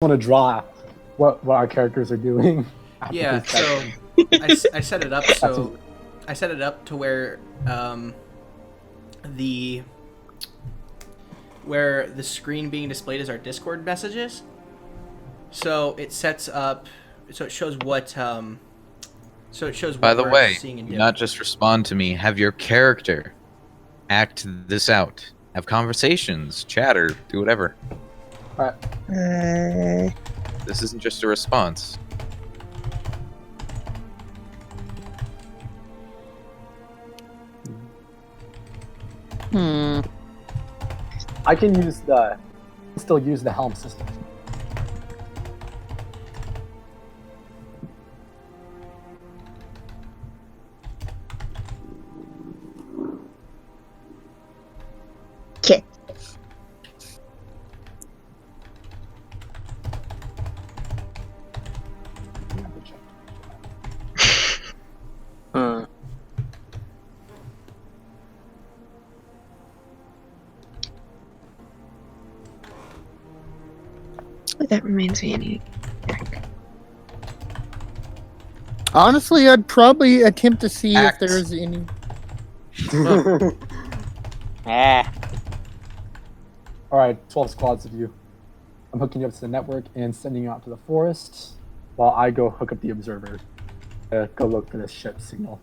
want to draw what our characters are doing. Yeah, so I set it up I set it up to where the screen being displayed is our Discord messages. So it sets up, so it shows what By the we're way, seeing and do doing. not just respond to me. Have your character act this out. Have conversations, chatter, do whatever. All right. This isn't just a response. I can still use the helm system. Okay. That reminds me, I need a drink. Honestly, I'd probably attempt to see Act. if there's any. All right, 12 squads of you. I'm hooking you up to the network and sending you out to the forest while I go hook up the observer. Go look for this ship signal.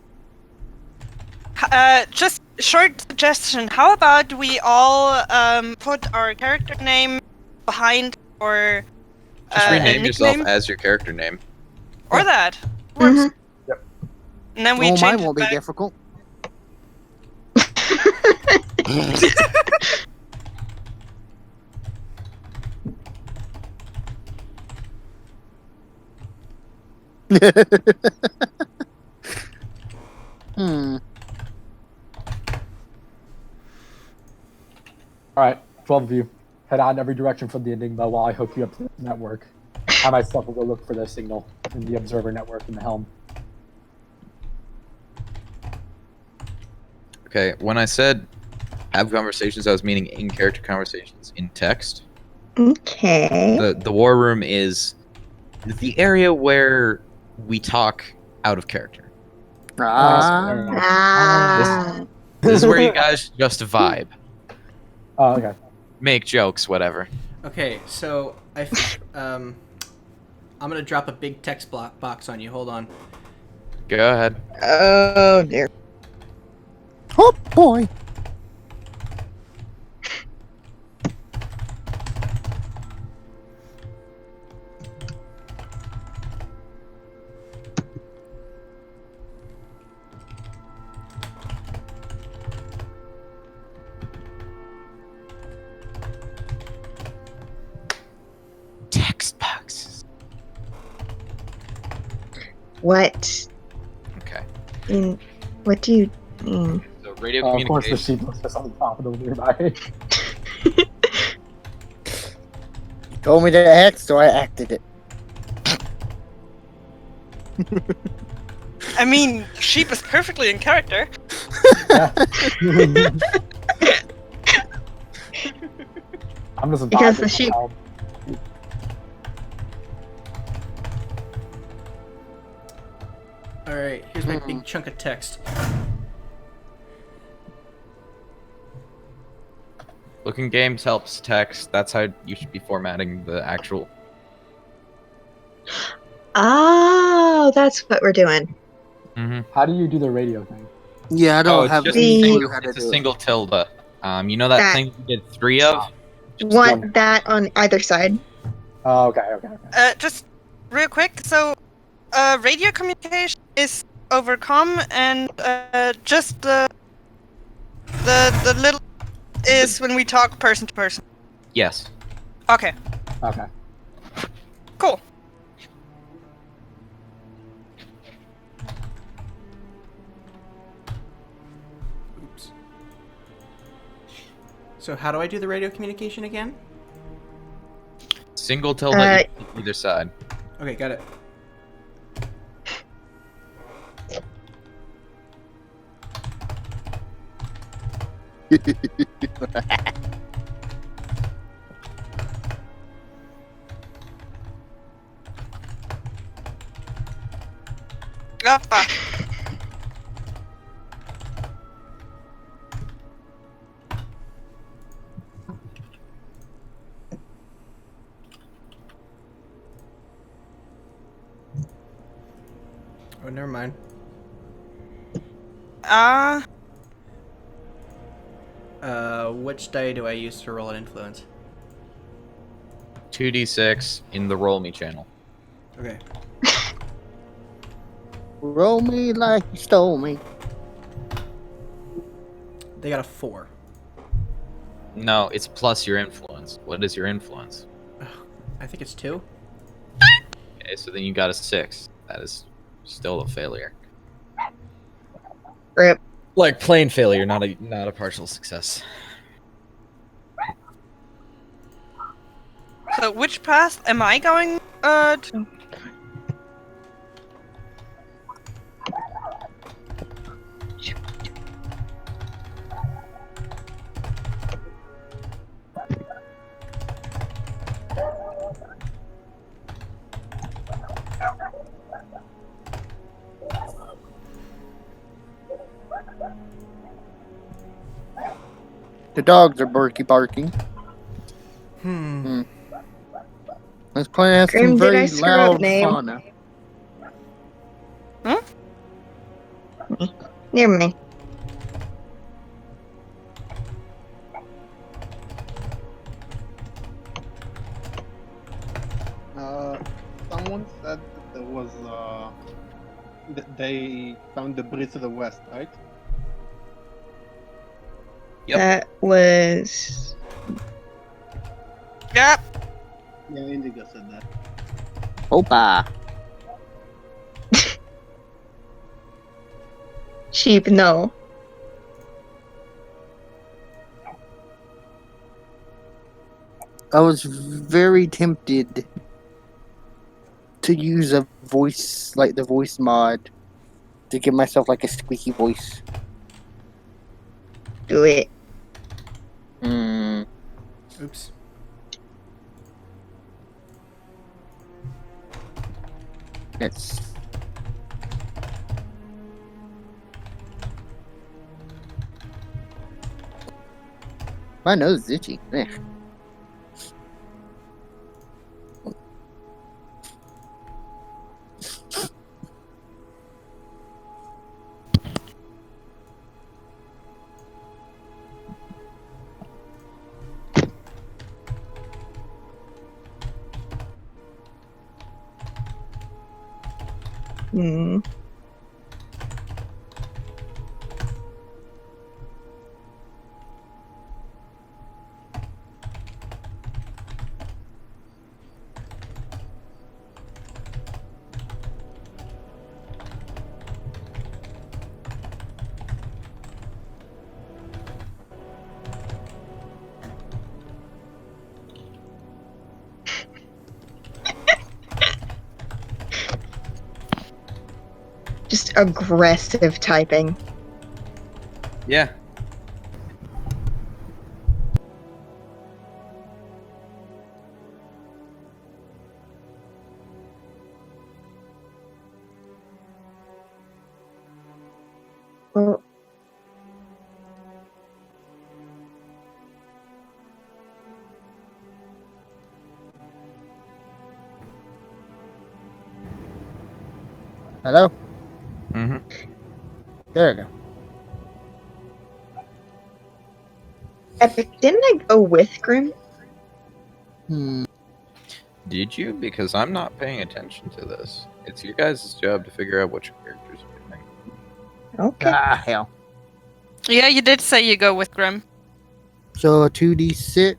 Just short suggestion. How about we all put our character name behind or Just rename yourself nickname? as your character name. Or that. Works. Mhm. Yep. And then we Well, change mine it won't be back. difficult. Hmm. All right, 12 of you. Head out in every direction from the Enigma while I hook you up to the network. I myself will go look for the signal in the observer network in the helm. Okay, when I said have conversations, I was meaning in-character conversations in text. Okay. The war room is the area where we talk out of character. Fair Ah. enough. Ah. This is where you guys just vibe, Oh, okay. make jokes, whatever. Okay, so I'm gonna drop a big text block box on you. Hold on. Go ahead. Oh dear. Oh boy. Text boxes. What? Okay. What do you mean? So radio Of course, the communication. sheet was just on the top of the nearby. You told me to act, so I acted it. I mean, sheep is perfectly in character. Yeah. I'm just Because vibing the sheep- out. All right, here's my big chunk of text. Looking games helps text. That's how you should be formatting the actual. Oh, that's what we're doing. Mm-hmm. How do you do the radio thing? Yeah, I don't it's have just any the- clue how to it's a do it. single tilde. You know that That- thing you did 3 of? Want that on either side? Oh, okay. Just real quick. So, radio communication is over comm, and just the little is when we talk person to person. Yes. Okay. Okay. Cool. Oops. So how do I do the radio communication again? Single tilde either side. Okay, got it. Rappa. Oh, never mind. Which die do I use to roll an influence? 2d6 in the roll me channel. Okay. Roll me like you stole me. They got a 4. No, it's plus your influence. What is your influence? I think it's 2. Okay, so then you got a 6. That is still a failure. Rip. Like plain failure, not a partial success. So which path am I going to? The dogs are barking. Hmm. This planet has Grim, some did I very screw up loud name? fauna. Near me. Someone said that there was that they found the bridge to the west, right? Yep. That was. Yep. Yeah, Indigo said that. Opa. Sheep, no. I was very tempted to use a voice, like the voice mod, to give myself like a squeaky voice. Do it. Oops. Yes. My nose is itchy. Ugh. Hmm. Just aggressive typing. Yeah. Well, Hello? Mm-hmm. There we go. Epic, didn't I go with Grim? Did you? Because I'm not paying attention to this. It's your guys' job to figure out what your characters are doing. Okay. Ah, hell. Yeah, you did say you go with Grim. So 2d6.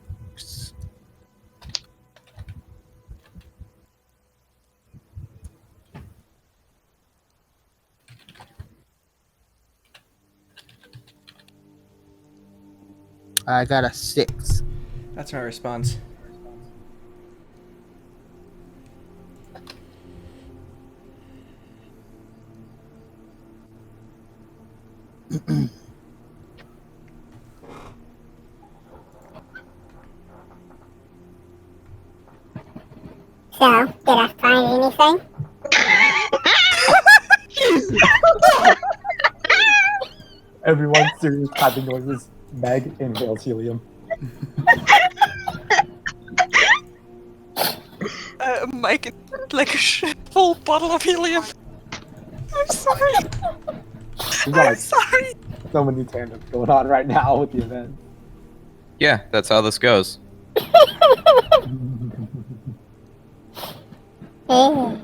I got a 6. That's my response. So, did I find anything? Everyone, serious clapping noises. Meg inhales helium. Mike, like a full bottle of helium. I'm sorry. We got I'm like sorry. so many tandems going on right now with the event. Yeah, that's how this goes. Oh.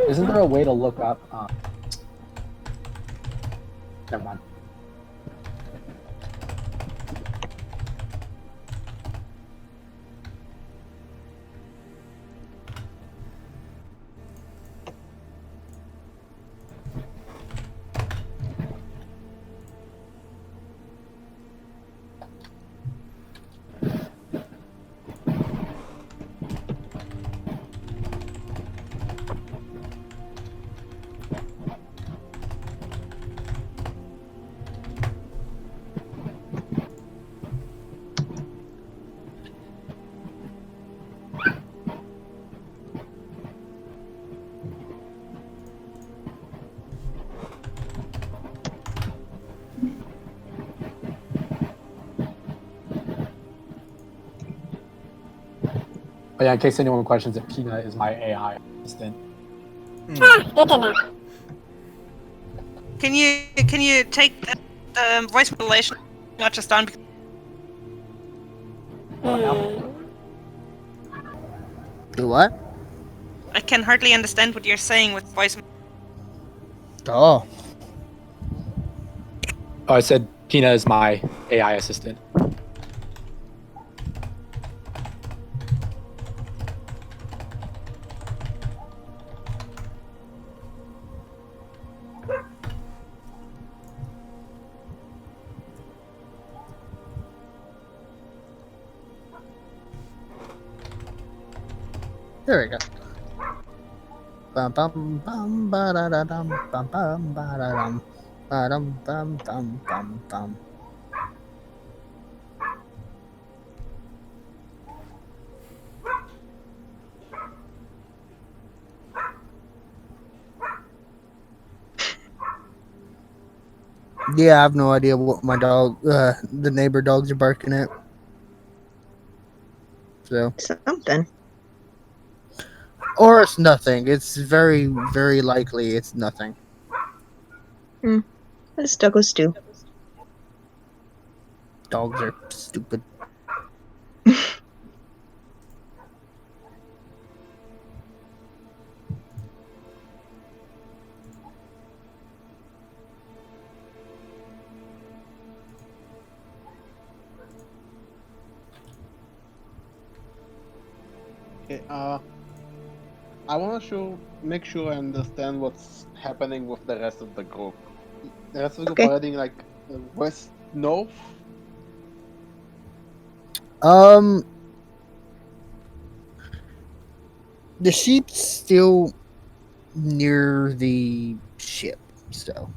Isn't there a way to look up? Never mind. But yeah, in case anyone questions it, Pina is my AI assistant. Ah, good to know. Can you take the voice modulation not just down? Do what? I can hardly understand what you're saying with voice. Oh. Oh, I said Pina is my AI assistant. There we go. Bum bum bum ba da da dum bum bum ba da dum ba dum bum bum bum bum. Yeah, I have no idea what my dog, the neighbor dogs are barking at. So, Something. or it's nothing. It's very, very likely it's nothing. Let's go stew. Dogs are stupid. Okay, I want to make sure I understand what's happening with the rest of the group. The rest of the group Okay. are heading like west north. The sheep's still near the ship, so.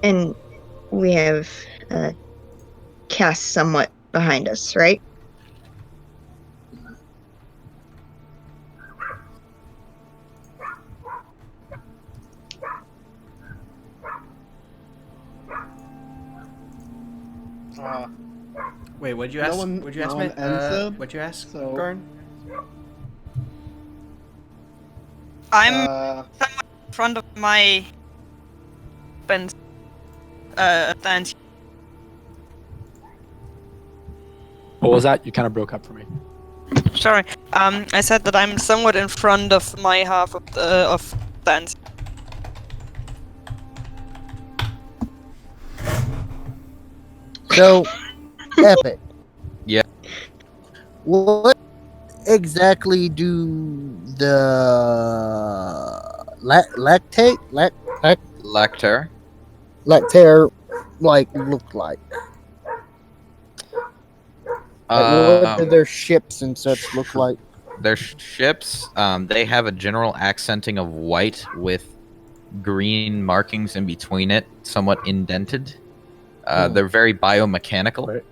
And we have cast somewhat behind us, right? Wait, what'd you No ask? one- What'd you no ask, one man? answered, What'd you ask, so- Garn? I'm Uh, in front of my weapons. Stand. What was that? You kind of broke up for me. Sorry. I said that I'm somewhat in front of my half of the stands. So, Epic, What exactly do the Lecter. lactare look like? Like, what do Um, their ships and such look like? their ships, they have a general accenting of white with green markings in between it, somewhat indented. They're very biomechanical. Wait.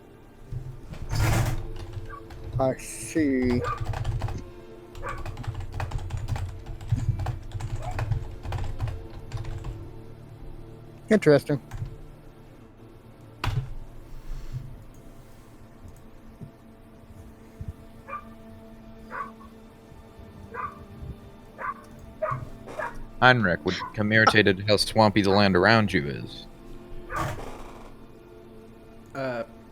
I see. Interesting. Heinrich, would come irritated how swampy the land around you is.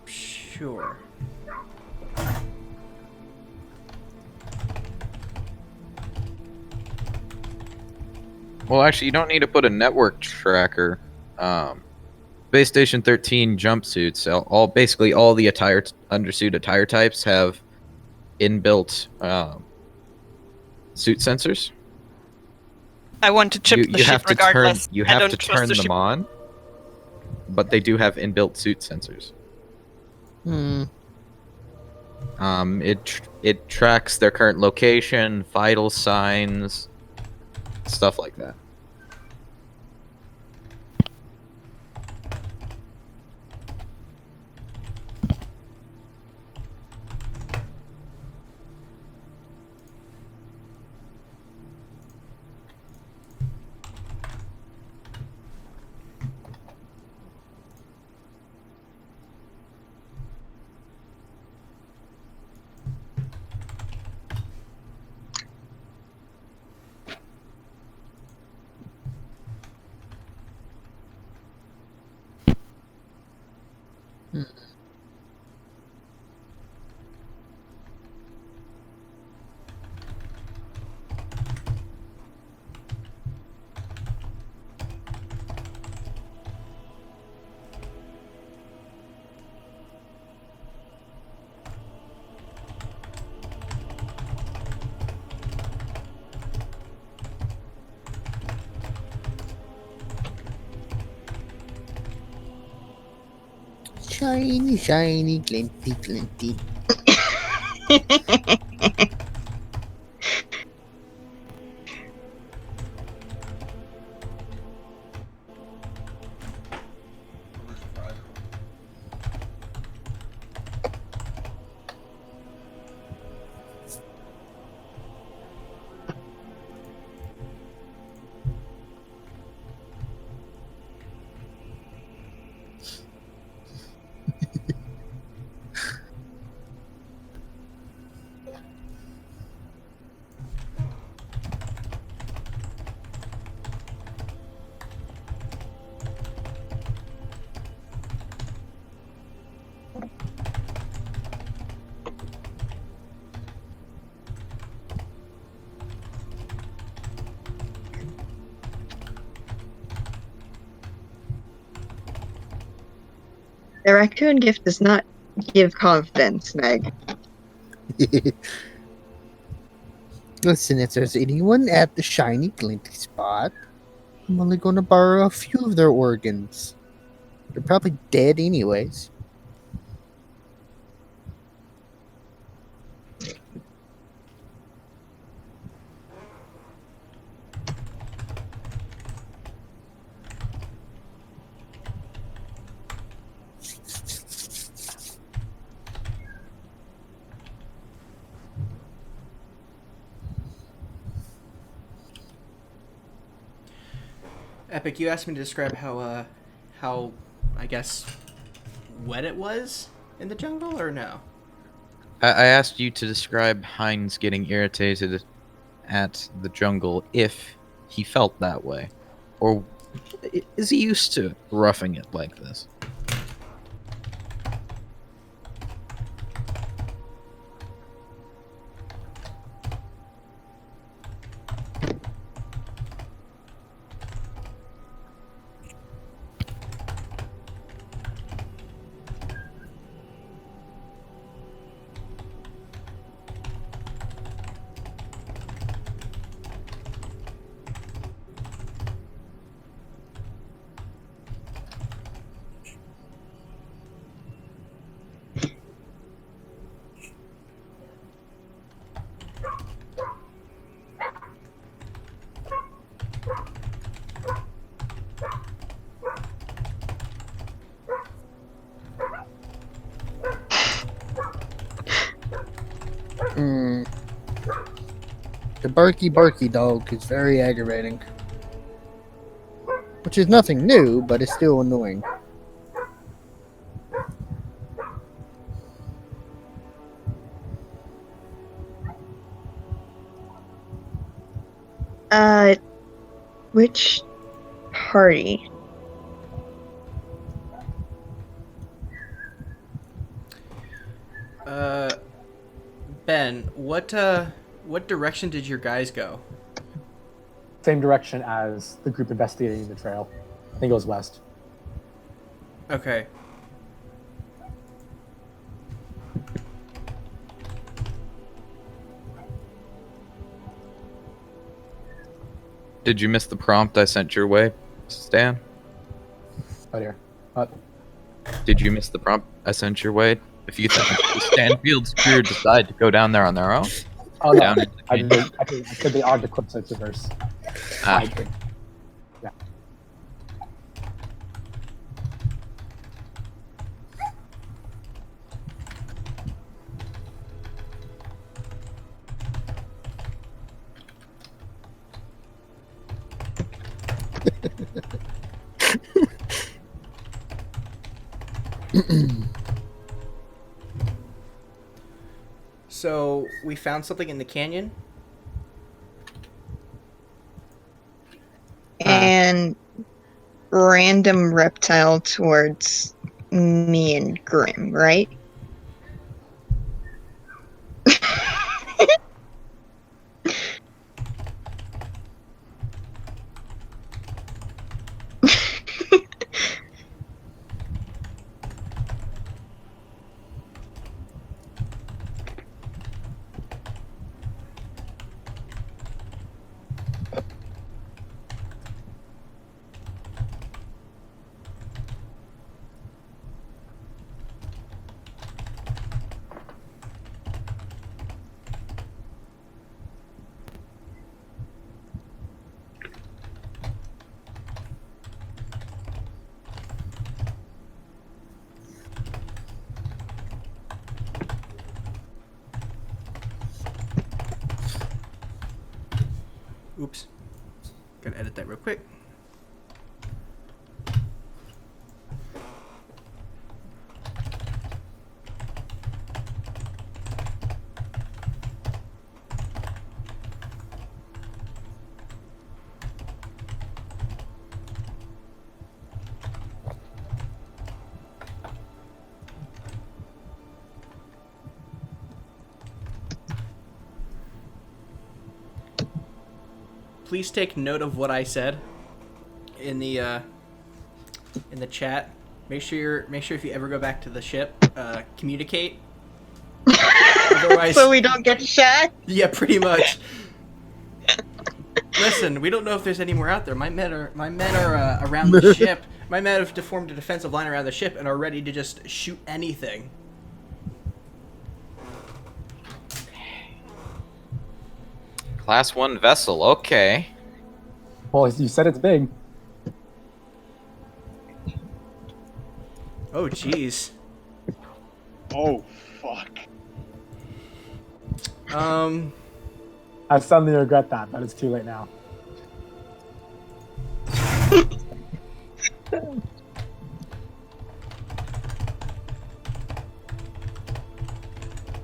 Sure. Well, actually, you don't need to put a network tracker. Base Station 13 jumpsuits, basically all the undersuit attire types have inbuilt suit sensors. I want to chip the You ship have to regardless. you I have don't to trust turn the them ship. on, but they do have inbuilt suit sensors. Hmm. It tracks their current location, vital signs, stuff like that. Shiny, shiny, glinty, glinty. The raccoon gift does not give confidence, Meg. Listen, if there's anyone at the shiny, glinty spot, I'm only going to borrow a few of their organs. They're probably dead anyways. Epic, you asked me to describe how, I guess, wet it was in the jungle, or no? I asked you to describe Heinz getting irritated at the jungle if he felt that way. Or is he used to roughing it like this? Hmm. The barky dog is very aggravating. Which is nothing new, but it's still annoying. Which party? Ben, what direction did your guys go? Same direction as the group investigating the trail. I think it goes west. Okay. Did you miss the prompt I sent your way, Stan? Right here. Did you miss the prompt I sent your way? If you think the Stanfield's crew decide to go down there on their own, Oh no, down into the I canyon. said they are the clips of traverse. Ah. I think. Yeah. So we found something in the canyon. And random reptile towards me and Grim, right? Oops. Gotta edit that real quick. Please take note of what I said in the chat. Make sure if you ever go back to the ship, communicate. Otherwise, So we don't get shot? yeah, pretty much. Listen, we don't know if there's any more out there. My men are around the ship. My men have formed a defensive line around the ship and are ready to just shoot anything. Class 1 vessel, okay. Well, you said it's big. Oh, jeez. Oh, fuck. I suddenly regret that, but it's too late now.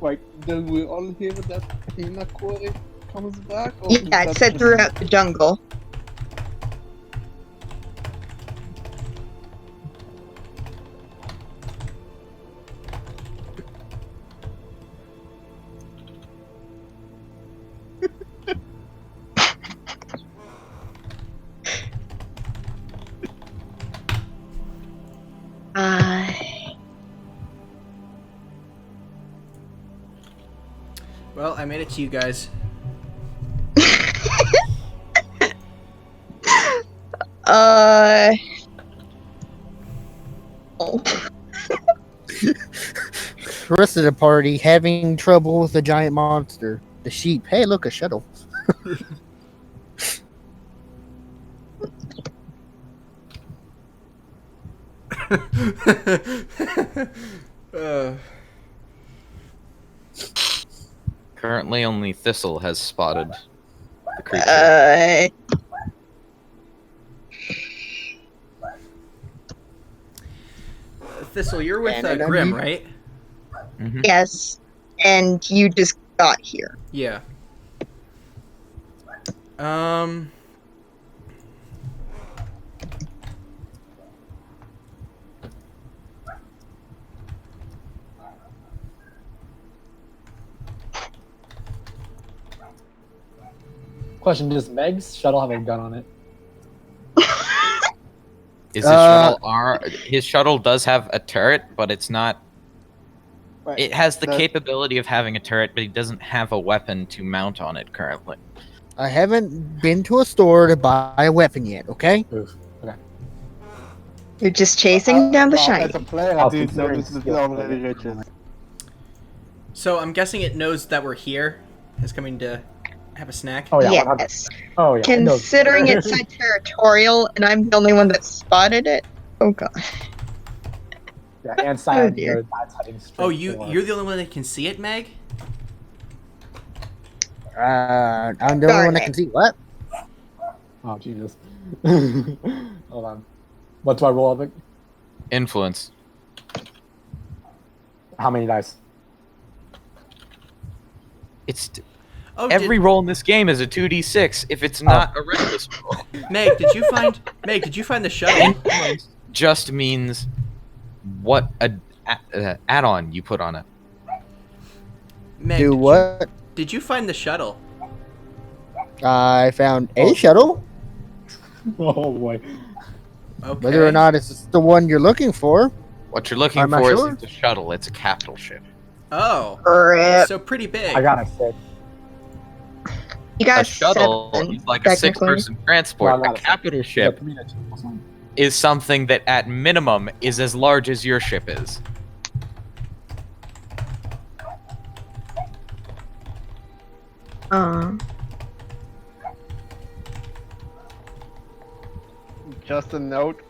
Like, then we all hear that Hina Quarry comes back? Or Yeah, it that's said just- throughout the jungle. Well, I made it to you guys. Oh. The rest of the party having trouble with a giant monster. The sheep. Hey, look, a shuttle. Currently, only Thistle has spotted the creature. Thistle, you're with And Grim, unmute. right? Mhm. Yes, and you just got here. Yeah. Question: does Meg's shuttle have a gun on it? Is his shuttle his shuttle does have a turret, but it's not. Right. It has the Does- capability of having a turret, but he doesn't have a weapon to mount on it currently. I haven't been to a store to buy a weapon yet. Okay. Oof. Okay. You're just chasing down the As a shiny. player, I I was didn't know considering this is skill already for it. riches. So I'm guessing it knows that we're here. It's coming to have a snack. Oh yeah. 100. Yes. Oh yeah. it knows. Considering it's side territorial and I'm the only one that spotted it. Oh god. Yeah, and Cyan dear. knows that's heading straight. Oh, for you're the only one that can see it, Meg? I'm the only Darn one that it. can see what? Oh Jesus. Hold on. What do I roll, Epic? Influence. How many dice? It's Oh, every roll in this game is a 2d6. If it's not a reckless roll, Meg, did you find the shuttle? influence just means what add-on you put on it. Meg, Do what? Did you find the shuttle? I found a Oh. shuttle. Oh boy. Okay. Whether or not it's the one you're looking for. What you're looking I'm not for sure. isn't a shuttle; it's a capital ship. Oh, Rip. so pretty big. I got a 6. You got A shuttle 7, is like a technically. 6-person transport. Well, A capital Yeah, ship to me, that's awesome. is something that, at minimum, is as large as your ship is. Just a note.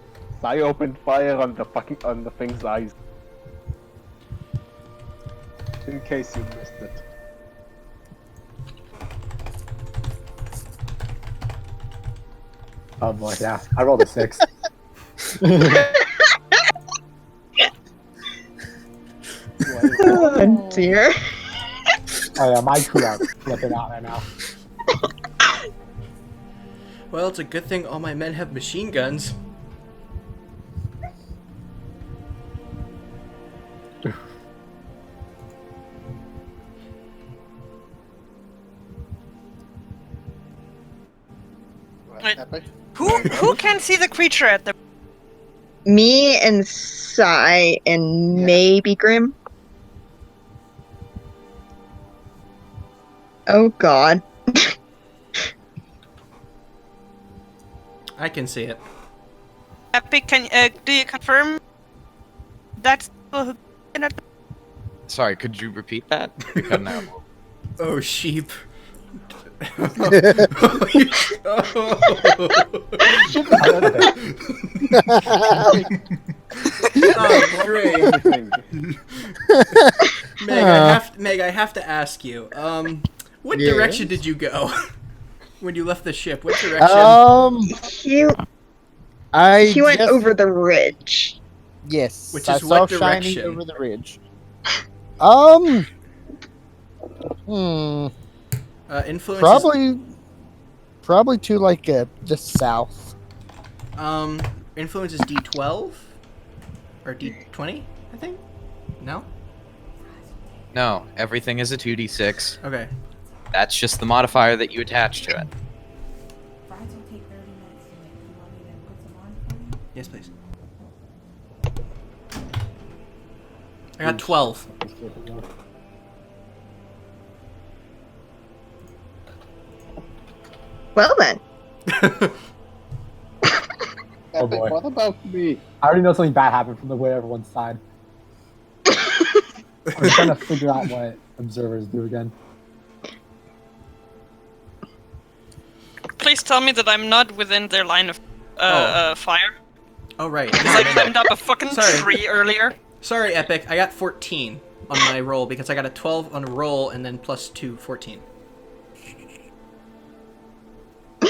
I opened fire on the thing's eyes. In case you missed it. Oh boy, yeah. I rolled a 6. Oh dear. Oh yeah, my cooldown's flipping out right now. Well, it's a good thing all my men have machine guns. Wait. Epic? Who can see the creature at the? Me and Sai and Yeah. maybe Grim. Oh god. I can see it. Epic, do you confirm that's people who can at the? Sorry, could you repeat that? You're cutting out. Oh, sheep. Oh, great. Everything. Meg, I have to ask you. What Yes? direction did you go when you left the ship? What direction? He, I he went just- over the ridge. Yes, Which I is saw what shiny direction? over the ridge. Influence. Probably to like the south. Influence is D12 or D20, I think. No. No, everything is a 2d6. Okay. That's just the modifier that you attach to it. Fries will take 30 minutes to make. You want me to put some on for you? Yes, please. I got 12. Well then. Oh, Epic, boy. what about me? I already know something bad happened from the way everyone's side. I'm trying to figure out what observers do again. Please tell me that I'm not within their line of fire. Oh right. Because I climbed up a fucking Sorry. tree earlier. Sorry, Epic. I got 14 on my roll because I got a 12 on a roll and then plus 2, 14. I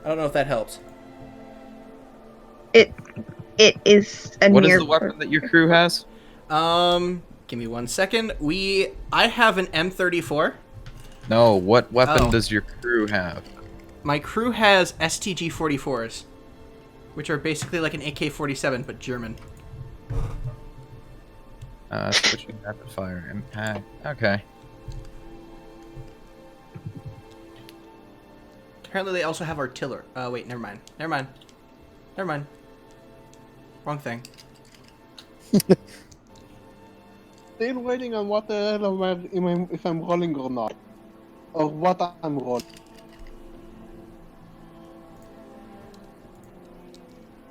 don't know if that helps. It is a What is near. the weapon that your crew has? Give me 1 second. I have an M34. No, what weapon Oh. does your crew have? My crew has STG 44s, which are basically like an AK-47 but German. Switching rapid fire impact. Okay. Apparently they also have artillery. Wait, never mind. Wrong thing. Still waiting on what the hell if I'm rolling or not. Or what I'm rolling.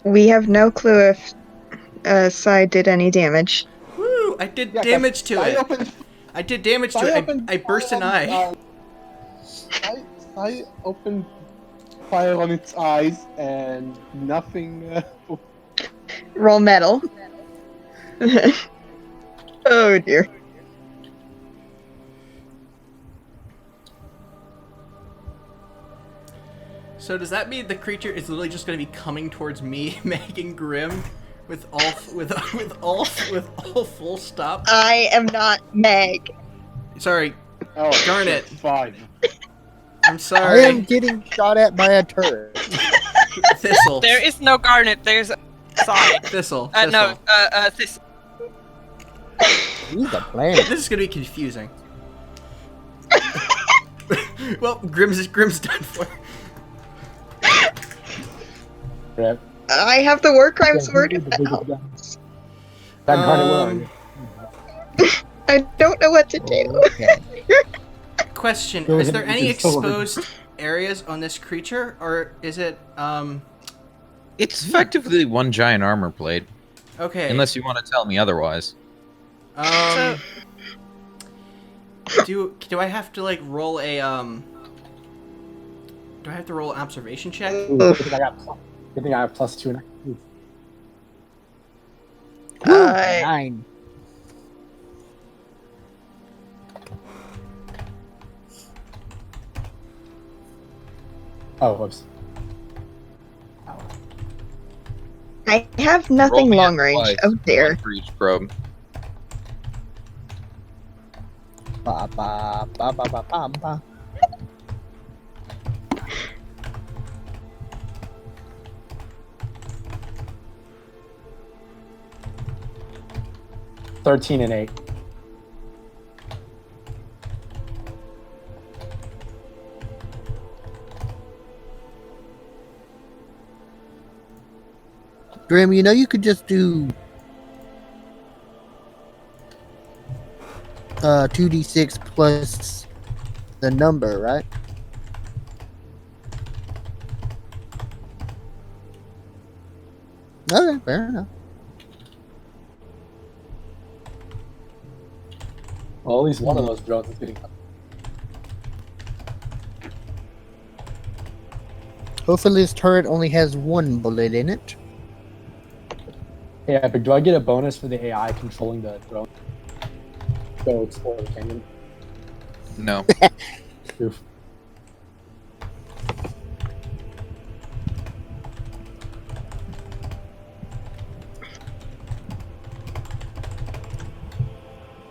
We have no clue if Sai did any damage. Woo! I did Yeah, damage to I it. opened I did damage to I it. opened I burst an fire eye. on I opened fire on its eyes and nothing. Roll metal. Oh dear. So does that mean the creature is literally just going to be coming towards me, Meg and Grim, with all full stop? I am not Meg. Sorry, Oh, Darn shit, it. 5. I'm I sorry. am getting shot at by a turret. Thistle. There is no Garnet. There's Side. Thistle. No, Thistle. this. He's a planet. This is going to be confusing. Well, Grim's done for. Rip. I have the war crime sword. That Garnet, where are you? I don't know what to do. Okay. Question: Go is ahead there and any use your sword. exposed areas on this creature, or is it It's effectively one giant armor plate, okay? unless you want to tell me otherwise. Do I have to like roll a Do I have to roll an observation check? Ooh, good thing I have +2 and Ooh. 9. Oh, whoops. I have nothing Roll me long at range. twice, Oh dear. one for each probe. Ba, ba, ba, ba, ba, ba, ba. $13 and 8. Grim, you know you could just do 2d6 plus the number, right? Okay, fair enough. Well, at least one of those drones is getting. Hopefully this turret only has one bullet in it. Hey, Epic, do I get a bonus for the AI controlling the drone? Go explore the canyon. No. Oof.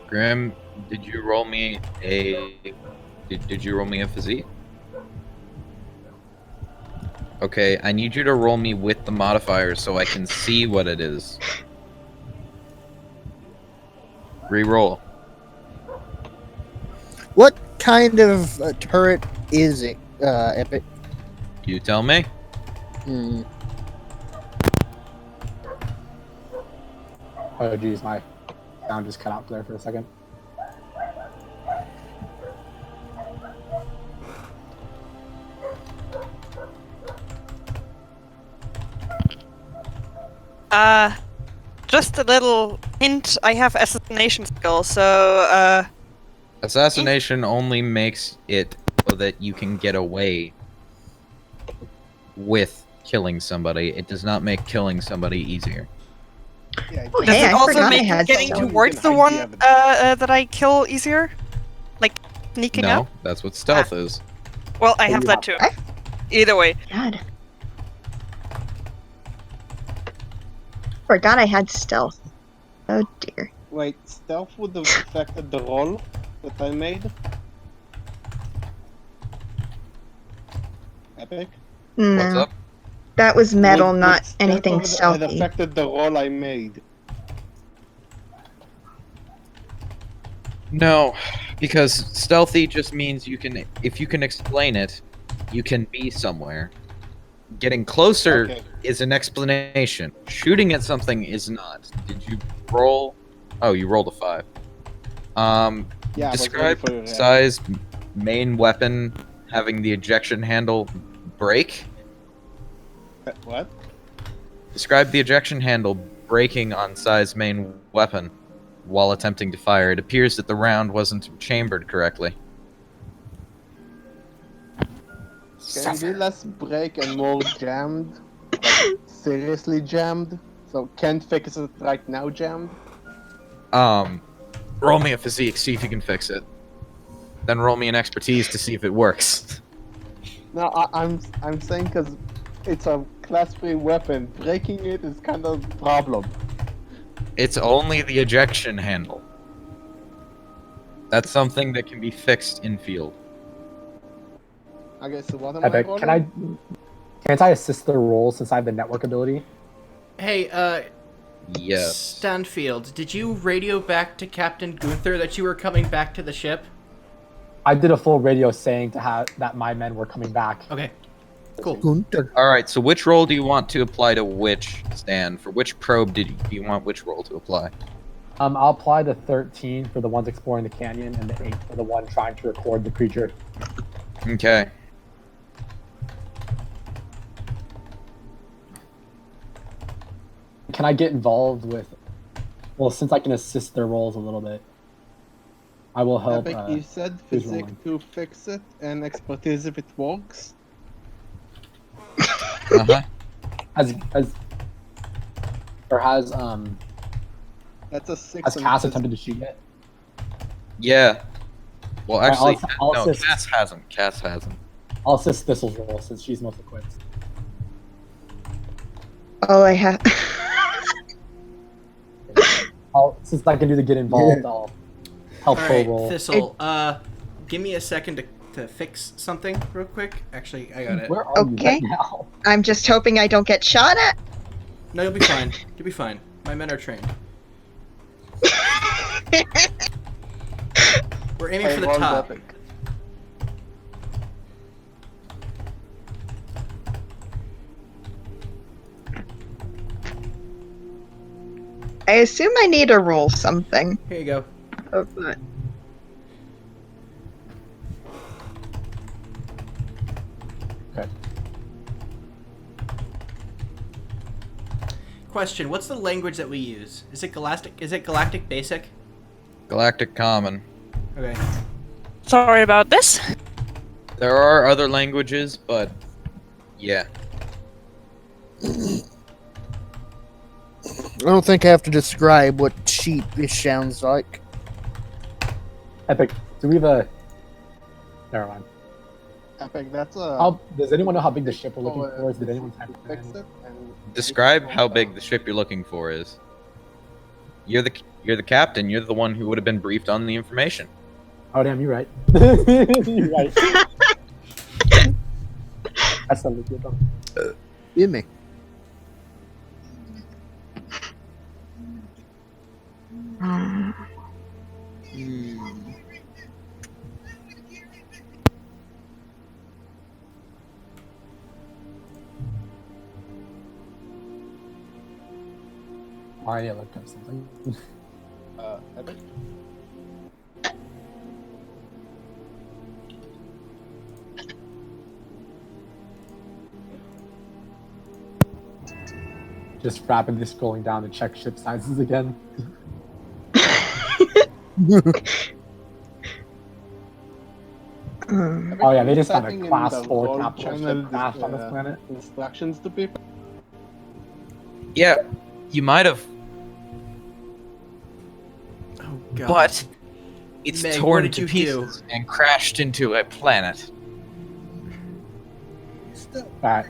Grim, did you roll me a did you roll me a physique? Okay, I need you to roll me with the modifiers so I can see what it is. Reroll. What kind of turret is it, Epic? You tell me. Hmm. Oh, geez, my sound just cut out there for a second. Just a little hint. I have assassination skill, so Assassination only makes it so that you can get away with killing somebody. It does not make killing somebody easier. Yeah, Oh, Does hey, it I also forgot I make had getting stealth. towards the You can one hide the evidence. that I kill easier? Like sneaking No, up? that's what stealth is. Well, I So have you that have too. that. Either way. God. Forgot I had stealth. Oh dear. Wait, stealth would have affected the roll that I made? Epic? What's No, up? that was metal, Would not stealth anything have stealthy. affected the roll I made? No, because stealthy just means you can, if you can explain it, you can be somewhere. Getting closer Okay. is an explanation. Shooting at something is not. Did you roll? Oh, you rolled a 5. Yeah, I was ready Describe for your reaction. size main weapon having the ejection handle break. What? Describe the ejection handle breaking on size main weapon while attempting to fire. It appears that the round wasn't chambered correctly. Can it be less break and more jammed? Like, seriously jammed? So, can't fix it right now jammed? Roll me a physique, see if you can fix it. Then roll me an expertise to see if it works. No, I'm saying because it's a class 3 weapon. Breaking it is kind of a problem. It's only the ejection handle. That's something that can be fixed in field. Okay, so what am Epic. I Can't I assist the roll since I have the network ability? Hey, Yes. Stanfield, did you radio back to Captain Gunther that you were coming back to the ship? I did a full radio saying that my men were coming back. Okay, cool. Gunter. Alright, so which roll do you want to apply to which stand? For which probe do you want which roll to apply? I'll apply the 13 for the ones exploring the canyon and the 8 for the one trying to record the creature. Okay. Can I get involved with? Well, since I can assist their rolls a little bit, I will help. Epic, you said who's physics rolling? to fix it and expertise if it works. Uh-huh. Has That's a 6 has on Cass phys- attempted to shoot yet? Yeah. Well, Alright, actually, I'll no, assist. Cass hasn't. Cass hasn't. I'll assist Thistle's roll since she's most equipped. All I have. Since I can do the get involved, I'll help her Alright, roll. Thistle, give me a second to fix something real quick. Actually, I got it. Where are you Okay. right now? I'm just hoping I don't get shot at. No, you'll be fine. You'll be fine. My men are trained. We're aiming for the rolled top. Epic. I assume I need to roll something. Here you go. Oh, but Okay. Question: what's the language that we use? Is it Galactic? Is it Galactic Basic? Galactic Common. Okay. Sorry about this. There are other languages, but yeah. I don't think I have to describe what sheepish sounds like. Epic. Do we have a? Never mind. Epic, that's Does anyone know how big the ship we're looking for is? Did anyone type it fix in? it and Describe how big the ship you're looking for is. You're the captain. You're the one who would have been briefed on the information. Oh damn, you're right. You're right. That's not good though. Hear me? Alright, yeah, look up something. Epic. Just rapidly scrolling down to check ship sizes again. Oh yeah, they just have a Typing in class the 4 roll capital channel, ship crashed on this planet. instructions to people. Yeah, you might have God. but it's Meg, what torn did to you do? pieces and crashed into a planet. Alright.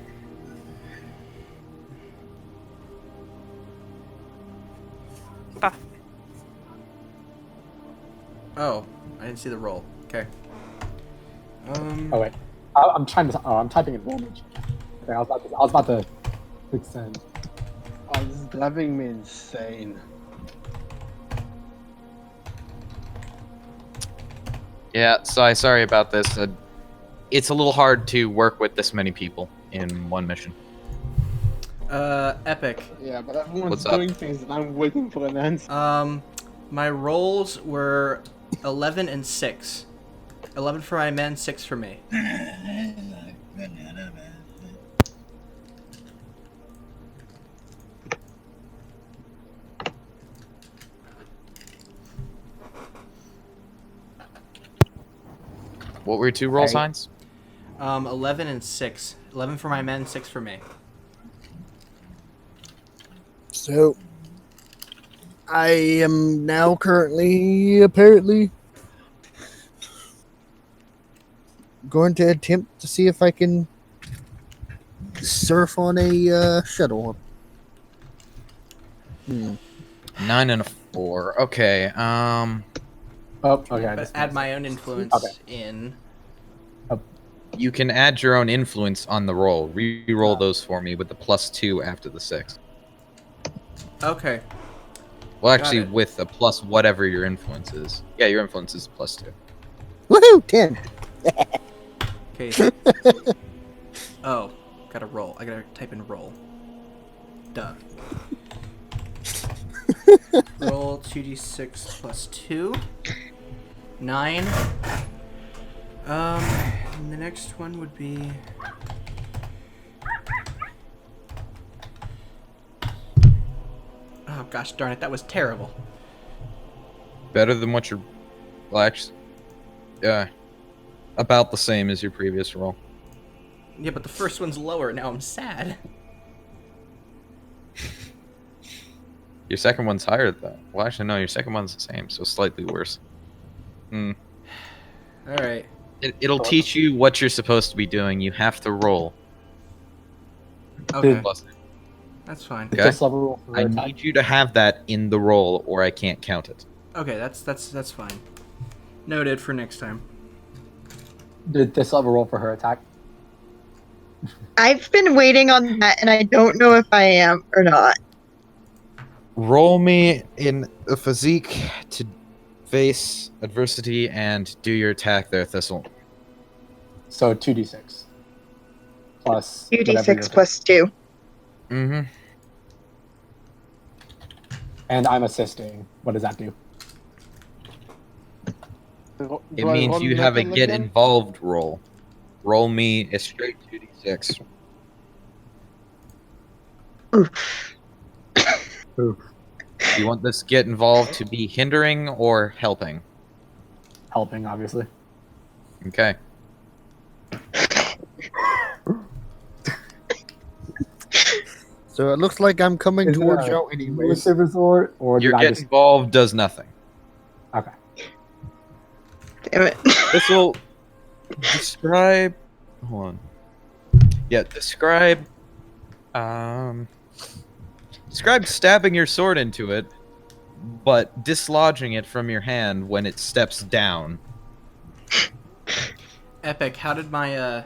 Oh, I didn't see the roll. Okay. Oh wait. I'm trying to. Oh, I'm typing in damage. Okay, I was about to click send. Oh, this is driving me insane. Yeah, sorry about this. It's a little hard to work with this many people in one mission. Epic. Yeah, but everyone's What's up? doing things and I'm waiting for an answer. My rolls were 11 and 6. 11 for my men, 6 for me. What were your two roll Right. signs? 11 and 6. 11 for my men, 6 for me. So, I am now currently, apparently, going to attempt to see if I can surf on a shuttle. 9 and a 4. Okay. Oh, okay. I But just add missed my it. own influence Okay. in. You can add your own influence on the roll. Re-roll those for me with the +2 after the 6. Okay. Well, Got actually, it. with a plus whatever your influence is. Yeah, your influence is +2. Woohoo! 10. Okay. Oh, gotta roll. I gotta type in roll. Duh. Roll 2d6 plus 2. 9. And the next one would be. Oh gosh darn it, that was terrible. Better than what your... Well, actually... Yeah. About the same as your previous roll. Yeah, but the first one's lower. Now I'm sad. Your second one's higher, though. Well, actually, no, your second one's the same, so slightly worse. Hmm. Alright. It'll teach you what you're supposed to be doing. You have to roll. Okay. Plus, That's fine. okay? This level roll for I attack. need you to have that in the roll, or I can't count it. Okay, that's fine. Noted for next time. Did this level roll for her attack? I've been waiting on that, and I don't know if I am or not. Roll me in a physique to face adversity and do your attack there, Thistle. So 2d6 plus whatever 2d6 your- plus 2. Mm-hmm. And I'm assisting. What does that do? It means you have a get involved roll. Roll me a straight 2d6. Oof. Ooh, Do you want this get involved to be hindering or helping? helping, obviously. Okay. So it looks like I'm coming Is it towards a y'all anyways. Military resort, or Your did I get just? involved does nothing. Okay. Damn it. This will describe. Hold on. Yeah, describe. Describe stabbing your sword into it, but dislodging it from your hand when it steps down. Epic, how did my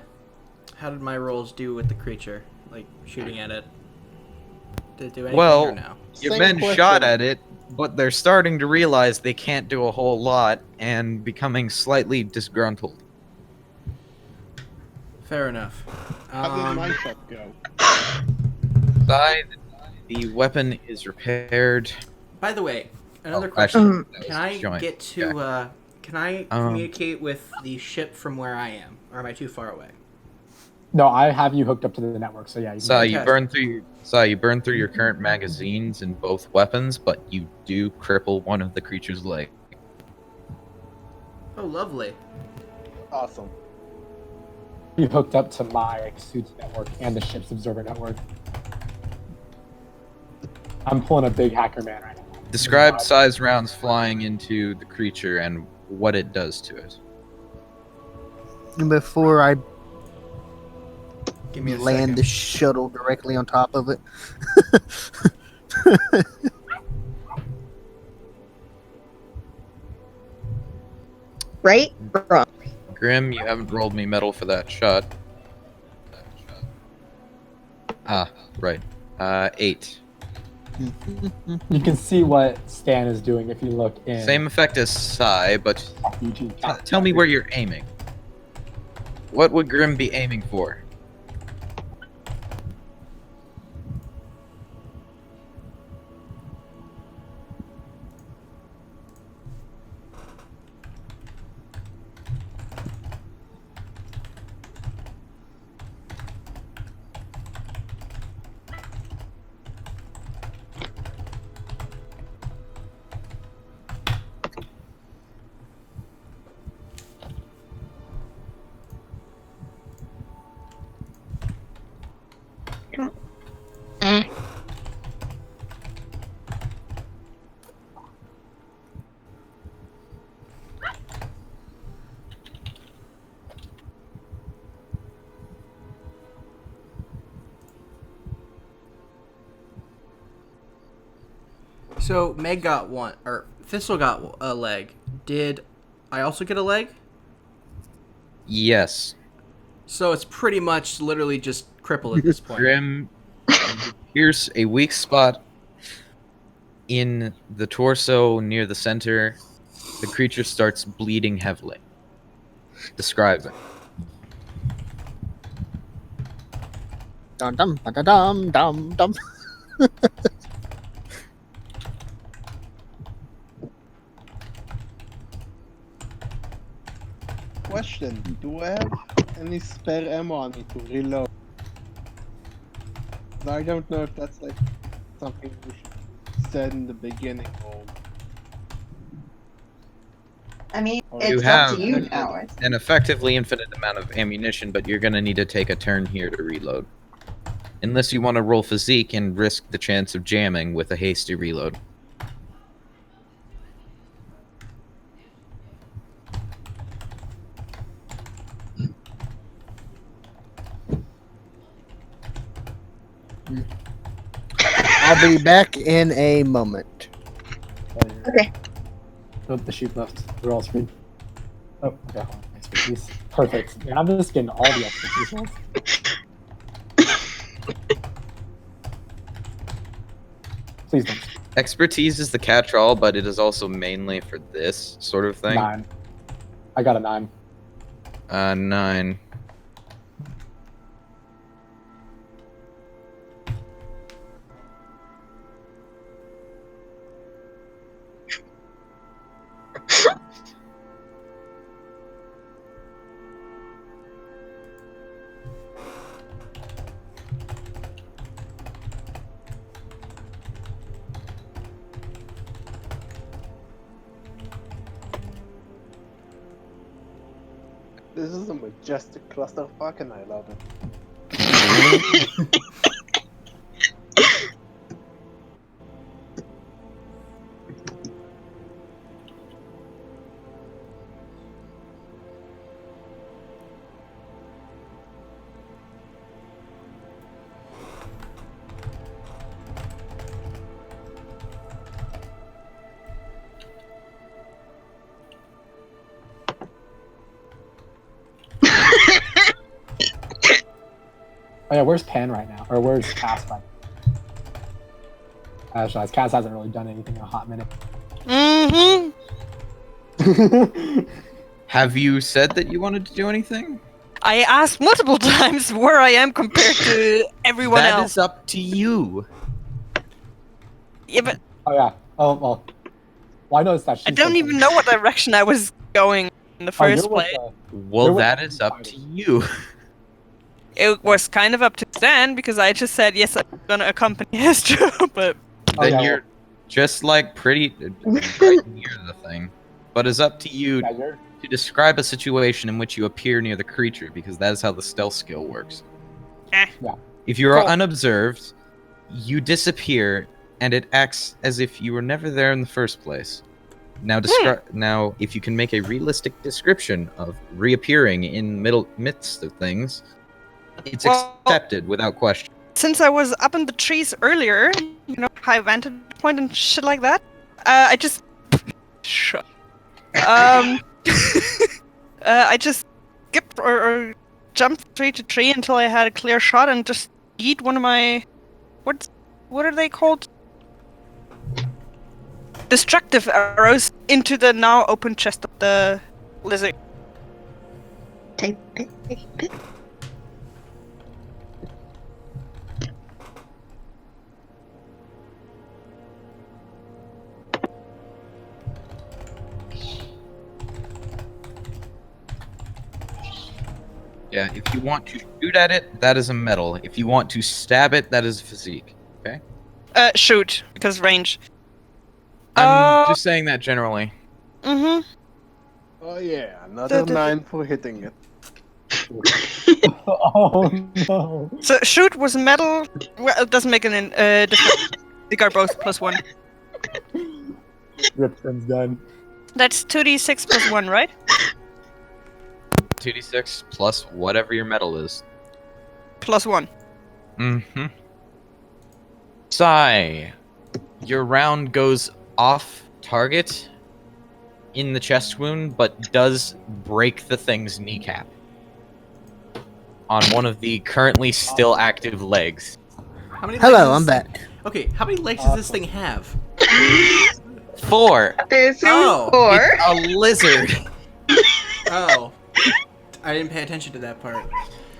rolls do with the creature? Like shooting at it? Did it do anything Well, or no? Your Same men question. shot at it, but they're starting to realize they can't do a whole lot and becoming slightly disgruntled. Fair enough. How did my shot go? Side, the weapon is repaired. By the way, another Oh, question. actually, that Can was I joint. get to Okay. can I communicate with the ship from where I am? Or am I too far away? No, I have you hooked up to the network, so yeah. You can You burn through your current magazines in both weapons, but you do cripple one of the creature's leg. Oh, lovely. Awesome. You hooked up to my suit's network and the ship's observer network. I'm pulling a big hacker man right now. Describe size rounds flying into the creature and what it does to it. Before I Give me a land second. the shuttle directly on top of it. Right? Wrong. Grim, you haven't rolled me metal for that shot. Ah, right. 8. You can see what Stan is doing if you look in. Same effect as Psy, but Eugene. tell me where you're aiming. What would Grim be aiming for? So Meg got one, or Thistle got a leg. Did I also get a leg? Yes. So it's pretty much literally just crippled at this point. Grim, you pierce a weak spot in the torso near the center. The creature starts bleeding heavily. Describe it. Dum dum dum dum dum. Question: do I have any spare ammo on me to reload? I don't know if that's like something we should said in the beginning. Or... I mean, You it's up to have you now. an effectively infinite amount of ammunition, but you're going to need to take a turn here to reload. Unless you want to roll physique and risk the chance of jamming with a hasty reload. I'll be back in a moment. Okay. Oh, the sheep left. We're all screwed. Oh, okay. Hold on. Expertise. Perfect. Man, I'm just getting all the expertise rolls. Please don't. Expertise is the catch-all, but it is also mainly for this sort of thing. 9. I got a 9. 9. This is a majestic clusterfuck and I love it. Oh yeah, where's Pan right now? Or where's Cass right now? Cass hasn't really done anything in a hot minute. Mm-hmm. Have you said that you wanted to do anything? I asked multiple times where I am compared to everyone That else. is up to you. Yeah, but Oh yeah. Oh well. Well, I noticed that. I don't even know what direction I was going in the first place. Well, that is up to you. It was kind of up to Stan because I just said yes, I'm gonna accompany Astro, but Then yeah, you're just like pretty right near the thing. But it's up to you Yeah, you're. to describe a situation in which you appear near the creature, because that is how the stealth skill works. Eh. Yeah. If you are Cool. unobserved, you disappear and it acts as if you were never there in the first place. Now, now, if you can make a realistic description of reappearing in midst of things, it's accepted without question. Since I was up in the trees earlier, high vantage point and shit like that, I just I just skipped or jumped tree to tree until I had a clear shot and just eat one of my what are they called? Destructive arrows into the now open chest of the lizard. Take it. Yeah, if you want to shoot at it, that is a metal. If you want to stab it, that is a physique. Okay? Shoot, because range. I'm just saying that generally. Mm-hmm. Oh yeah, another 9 for hitting it. Oh no. So shoot was metal. Well, it doesn't make an difference. They are both +1. Rip Grim's gun. That's 2d6 +1, right? 2d6 plus whatever your metal is. +1. Mm-hmm. Sigh. Your round goes off target in the chest wound, but does break the thing's kneecap on one of the currently still active legs. How many Hello, legs I'm back. Okay, how many legs does this thing have? 4. Is it Oh, 4? It's a lizard. Oh. I didn't pay attention to that part.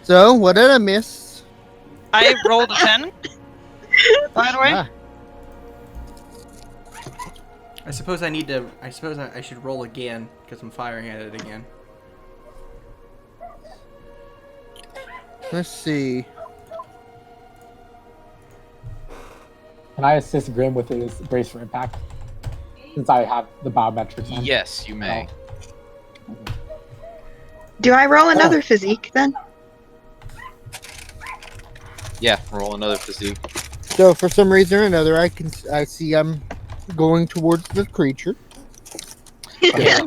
So, what did I miss? I rolled a 10. By the way. Ah, I suppose I need to. I suppose I should roll again because I'm firing at it again. let's see. Can I assist Grim with his brace for impact? Since I have the biometrics on. Yes, you may. Do I roll another physique then? Yeah, roll another physique. So, for some reason or another, I see I'm going towards the creature. Okay.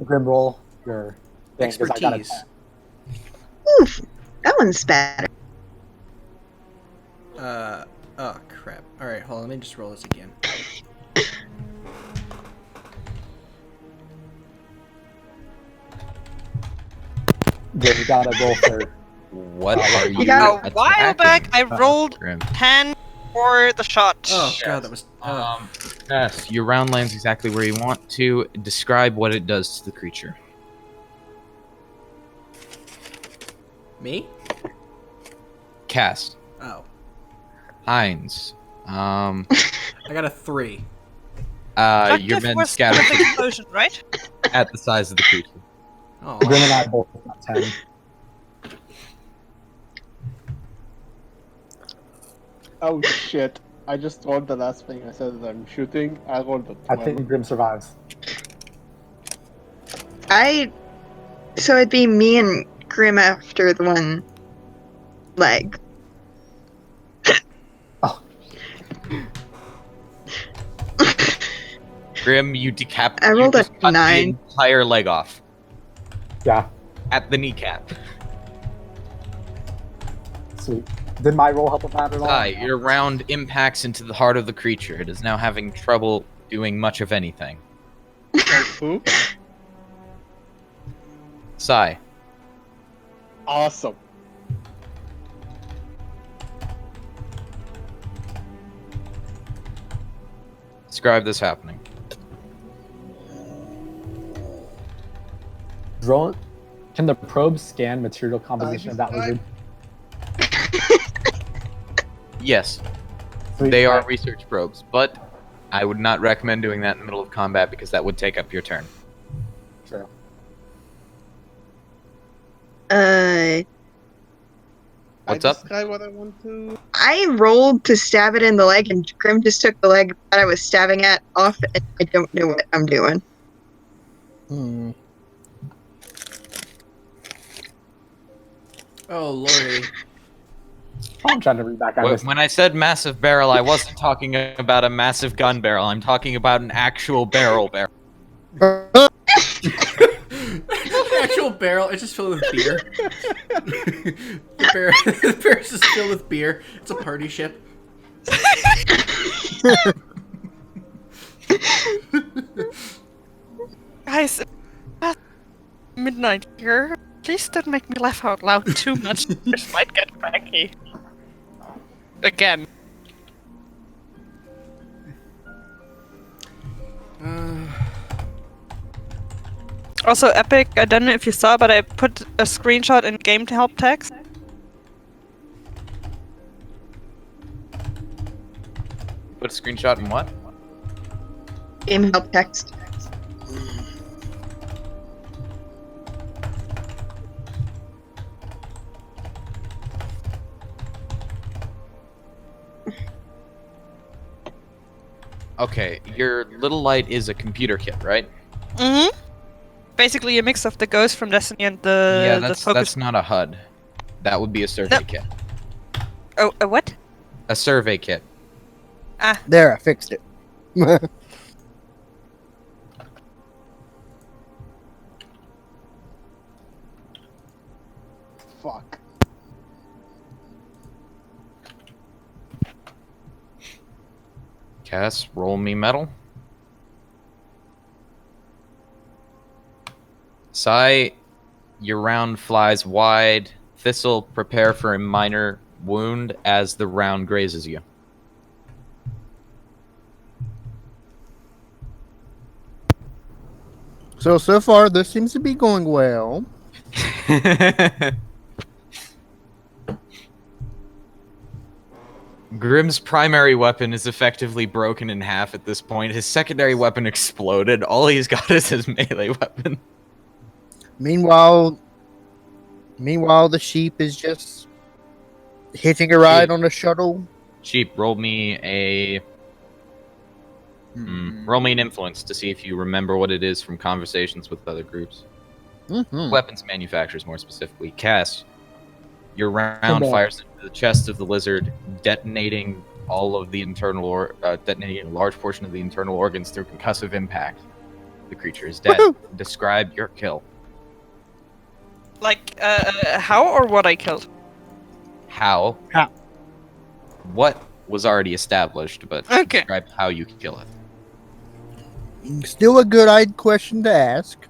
Grim, roll your thing, 'cause I got a Expertise. 10. Oof, that one's better. Oh crap. All right, hold on. Let me just roll this again. Grim, you gotta roll for. What are you? got A while attacking? back, I rolled Grim. 10 for the shot. Oh god, that was. Yes, your round lands exactly where you want to. Describe what it does to the creature. Me? Cast. Oh, Heinz. I got a 3. Your Destructive men was scatter with explosion, right? at the size of the creature. Oh, Grim and I both got 10. Oh shit. I just rolled the last thing I said that I'm shooting. I rolled a 12. I think Grim survives. So it'd be me and Grim after the one leg. Oh. Grim, you decap. I rolled you a just cut 9. the entire leg off Yeah, at the kneecap. sweet. Did my roll help with that at all? Your round impacts into the heart of the creature. It is now having trouble doing much of anything. Who? Sigh. Awesome. Describe this happening. Drone. Can the probe scan material composition of that lizard? Yes, Sweet. they are Alright. research probes, but I would not recommend doing that in the middle of combat because that would take up your turn. Sure. What's I up? describe what I want to. I rolled to stab it in the leg, and Grim just took the leg that I was stabbing at off, and I don't know what I'm doing. Hmm. oh lordy. I'm trying to read back. I missed. When I said massive barrel, I wasn't talking about a massive gun barrel. I'm talking about an actual barrel. The actual barrel, it's just filled with beer. The barrel's just filled with beer. It's a party ship. Guys, it's midnight here. Please don't make me laugh out loud too much. This might get cranky. Again. Also, Epic, I don't know if you saw, but I put a screenshot in game to help text. Put a screenshot in what? Game help text. Okay, your little light is a computer kit, right? Mm-hmm. Basically a mix of the ghost from Destiny and the Yeah, focus. that's not a HUD. That would be a survey kit. Oh, a what? A survey kit. Ah. There, I fixed it. Fuck. Cass, roll me metal. Sai, your round flies wide. Thistle, prepare for a minor wound as the round grazes you. So far, this seems to be going well. Grimm's primary weapon is effectively broken in half at this point. His secondary weapon exploded. All he's got is his melee weapon. Meanwhile, the sheep is just hitching a ride on the shuttle. Sheep, roll me a... roll me an influence to see if you remember what it is from conversations with other groups. Weapons manufacturers, more specifically. Cass, your round fires into the chest of the lizard, detonating all of the internal detonating a large portion of the internal organs through concussive impact. The creature is dead. Woohoo! Describe your kill. Like, how or what I killed? How? How? What was already established, but Okay. describe how you kill it. Still a good question to ask.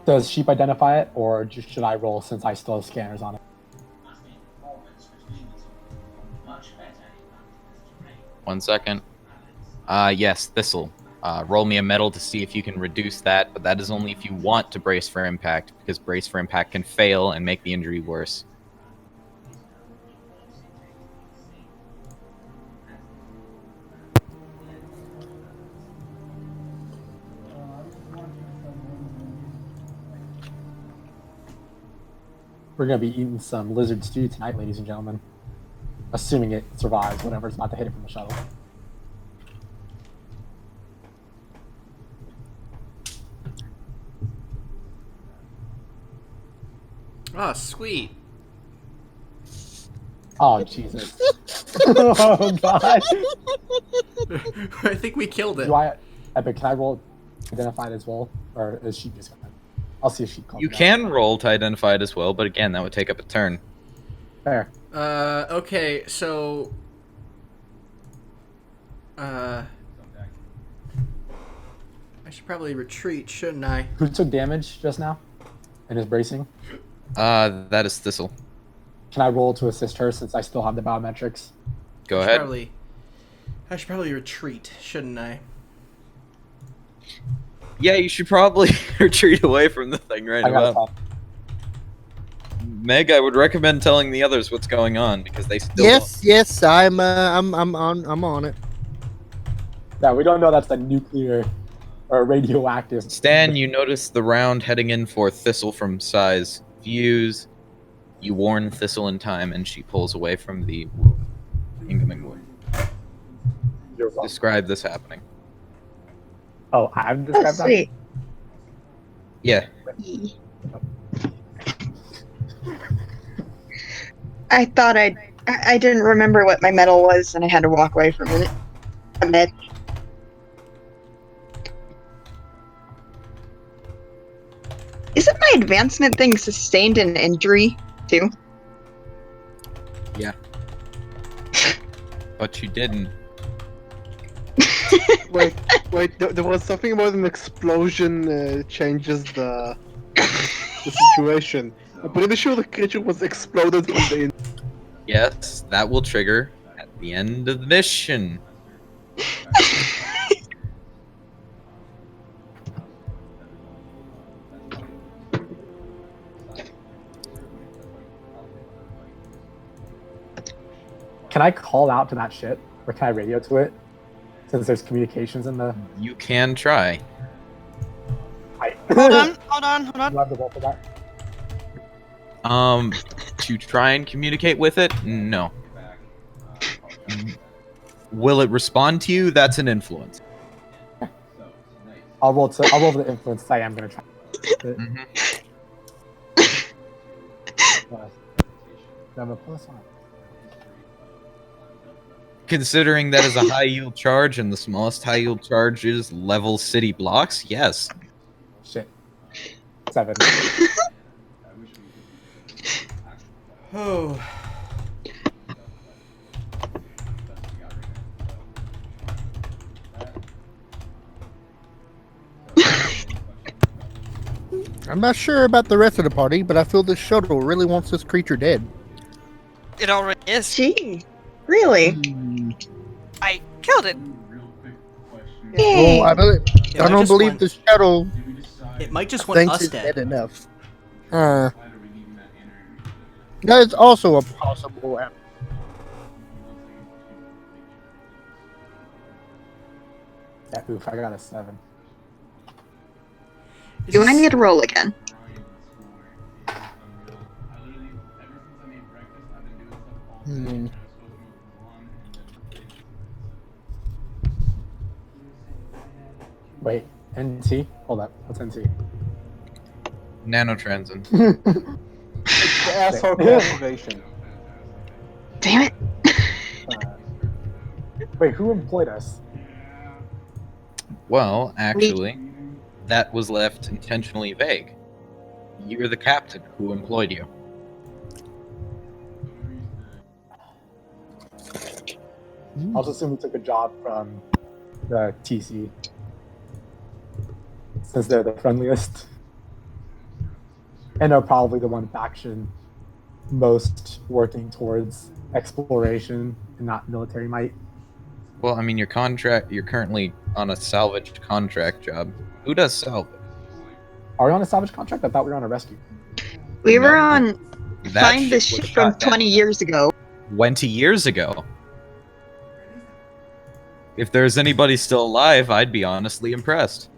Does Sheep identify it, or should I roll since I still have scanners on it? 1 second. Yes, Thistle. Roll me a metal to see if you can reduce that, but that is only if you want to brace for impact, because brace for impact can fail and make the injury worse. We're gonna be eating some lizard stew tonight, ladies and gentlemen. Assuming it survives whatever's about to hit it from the shuttle. Oh, sweet. Oh, Jesus. Oh, God. I think we killed it. Epic, can I roll identified as well? Or is she just gonna... I'll see if she calls You me can roll to identify it as well, but again, that would take up a turn. Fair. Okay, so... I should probably retreat, shouldn't I? Who took damage just now? And is bracing? That is Thistle. Can I roll to assist her since I still have the biometrics? Go ahead. I should probably retreat, shouldn't I? Yeah, you should probably retreat away from the thing right I got about. Meg, I would recommend telling the others what's going on because they still Yes, I'm on it. Yeah, we don't know that's a nuclear or radioactive. Stan, you notice the round heading in for Thistle from Size Fuse. You warn Thistle in time, and she pulls away from the incoming wound. You're welcome. Describe this happening. Oh, I've Oh, described that. sweet. Yeah. I thought I didn't remember what my medal was, and I had to walk away for a minute. Isn't my advancement thing sustained an injury too? Yeah. But you didn't. Wait, there was something about an explosion changes the situation. I'm pretty sure the creature was exploded from the inside. Yes, that will trigger at the end of the mission. Can I call out to that ship, or can I radio to it? Since there's communications in the. You can try. Hold on. Do I have the roll for that? To try and communicate with it? No. Will it respond to you? That's an influence. I'll roll the influence. I am gonna try. Mhm. I'm a +1. Considering that is a high yield charge and the smallest high yield charge is level city blocks, yes. Shit. 7. Oh. I'm not sure about the rest of the party, but I feel this shuttle really wants this creature dead. It already is. Gee, really? I killed it. Yay! Well, I don't believe the shuttle It might just want thinks us it's dead. dead enough. That is also a possible. Yeah, oof, I got a 7. Do I need to roll again? Hmm. Wait, NT? Hold up. What's NT? Nanotransin. It's the asshole corporation. Damn it! Wait, who employed us? Well, actually, that was left intentionally vague. You're the captain who employed you. I'll just assume we took a job from the TC. Since they're the friendliest. And are probably the one faction most working towards exploration and not military might. Well, I mean, you're currently on a salvage contract job. Who does salvage? Are we on a salvage contract? I thought we were on a rescue. We were No. on That Find the ship was ship from shot down 20 years ago. 20 years ago. If there's anybody still alive, I'd be honestly impressed.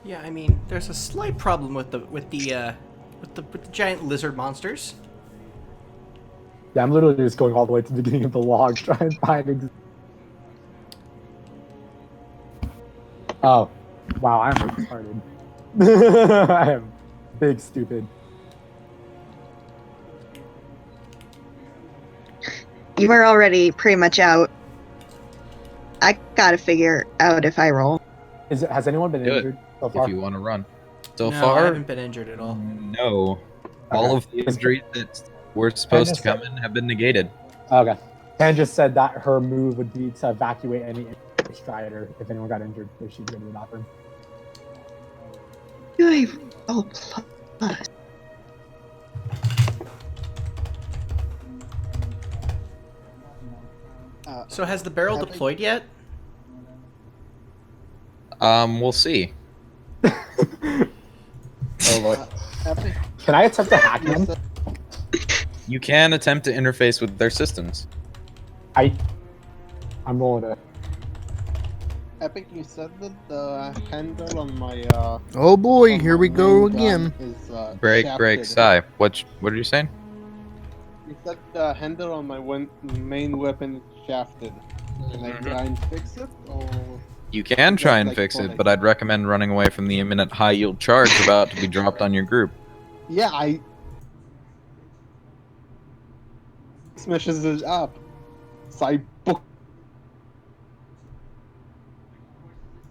Yeah, I mean, there's a slight problem with the giant lizard monsters. Yeah, I'm literally just going all the way to the beginning of the log trying to find. Oh, wow! I'm retarded. I am big stupid. You were already pretty much out. I gotta figure out if I roll. Has anyone been Do it, injured so far? If you want to run. So No, I far, haven't been injured at all. no. All Okay. of the injuries that were supposed to come in have been negated. Okay. Anne just said that her move would be to evacuate any strider if anyone got injured, so she'd go to the bathroom. Do I roll plus? So has the barrel deployed yet? We'll see. Oh lord. Can I attempt to hack him? You can attempt to interface with their systems. I'm rolling it. Epic, you said that the handle on my Oh boy, on here my we go main gun again. is Break, shafted. sigh. What are you saying? You said the handle on my main weapon is shafted. Can I try and fix it, or You can is try that, and like, fix it, funny? but I'd recommend running away from the imminent high yield charge about to be dropped on your group. Yeah, I smashes it up. So I book.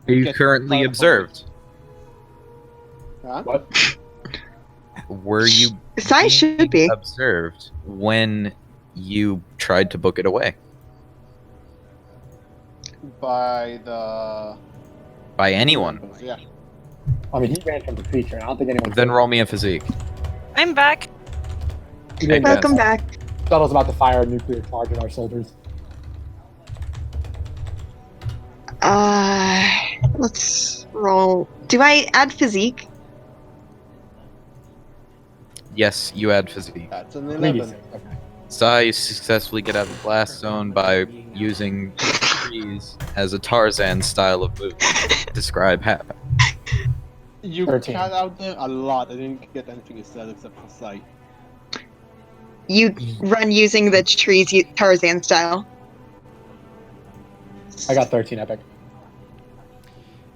Are you Get currently fire observed? Huh? What? Were you Sai should be. observed when you tried to book it away? By the By anyone? Yeah. I mean, he ran from the creature, and I don't think anyone. Then roll me a physique. I'm back. He didn't Hey, get Welcome that. back. Shuttle's about to fire a nuclear charge at our soldiers. Let's roll. Do I add physique? Yes, you add physique. That's an 3d6. 11. Okay. Sai, you successfully get out of the blast zone by using trees as a Tarzan style of move. Describe happen. You 13. cut out there a lot. I didn't get anything you said except for sight. You run using the trees Tarzan style. I got 13 epic.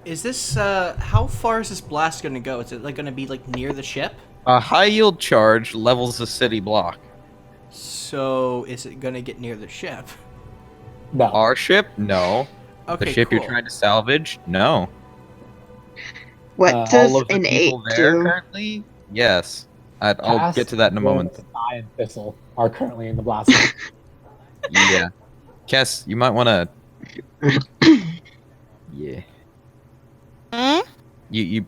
Is this how far is this blast gonna go? Is it like gonna be like near the ship? A high yield charge levels a city block. So is it gonna get near the ship? No. Our ship? No. Okay, The ship cool. you're trying to salvage? No. What All does All of the an 8 people there do? currently? Yes. I'll Cass, get to that in a moment. Rose, I and Thistle are currently in the blast zone. Yeah. Cass, you might want to. Yeah. Hmm? You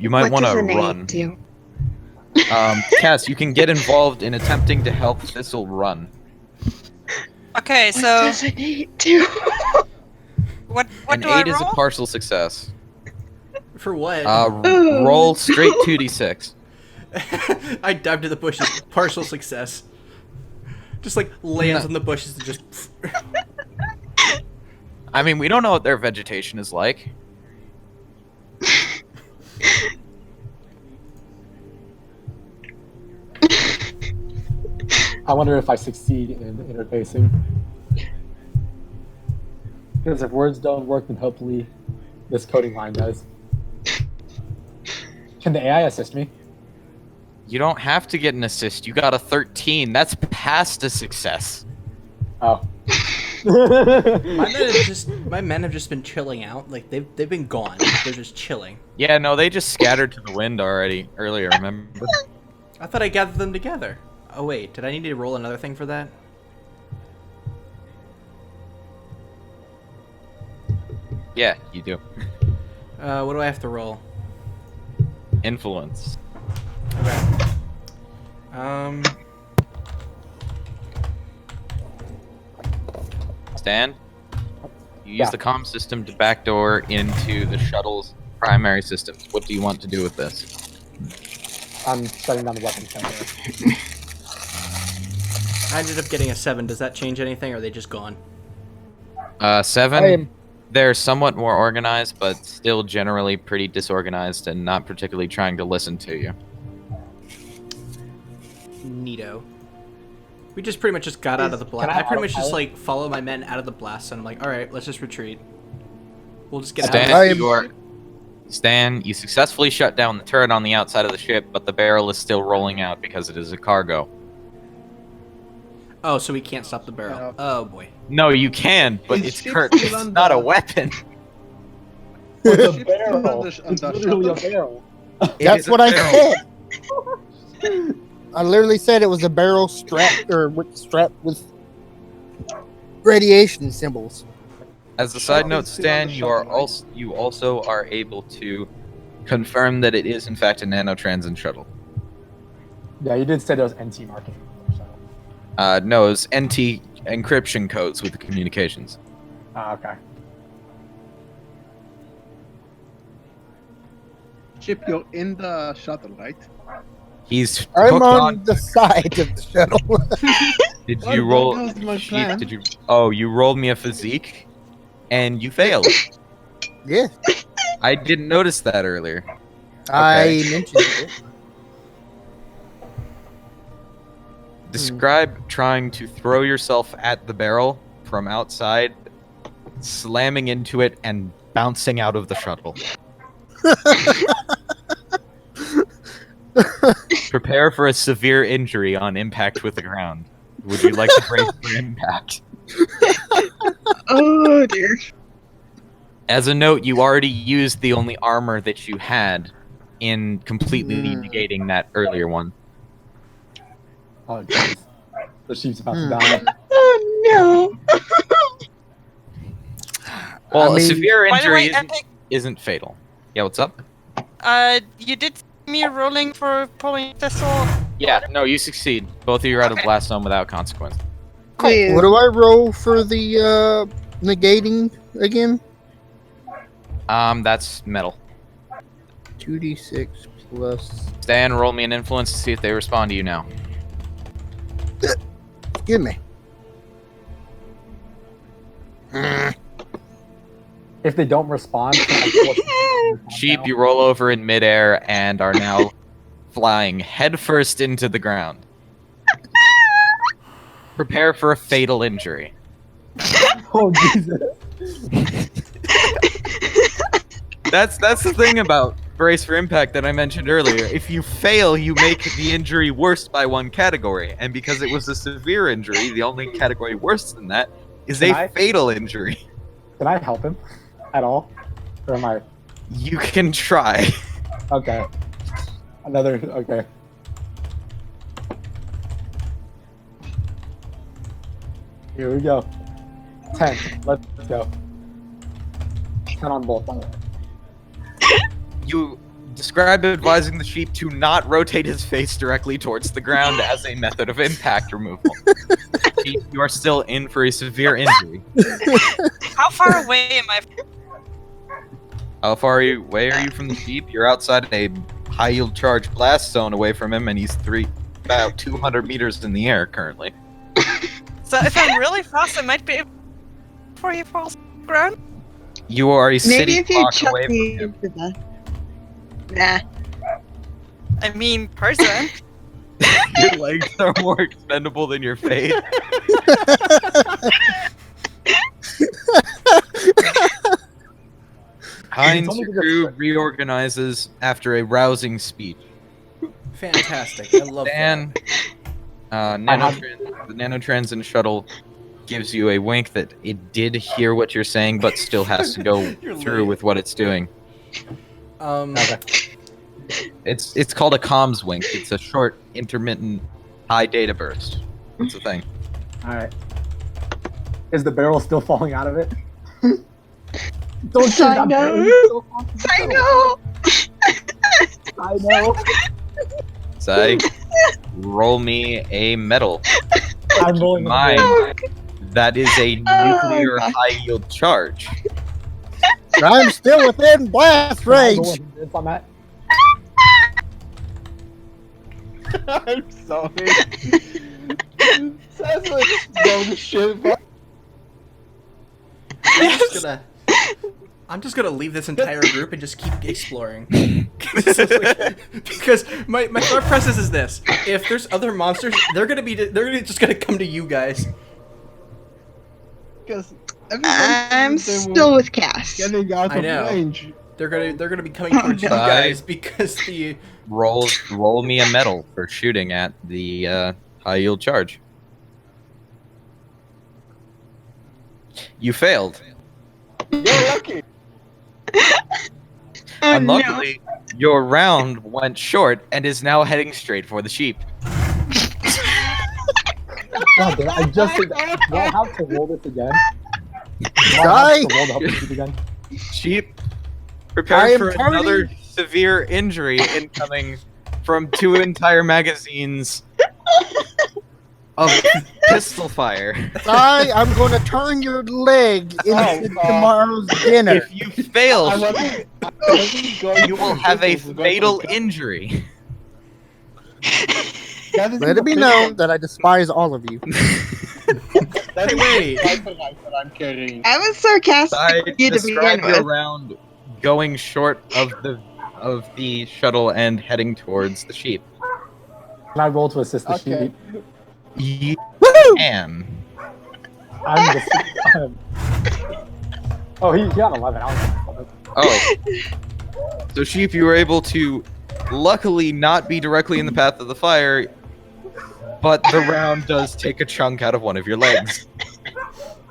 might What want does to an 8 run. do? Cass, you can get involved in attempting to help Thistle run. Okay, What so does an 8 do? what An do I 8 is a roll? partial success. For what? Roll straight 2d6. I dived to the bushes. Partial success. Just like lands on the bushes and just. I mean, we don't know what their vegetation is like. I wonder if I succeed in interfacing. Because if words don't work, then hopefully this coding line does. Can the AI assist me? You don't have to get an assist. You got a 13. That's past a success. Oh. My men have just been chilling out. Like they've been gone. They're just chilling. Yeah, no, they just scattered to the wind already earlier, remember? I thought I gathered them together. Oh wait, did I need to roll another thing for that? Yeah, you do. What do I have to roll? Influence. Okay. Stan, you use Yeah. the comm system to backdoor into the shuttle's primary systems. What do you want to do with this? I'm shutting down the weapon center. I ended up getting a 7. Does that change anything, or are they just gone? 7. I am- They're somewhat more organized, but still generally pretty disorganized and not particularly trying to listen to you. Neato. We just pretty much just got out of the blast. Can I I pretty much just autopilot? like follow my men out of the blast, and I'm like, all right, let's just retreat. We'll just get out. Stan, Stan, you successfully shut down the turret on the outside of the ship, but the barrel is still rolling out because it is a cargo. Oh, so we can't stop the barrel. Yeah. Oh boy. No, you can, but Is it's ship curt. still It's on not a the- weapon. It's a Ship's still barrel. on the It's shuttle? literally a barrel. It That's is a what I barrel. said. I literally said it was a barrel strapped with radiation symbols. As a side Shuttle note, is still on Stan, the you are shuttle, right? you also are able to confirm that it is in fact a nanotransit shuttle. Yeah, you did say there was NT marking. No, it's NT encryption codes with the communications. Ah, okay. Chip, you're in the shuttle, right? He's I'm hooked on the side of the shuttle. Did Well, you that roll? goes to my Sheep, plan. did you? Oh, you rolled me a physique, and you failed. Yeah, I didn't notice that earlier. I mentioned it. Describe trying to throw yourself at the barrel from outside, slamming into it, and bouncing out of the shuttle. Prepare for a severe injury on impact with the ground. Would you like to brace for impact? Oh dear. As a note, you already used the only armor that you had in completely negating that earlier one. Oh, jeez. The sheep's about to Hmm. die. Oh no. Well, I a mean- severe By the injury way, Epic, isn't fatal. Yeah, what's up? you did see me rolling for pulling the sword. Yeah, no, you succeed. Both of you are out of blast zone without consequence. Wait, What do I roll for the negating again? That's metal. 2d6 plus. Stan, roll me an influence to see if they respond to you now. Give me. If they don't respond, Sheep, you roll over in midair and are now flying headfirst into the ground. Prepare for a fatal injury. Oh, Jesus. That's the thing about brace for impact that I mentioned earlier. If you fail, you make the injury worse by one category, and because it was a severe injury, the only category worse than that is Can a I- fatal injury. Can I help him at all? Or am I? You can try. Okay. Okay. Here we go. 10. Let's go. 10 on both, by the way. You describe advising the sheep to not rotate his face directly towards the ground as a method of impact removal. Sheep, you are still in for a severe injury. How far away am I? How far away are you from the sheep? You're outside a high yield charge blast zone away from him, and he's about 200 meters in the air currently. So if I'm really fast, I might be able before he falls to the ground. You are a maybe city if you block chuck away me from him. into the. Nah. I mean, person. Your legs are more expendable than your face. Heinz, only your because- crew reorganizes after a rousing speech. Fantastic. I love Dan, the nanotrans and shuttle gives you a wink that it did hear what you're saying, but still has to go You're through late. with what it's doing. that. It's called a comms wink. It's a short, intermittent, high data burst. That's the thing. Alright. Is the barrel still falling out of it? Don't shoot I that know. barrel, it's so far from the I barrel. know. I know. Sai, roll me a medal. I'm rolling the Mine. barrel. That is a Oh, nuclear God. high yield charge. I'm still within blast Can I roll range. hindrance on that? I'm sorry. Sounds like dumb shit, but I'm just gonna leave this entire group and just keep exploring. Because my thought process is this: if there's other monsters, they're just gonna come to you guys. because I'm still with Cass. getting out I of know. range. They're gonna be coming towards you guys because the Roll me a medal for shooting at the high yield charge. You failed. You're lucky. Oh, Unluckily, your round went short and is now heading straight for the sheep. God damn it, I just said that. Do I have to roll this again? Do I Die. have to roll the help shoot again? Sheep, I prepare am for turning- another severe injury incoming from 2 entire magazines of pistol fire. I'm going to turn your leg into tomorrow's dinner. If you fail, I wasn't going you will to have a shoot, I was going fatal to- injury. That is Let it be known that I despise all of you. That Hey, is wait. the rifle that I'm carrying. I was sarcastic I with you to describe begin your with. round going short of the shuttle and heading towards the sheep. Can I roll to assist the Okay. sheep? You Woo! can. I'm just. Oh, he got 11. I was Oh. So sheep, you were able to luckily not be directly in the path of the fire, but the round does take a chunk out of one of your legs.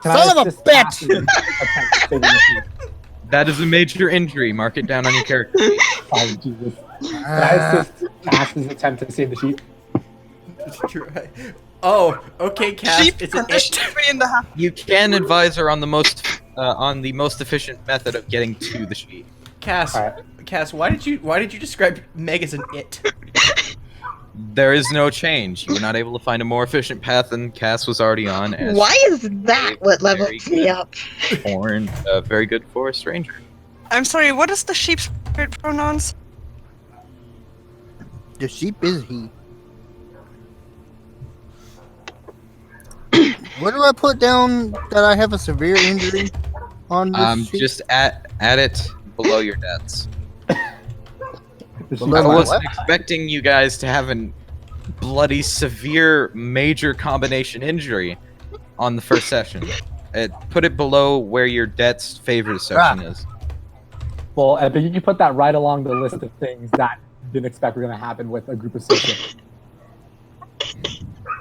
Can Son I of a assist bitch! Cass's attempt to save the sheep? That is a major injury. Mark it down on your character. Oh, Jesus. Can I assist Cass's attempt to save the sheep? Oh, okay, Cass. Sheep It's an permission it. to be in the house. You can advise her on the most efficient method of getting to the sheep. Cass, Alright. Cass, why did you describe Meg as an it? There is no change. You were not able to find a more efficient path than Cass was already on. As Why is that what very levels me good. up? Very good forest ranger. I'm sorry, what is the sheep's pronouns? The sheep is he. Where do I put down that I have a severe injury on this sheep? Just add it below your deaths. The sheep Below I my wasn't what? expecting you guys to have a bloody, severe, major combination injury on the first session. Put it below where your death's favorite section is. Well, I think you put that right along the list of things that you didn't expect were going to happen with a group of social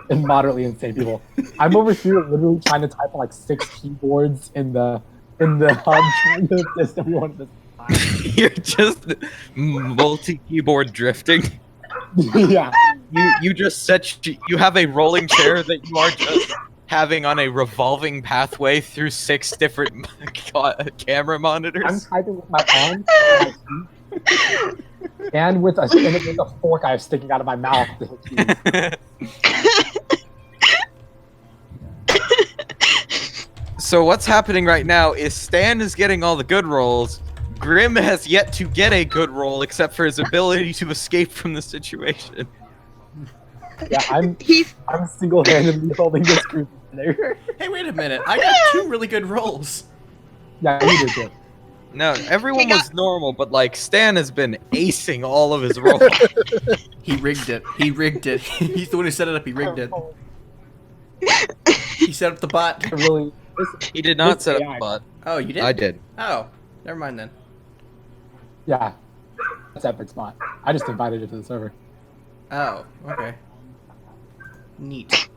and moderately insane people. I'm over here literally trying to type on like 6 keyboards in the hub, trying to assist everyone at this time. You're just multi-keyboard drifting. Yeah. You have a rolling chair that you are just having on a revolving pathway through 6 different camera I'm monitors. typing with my arms and my feet, and with a fork I have sticking out of my mouth to hit keys. So what's happening right now is Stan is getting all the good rolls. Grim has yet to get a good roll except for his ability to escape from the situation. Yeah, I'm single-handedly holding this group together. Hey, wait a minute. I got 2 really good rolls. Yeah, you did good. No, everyone was normal, but like Stan has been acing all of his rolls. He rigged it. He rigged it. He's the one who set it up. He rigged it. He set up the bot. Really, He did not This set up AI. the bot. Oh, you did? I did. Oh, never mind then. yeah, that's epic spot. I just invited it to the server. Oh, okay. Neat.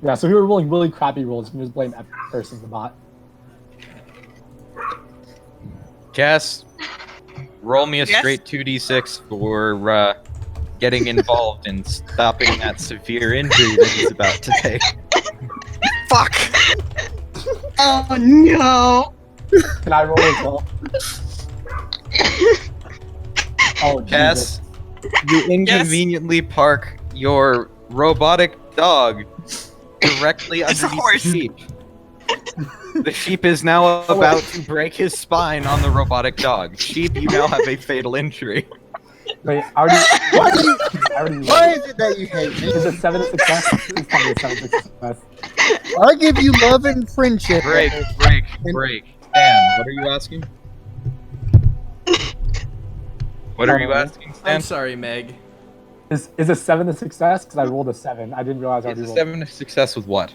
Yeah, so we were rolling really crappy rolls. We just blame epic versus the bot. Cass, roll me a Yes? straight 2d6 for getting involved in stopping that severe injury that he's about to take. Fuck! Oh no! Can I roll as well? Oh, Cass, you inconveniently park your robotic dog directly It's a underneath horse. the sheep. The sheep is now about to break his spine on the robotic dog. Sheep, you now have a fatal injury. Wait, I already Why is it that you hate me? Is it 7 of success? Please tell me it's 7 of success. I give you love and friendship. Break. Stan, what are you asking? What are you asking, I'm Stan? sorry, Meg. Is a 7 a success? Because I rolled a 7. I didn't realize I It's already a rolled. 7 of success with what?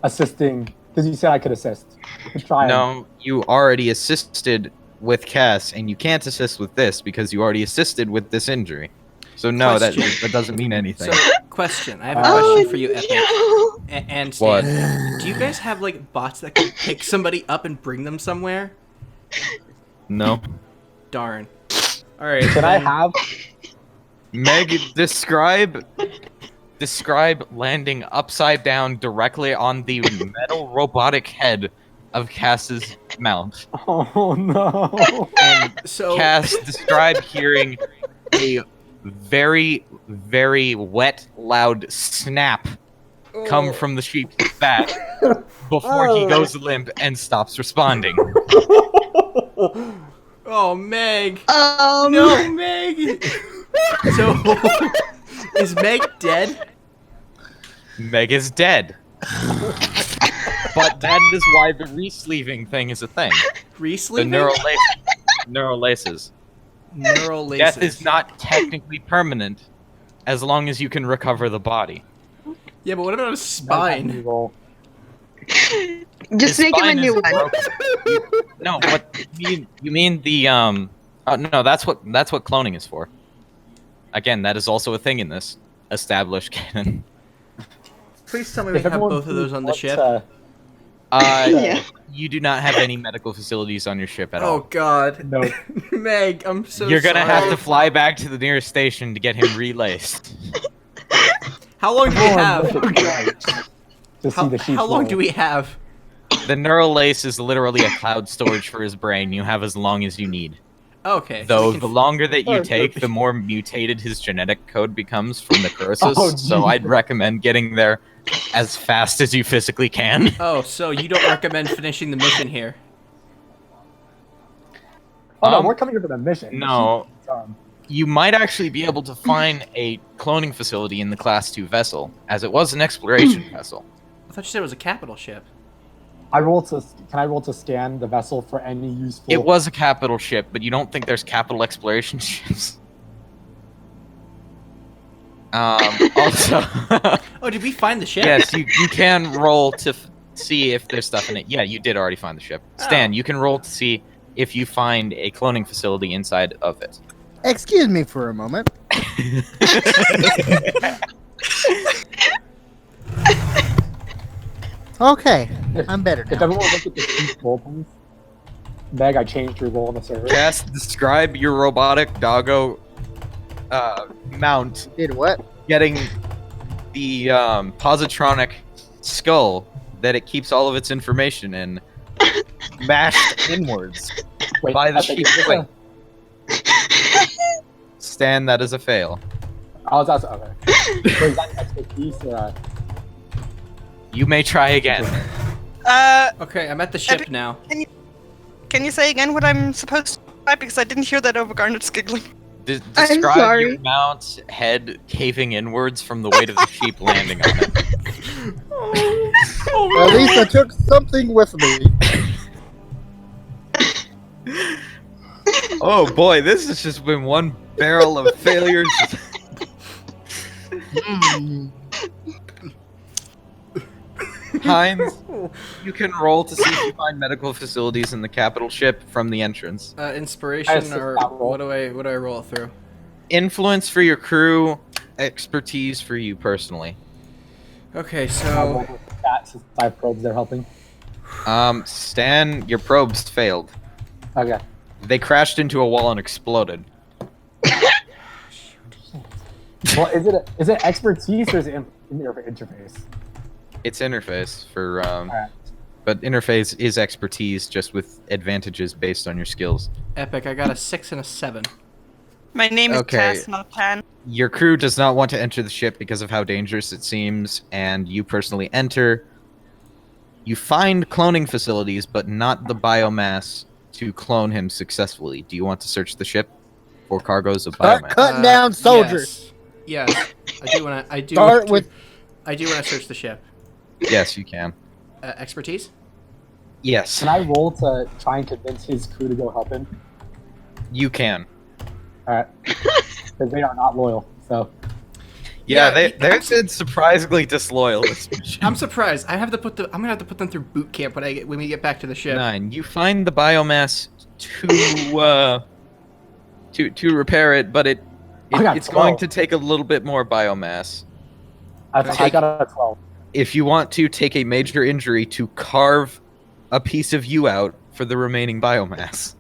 Assisting, because you said I could assist. I could try. No, you already assisted with Cass, and you can't assist with this because you already assisted with this injury. So no, that doesn't mean anything. So, question. I have a Oh, question for you, Epic. No. And What? Stan. Do you guys have, like, bots that can pick somebody up and bring them somewhere? No. Darn. Alright. Can I have? Meg, describe landing upside down directly on the metal robotic head of Cass's mount. Oh no! And So, Cass, describe hearing a very, very wet, loud snap come from the sheep's back before he goes limp and stops responding. oh, Meg. Um. No, Meg. So, Is Meg dead? Meg is dead. But that is why the re-sleeving thing is a thing. The Re-sleeving? neural laces. Neural laces. Death is not technically permanent as long as you can recover the body. Yeah, but what about a spine? Roll. Just His make him a spine new is one. broken. No, what you mean the no, that's what cloning is for. Again, that is also a thing in this established canon. Please tell me we If have everyone both of those on the wants, ship. Yeah. You do not have any medical facilities on your ship at Oh all. God. No. Meg, I'm so You're gonna sorry. have to fly back to the nearest station to get him relaced. How long do we have? To see the sheep How long roll. do we have? The neural lace is literally a cloud storage for his brain. You have as long as you need. Okay. so Though we can the longer that you Oh, take, the more mutated his genetic code becomes from the curses. Oh, So I'd Jesus. recommend getting there as fast as you physically can. Oh, so you don't recommend finishing the mission here? Oh no, Um, we're coming here for the mission. No, Um, you might actually be able to find a cloning facility in the Class 2 vessel, as it was an exploration vessel. I thought you said it was a capital ship. Can I roll to scan the vessel for any useful? It was a capital ship, but you don't think there's capital exploration ships? Also, Oh, did we find the ship? yes, you can roll to see if there's stuff in it. Yeah, you did already find the ship. Stan, Oh. you can roll to see if you find a cloning facility inside of it. Excuse me for a moment. Okay, I'm better If now. everyone look at the sheep roll, please. Meg, I changed your role on the server. Cass, describe your robotic doggo mount Did what? getting the positronic skull that it keeps all of its information in mashed inwards Wait, by the I think sheep. it's just Wait, Stan, that is a fail. I was also okay. So is that expertise or? You may try again. Okay, I'm at the ship now. Can you say again what I'm supposed to try? Because I didn't hear that over Garnet's giggling. I'm Describe sorry. your mount's head caving inwards from the weight of the sheep landing on it. At least I took something with me. Oh boy, this has just been one barrel of failures. Heinz, you can roll to see if you find medical facilities in the capital ship from the entrance. I Inspiration have or that roll. what do I roll it through? Influence for your crew, expertise for you personally. Okay, I'll so roll with that since I have probes they're helping. Stan, your probes failed. Okay. They crashed into a wall and exploded. Well, is it expertise or is it interface? It's interface for Alright. but interface is expertise just with advantages based on your skills. epic. I got a 6 and a 7. My name is Okay. Tess, not Pan. Your crew does not want to enter the ship because of how dangerous it seems, and you personally enter. You find cloning facilities, but not the biomass to clone him successfully. Do you want to search the ship for cargoes of Start biomass? cutting down soldiers. Yes. I do want to. I do. Start with I do want to search the ship. Yes, you can. Expertise. Yes, Can I roll to try and convince his crew to go help him? you can. Alright. Because they are not loyal. So Yeah, Yeah, they've been surprisingly disloyal this mission. I'm surprised. I'm gonna have to put them through boot camp when we get back to the ship. 9. You find the biomass to repair it, but I got it's going 12. to take a little bit more biomass. I got a 12. If you want to take a major injury to carve a piece of you out for the remaining biomass.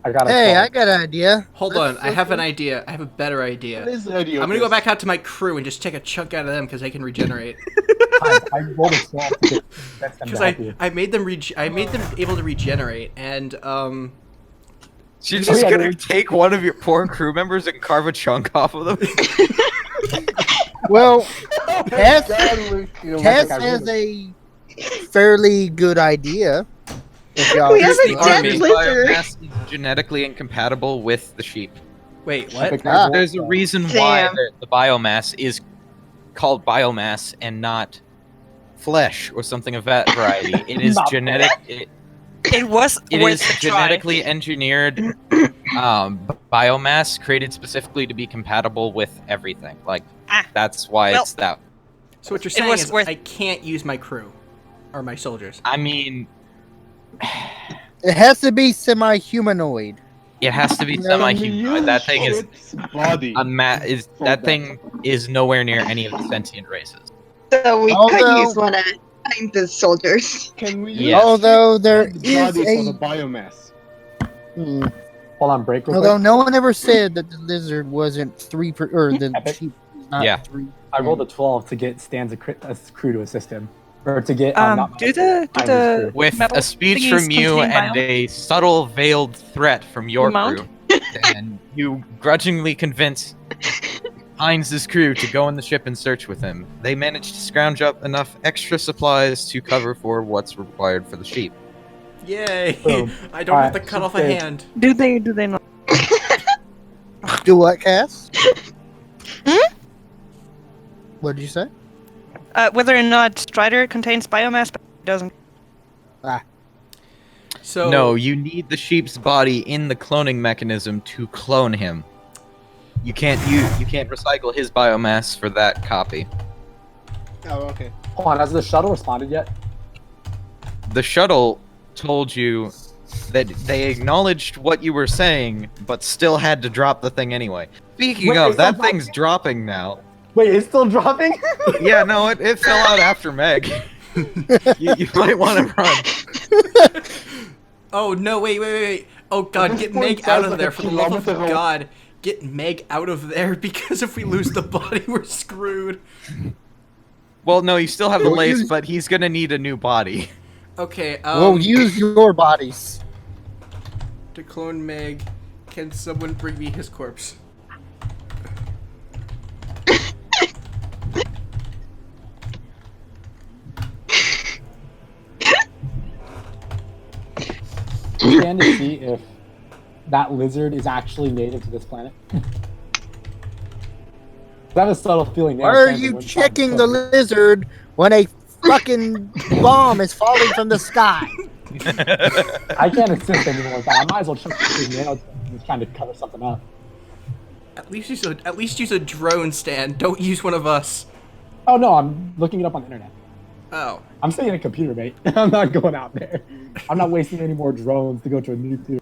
I got a 12. Hey, I got an idea. Hold on. I have an idea. I have a better idea. What is the idea I'm of gonna go this? back out to my crew and just take a chunk out of them because they can regenerate. I rolled a 12 to convince them Because to help you. I made them able to regenerate, and She's Oh, just yeah, gonna there- take one of your poor crew members and carve a chunk off of them. Well, Tess, I Tess rolled has a- a fairly good idea. If y'all We have the a dead army. lizard. Biomass is genetically incompatible with the sheep. Wait, I what? picked Ah. my There's a bolt, reason why Damn. the biomass is called biomass and not flesh or something of that variety. It is Not genetic. It was is worth a try. genetically engineered biomass created specifically to be compatible with everything. Like Ah. that's why Well- it's that. So what you're It saying was is worth- I can't use my crew or my soldiers. I mean, It has to be semi-humanoid. it has to be No, semi-humanoid. That thing is Ship's body. that that. thing is nowhere near any of the sentient races. So we could Although- use one at a time to soldiers. Can we use Yes. Although there the is body for the a. biomass? Hmm. hold on, break real Although quick. no one ever said that the lizard wasn't or the Epic. sheep was not Yeah. 3. I rolled a 12 to get Stan's crew to assist him. Or to get, not Do the Ivan's the crew. With metal a speech thingies from you contain and a subtle veiled threat from your Mount? crew, and you grudgingly convince Heinz's crew to go in the ship and search with him. They managed to scrounge up enough extra supplies to cover for what's required for the sheep. Yay! Boom. I don't have to Alright, cut off a okay. hand. Do they not? Do what, Cass? What did you say? Whether or not Strider contains biomass, but it doesn't. So No, you need the sheep's body in the cloning mechanism to clone him. You can't recycle his biomass for that copy. Oh, okay. Hold on, has the shuttle responded yet? The shuttle told you that they acknowledged what you were saying, but still had to drop the thing anyway. Speaking Wait, of, it's that not thing's dropping now. Wait, it's still dropping? Yeah, no, it fell out after Meg. you might want to run. Oh no! Wait! Oh god, this get point, Meg out guys, of like there a for the love of kilometer away. God! Get Meg out of there because if we lose the body, we're screwed. Well, no, you still have the Well, lace, you- but he's gonna need a new body. Okay. We'll use your bodies. To clone Meg, can someone bring me his corpse? Scan to see if that lizard is actually native to this planet. I have a subtle feeling. Why are you checking the lizard when a fucking bomb is falling from the sky? I can't assist anymore with that. I might as well check the nano and trying to cover something up. At least use a drone stand. Don't use one of us. Oh no, I'm looking it up on the internet. Oh. I'm staying in a computer, mate. I'm not going out there. I'm not wasting any more drones to go to a nuclear.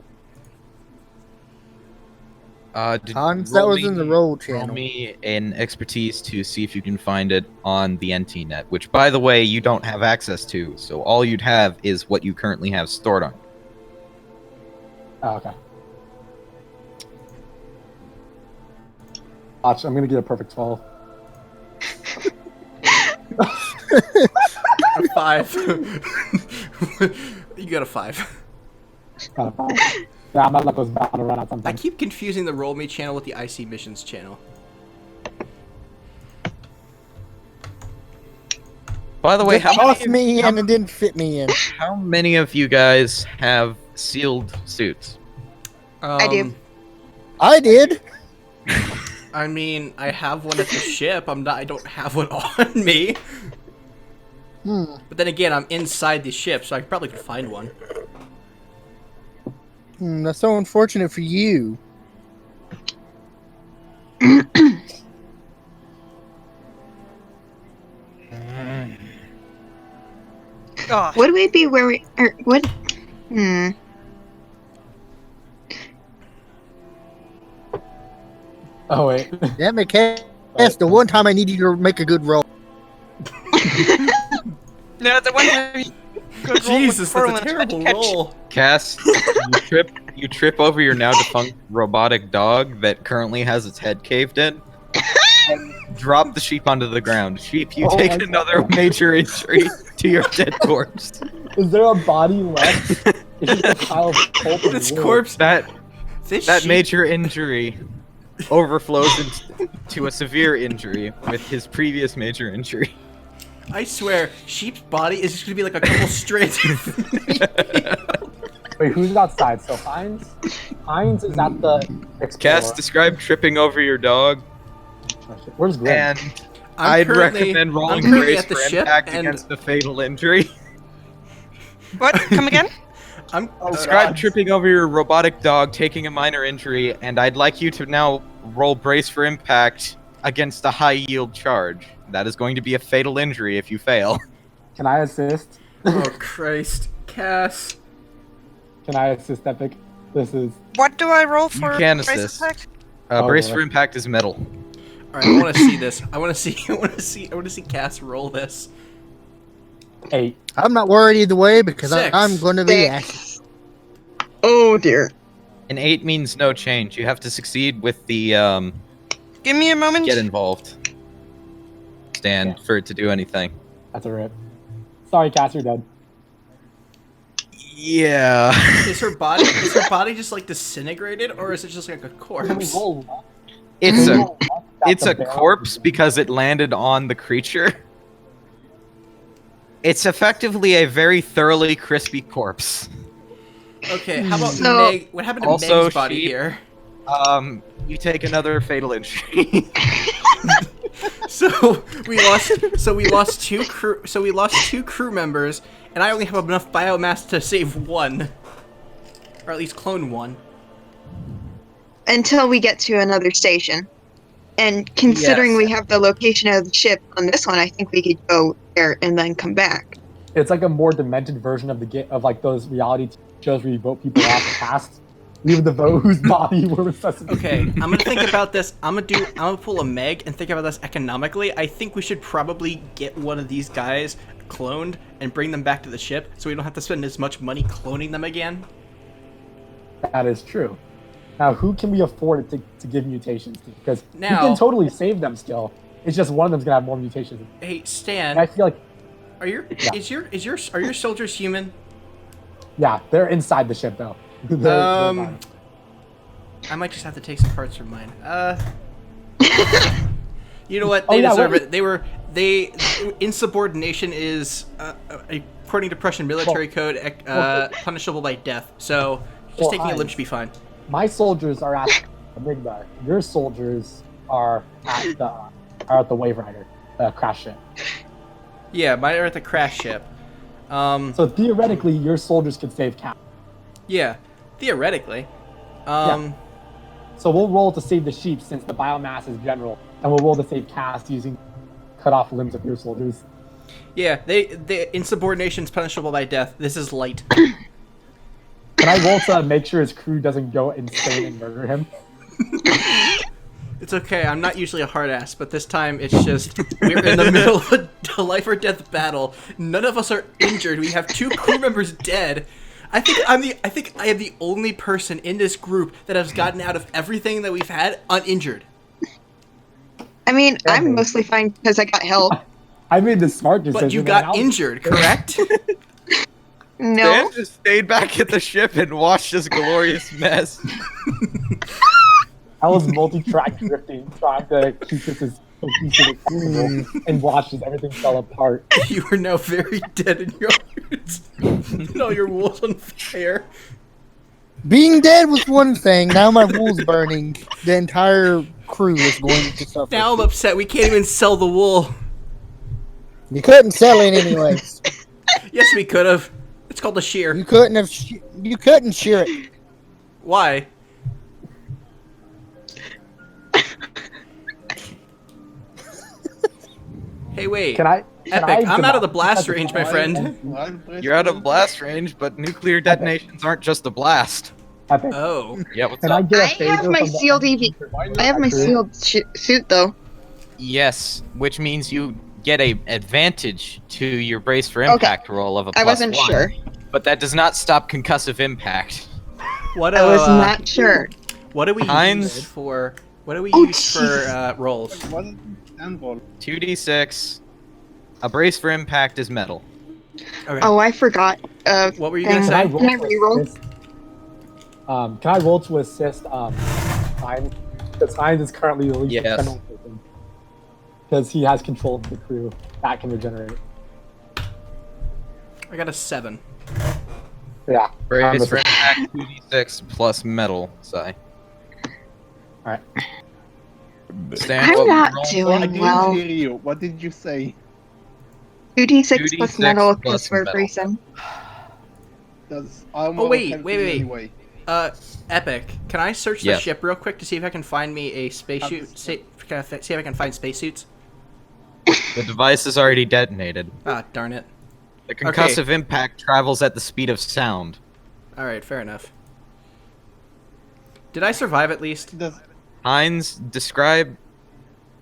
Hans, that was in the roll channel. Roll me an expertise to see if you can find it on the NT net, which, by the way, you don't have access to. So all you'd have is what you currently have stored on. Oh, okay. Watch, I'm gonna get a perfect 12. A 5. You got a 5. Yeah, my luck was bound to run out I sometime. keep confusing the Roll Me channel with the IC Missions channel. By the way, It cost me and it didn't fit me in. how many of you guys have sealed suits? I do. I did. I mean, I have one at the ship. I don't have one on me. But then again, I'm inside the ship, so I probably could find one. That's so unfortunate for you. Oh, Would we be wearing, or what? Oh wait. Damn it, Cass. That's the one time I need you to make a good roll. no, the one time you could roll Jesus, with that's a Furlan terrible catch. roll. Cass, you trip over your now defunct robotic dog that currently has its head caved in. And drop the sheep onto the ground. Sheep, you Oh take my God. another major injury to your dead corpse. Is there a body left? It's just a pile of pulp and This wood. corpse. That This that sheep- major injury overflows into a severe injury with his previous major injury. I swear, sheep's body is just gonna be like a couple strands. Wait, who's outside? So Hines? Heinz is at the Explorer. Cass, describe tripping over your dog, Where's Grim? and I'd recommend rolling currently brace at the for ship, impact and against a fatal injury. What? Come again? Describe tripping over your robotic dog, taking a minor injury, and I'd like you to now roll brace for impact against a high yield charge. That is going to be a fatal injury if you fail. Can I assist? Oh Christ, Cass. Can I assist, Epic? This is. What do I roll for? You can brace assist. attack? Brace boy. for impact is metal. All right, I want to see this. I want to see Cass roll this. 8. I'm not worried either way because 6. I'm going to be asking. Oh dear. An 8 means no change. You have to succeed with the Give me a moment. get involved stand for it to do anything. That's a rip. Sorry, Cass, you're dead. Yeah. Is her body just like disintegrated, or is it just like a corpse? It's a corpse because it landed on the creature. It's effectively a very thoroughly crispy corpse. Okay, how about So- Meg? What happened to Also, Meg's body she- here? You take another fatal injury. So we lost two crew members, and I only have enough biomass to save one, or at least clone one. Until we get to another station. And considering Yes. we have the location of the ship on this one, I think we could go there and then come back. It's like a more demented version of the of like those reality shows where you vote people off the cast. We would vote whose body we're resuscitating. Okay, I'm gonna think about this. I'm gonna pull a Meg and think about this economically. I think we should probably get one of these guys cloned and bring them back to the ship, so we don't have to spend as much money cloning them again. That is true. Now, who can we afford to give mutations to? Because we Now- can totally save them still. It's just one of them's gonna have more mutations. Hey Stan, And I feel like, are your soldiers human? yeah, they're inside the ship though. They're fine. I might just have to take some parts from mine. You know what? Oh, They yeah, deserve what- it. Insubordination is, according to Prussian military code, punishable by death. So just Well, taking a limb Heinz. should be fine. My soldiers are at Enigma. Your soldiers are at the Wave Rider, crash ship. Yeah, mine are at the crash ship. So theoretically, your soldiers could save Cap. Yeah, theoretically. So we'll roll to save the sheep since the biomass is general, and we'll roll to save Cast using cut off limbs of your soldiers. Yeah, they insubordination is punishable by death. This is light. Can I roll to make sure his crew doesn't go insane and murder him? It's okay. I'm not usually a hard ass, but this time it's just we're in the middle of a life or death battle. None of us are injured. We have 2 crew members dead. I think I am the only person in this group that has gotten out of everything that we've had uninjured. I mean, I'm mostly fine because I got help. I made the smart decision. But you and got I was- injured, correct? No. Dan just stayed back at the ship and watched this glorious mess. I was multi-track drifting, trying to keep this as cohesive as possible, and watched as everything fell apart. You are now very dead in your hearts. And all your wool's on fire. Being dead was one thing. Now my wool's burning. The entire crew is going to suffer. Now I'm upset. We can't even sell the wool. You couldn't sell it anyways. Yes, we could have. It's called a shear. You couldn't have. You couldn't shear it. Why? Hey, wait. Can I? Epic, I'm out of the blast range, my friend. You're out of blast range, but nuclear detonations aren't just a blast. Epic. Oh. Yeah, what's Can up? I get a I favor have my from the sealed EV. I have my crew? sealed suit though. Yes, which means you get a advantage to your brace for impact roll of a I plus wasn't 1. sure. But that does not stop concussive impact. What? I was not sure. What do we Heinz? use for? What do we Oh, use for rolls? 2d6. A brace for impact is metal. Okay. Oh, I forgot. What were you gonna Can I say? roll Can I to reroll? assist? Can I roll to assist Heinz? Because Heinz is currently the least Yes. criminal person. Because he has control of the crew. That can regenerate. I got a 7. Yeah. Brace I'm for assist- impact 2d6 plus metal. Sai. Alright. Stan, I'm what were you not rolling for? doing I didn't well. hear you. What did you say? 2d6 plus 2d6 metal plus because we're metal. bracing. Does I'm Oh, wait, helping wait. anyway. Epic. Can I search the Yes. ship real quick to see if I can find me a spacesuit? See if I can find spacesuits. The device is already detonated. Ah, darn it. The concussive impact travels at the speed of sound. All right, fair enough. Did I survive at least? Does Heinz, describe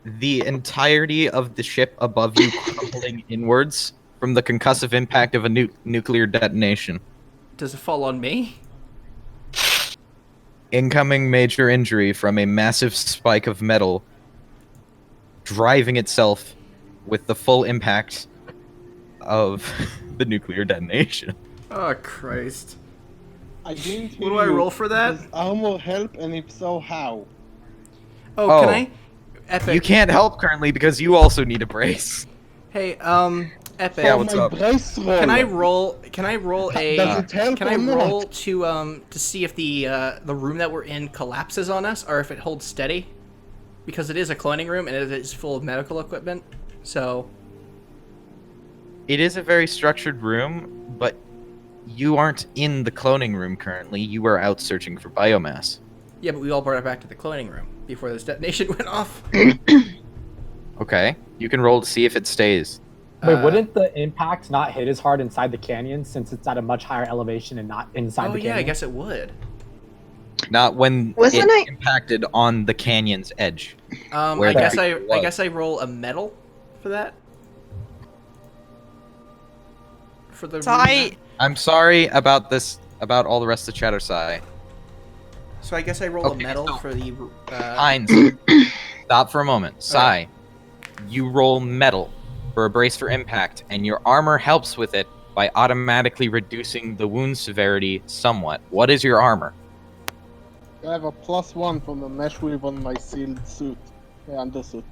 the entirety of the ship above you crumbling inwards from the concussive impact of a nuclear detonation. Does it fall on me? Incoming major injury from a massive spike of metal driving itself with the full impact of the nuclear detonation. Oh, Christ. I didn't hear What do I you. roll for that? Does armor help, and if so, how? Oh, can Oh. I? Epic. You can't help currently because you also need a brace. Hey, Epic. Yeah, For what's my up? brace roll. Can I roll? Can I roll a? Does it help Can I or not? roll to see if the room that we're in collapses on us, or if it holds steady? Because it is a cloning room and it is full of medical equipment. So It is a very structured room, but you aren't in the cloning room currently. You are out searching for biomass. yeah, but we all brought it back to the cloning room before this detonation went off. Okay, you can roll to see if it stays. Wait, wouldn't the impact not hit as hard inside the canyon since it's at a much higher elevation and not inside Oh the yeah, canyon? I guess it would. Not when Wasn't it I- impacted on the canyon's edge. I Where guess that I was. guess I roll a metal for that. For the So room I. I'm sorry about this, about all the rest of Chatter Sai. So I guess I roll Okay, a metal so- for the. Heinz, stop for a moment. Sai, you roll metal for a brace for impact, and your armor helps with it by automatically reducing the wound severity somewhat. What is your armor? I have a +1 from the mesh weave on my sealed suit. Undersuit.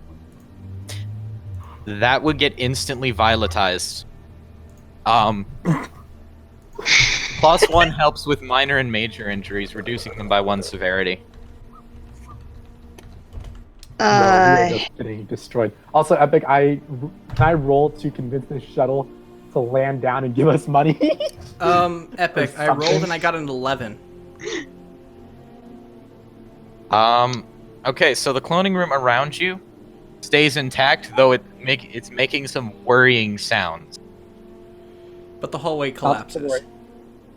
That would get instantly violetized. +1 helps with minor and major injuries, reducing them by 1 severity. No, we are just getting destroyed. Also, Epic, can I roll to convince this shuttle to land down and give us money? Epic. I rolled and I got an 11. Okay, so the cloning room around you stays intact, though it's making some worrying sounds. But the hallway Not to collapses. worry.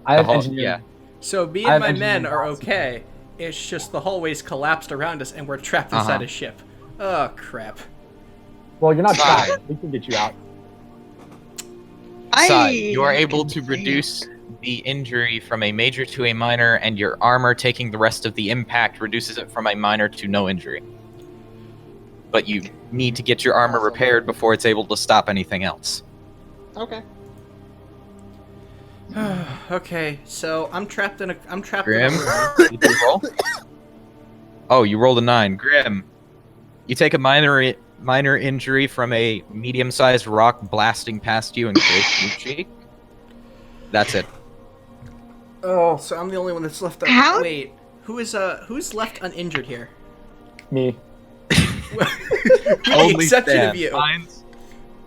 I have The whole- engineering. yeah. So me I and have my men engineering are policy. okay. It's just the hallways collapsed around us and we're trapped inside Uh-huh. a ship. Oh crap. Well, you're not Fine. trapped. We can get you out. Sai, you are able can to say reduce the injury from a major to a minor, and your armor taking the rest of the impact reduces it from a minor to no injury. But you need to get your armor Awesome. repaired before it's able to stop anything else. Okay. Okay, so I'm trapped in a Grim, room. did you roll? Oh, you rolled a 9. Grim, you take a minor injury from a medium-sized rock blasting past you and graze your cheek. That's it. Oh, so I'm the only one that's left. How- Wait, who's left uninjured here? Me. The exception Stan. of you.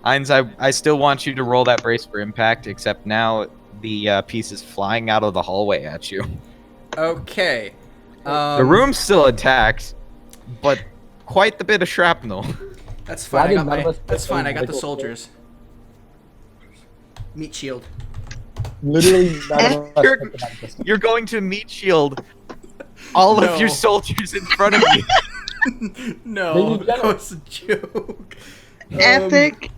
Heinz, I still want you to roll that brace for impact, except now the piece is flying out of the hallway at you. Okay. The room's still intact, but quite the bit of shrapnel. That's Why fine. did none of us That's pick fine. a I got the medical soldiers. Meat shield. Literally, none of us You're- picked the medical stuff. You're going to meat shield all No. of your soldiers in front of you. No, Maybe that better. was a joke. Epic.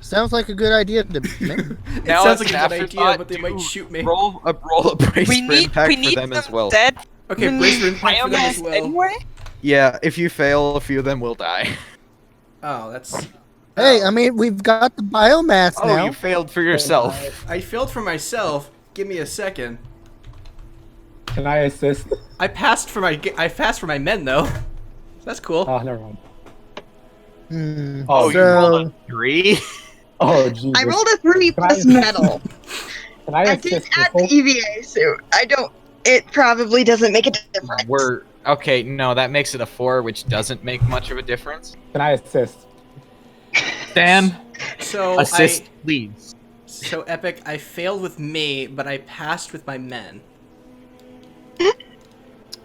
Sounds like a good idea to me. It Now sounds as like an a good idea, afterthought, but they do might shoot me. Roll a brace We for need impact for them them as well. dead. Okay, We brace need for impact for them as biomass well. anyway. Yeah, if you fail, a few of them will die. Oh, that's. Hey, I mean, we've got the biomass Oh, now. you failed for yourself. I failed for myself. Give me a second. Can I assist? I passed for my men though. That's cool. Oh, never mind. Hmm. Oh, Oh, you rolled so a 3? Oh, Jesus. I rolled a 3 Can I- plus metal. Can I I did assist add the Thistle? EVA suit. I don't. It probably doesn't make a difference. We're okay. No, that makes it a 4, which doesn't make much of a difference. Can I assist? Dan, So assist, please. So Epic, I failed with me, but I passed with my men.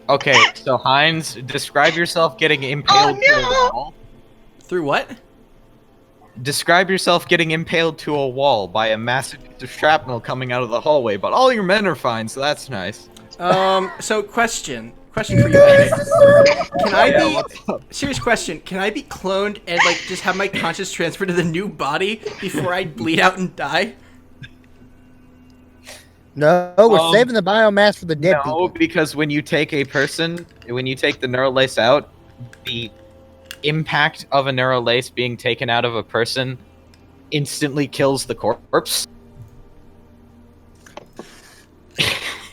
Okay, so Heinz, describe yourself getting impaled to a wall. Through what? Describe yourself getting impaled to a wall by a massive piece of shrapnel coming out of the hallway, but all your men are fine, so that's nice. So question for you, Epic. Can I Yeah, be what's up? serious question? Can I be cloned and like just have my conscious transferred to the new body before I bleed out and die? No, we're saving the biomass for the dead No, people. because when you take a person, when you take the neural lace out, the impact of a neural lace being taken out of a person instantly kills the corpse.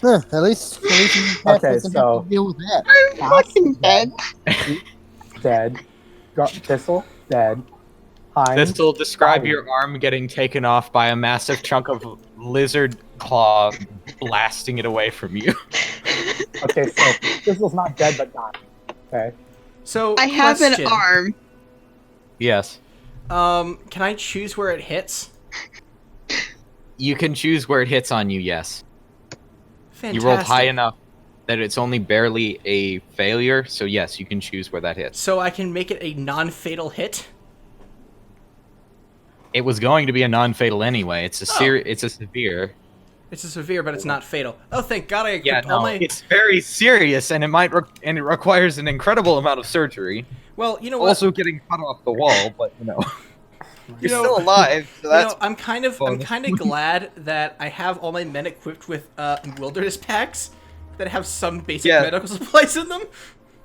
Huh, at least you Okay, doesn't have so- to deal with that. I'm fucking dead. Dead. Thistle, dead. Heinz, Thistle, describe dying. your arm getting taken off by a massive chunk of lizard claw blasting it away from you. Okay, so Thistle's not dead but dying. Okay. So I have an question. arm. Yes. Can I choose where it hits? You can choose where it hits on you, yes. Fantastic. You rolled high enough that it's only barely a failure, so yes, you can choose where that hits. So I can make it a non-fatal hit. It was going to be a non-fatal anyway. It's a it's a severe. It's a severe, but it's not fatal. Oh, thank God I Yeah, equipped all no, my. it's very serious, and it requires an incredible amount of surgery. Well, you know what? Also getting cut off the wall, but You you're know- still alive. So that's I'm kind of glad that I have all my men equipped with wilderness packs that have some basic Yeah. medical supplies in them.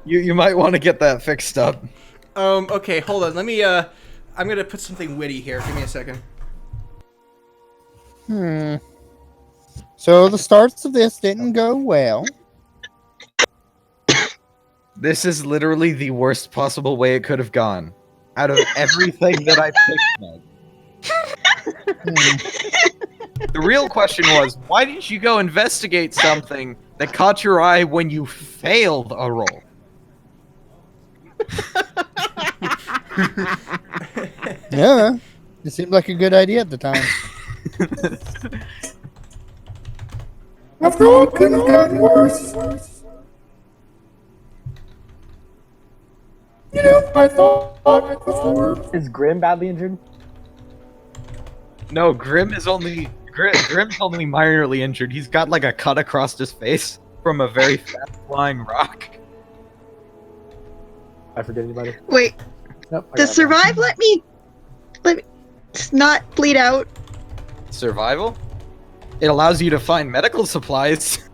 you might want to get that fixed up. Okay, hold on. Let me I'm gonna put something witty here. Give me a second. So the starts of this didn't go well. This is literally the worst possible way it could have gone. Out of everything that I picked, Meg. The real question was, why didn't you go investigate something that caught your eye when you failed a roll? Yeah, it seemed like a good idea at the time. After all, it couldn't have gotten worse. You know, I thought before. Is Grim badly injured? No, Grim's only minorly injured. He's got like a cut across his face from a very fast flying rock. I forget anybody. Wait, Nope. I does got it. survive let me not bleed out? Survival? It allows you to find medical supplies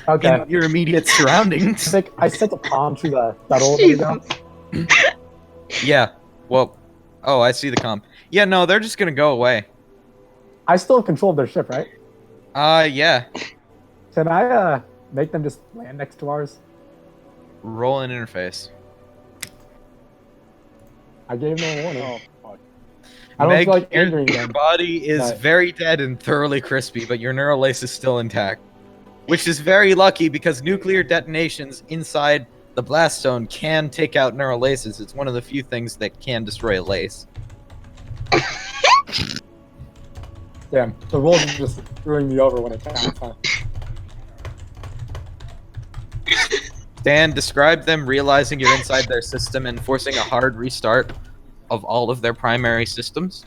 Okay. in your immediate surroundings. I sent a palm through the shuttle. There we go. Yeah. Well. Oh, I see the comp. Yeah. No, they're just gonna go away. I still have control of their ship, right? Yeah. Can I make them just land next to ours? Roll an interface. I gave no warning. I don't Meg, feel like your angering them. body is But- very dead and thoroughly crispy, but your neural lace is still intact. Which is very lucky because nuclear detonations inside the blast zone can take out neural laces. It's one of the few things that can destroy a lace. Damn, the rolls are just screwing me over when it counts. Huh? Dan, describe them realizing you're inside their system and forcing a hard restart of all of their primary systems.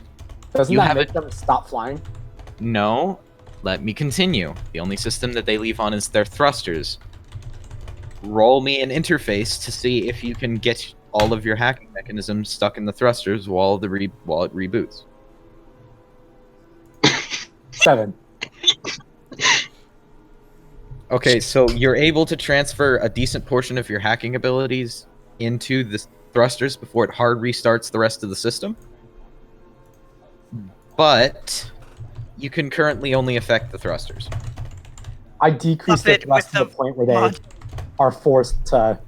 Doesn't You that have make it- them stop flying? No, let me continue. The only system that they leave on is their thrusters. Roll me an interface to see if you can get all of your hacking mechanisms stuck in the thrusters while it reboots. 7. Okay, so you're able to transfer a decent portion of your hacking abilities into the thrusters before it hard restarts the rest of the system. But you can currently only affect the thrusters. I decrease Up the it thrust with to the the point where they mod. are forced to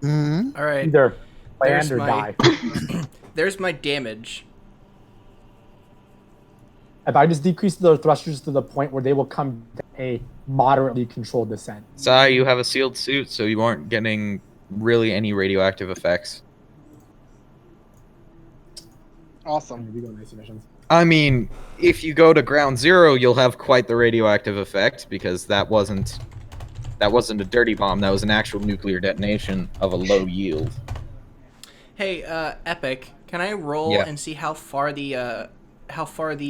Mm-hmm. All right. either There's land or my- die. There's my damage. If I just decrease the thrusters to the point where they will come to a moderately controlled descent. Sai, you have a sealed suit, so you aren't getting really any radioactive effects. Awesome. We go nice emissions. I mean, if you go to ground zero, you'll have quite the radioactive effect because that wasn't a dirty bomb. That was an actual nuclear detonation of a low yield. Hey, Epic, can I roll Yeah. and see how far the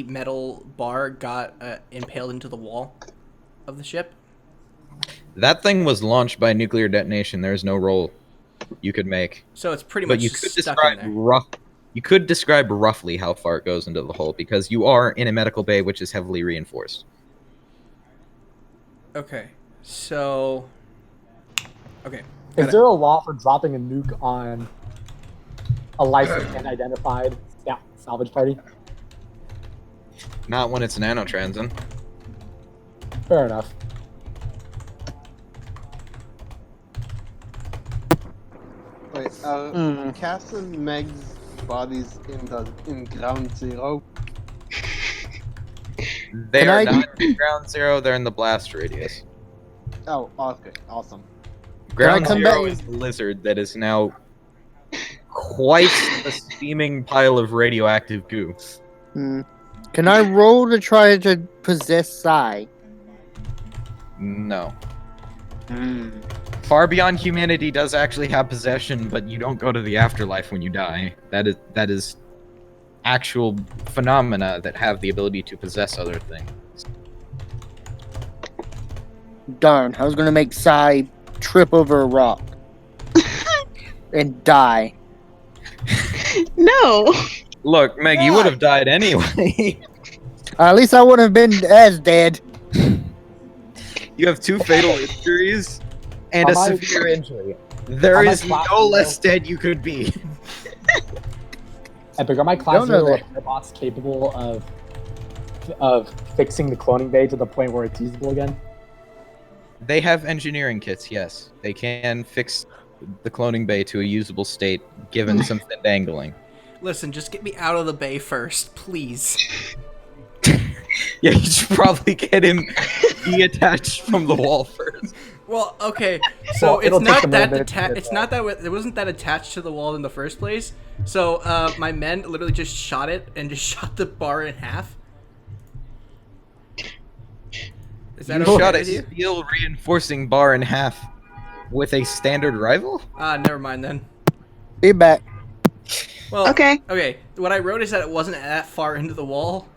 metal bar got impaled into the wall of the ship? That thing was launched by nuclear detonation. There's no roll you could make. So it's pretty But much you just could stuck describe in there. You could describe roughly how far it goes into the hull because you are in a medical bay which is heavily reinforced. Okay, so... Okay. Is there a law for dropping a nuke on a licensed and identified salvage party? Not when it's nanotransin. Fair enough. Wait, Cass and Meg's bodies in ground zero. They are not in ground zero, they're in the blast radius. Oh, okay, awesome. Ground come zero back? is the lizard that is now quite a steaming pile of radioactive goo. Can I roll to try to possess Sai? No. Far Beyond Humanity does actually have possession, but you don't go to the afterlife when you die. That is actual phenomena that have the ability to possess other things. Darn, I was gonna make Sai trip over a rock and die. No. Look, Meg, you would have died anyway. At least I wouldn't have been as dead. You have 2 fatal injuries and a Am I- severe injury. There Am I is no clapping, less dead you could be. Epic, are my class Don't know 0 that. repair bots capable of fixing the cloning bay to the point where it's usable again? They have engineering kits, yes. They can fix the cloning bay to a usable state, given some dangling. Listen, just get me out of the bay first, please. Yeah, you should probably get him detached from the wall first. Well, okay, so Well, it'll it's take not them a that minute to deta- get it's there. not that it wasn't that attached to the wall in the first place. So my men literally just shot it and just shot the bar in half. Is that You okay shot a with you? steel reinforcing bar in half with a standard rifle? Never mind then. Be back. Well, Okay. Okay, what I wrote is that it wasn't that far into the wall.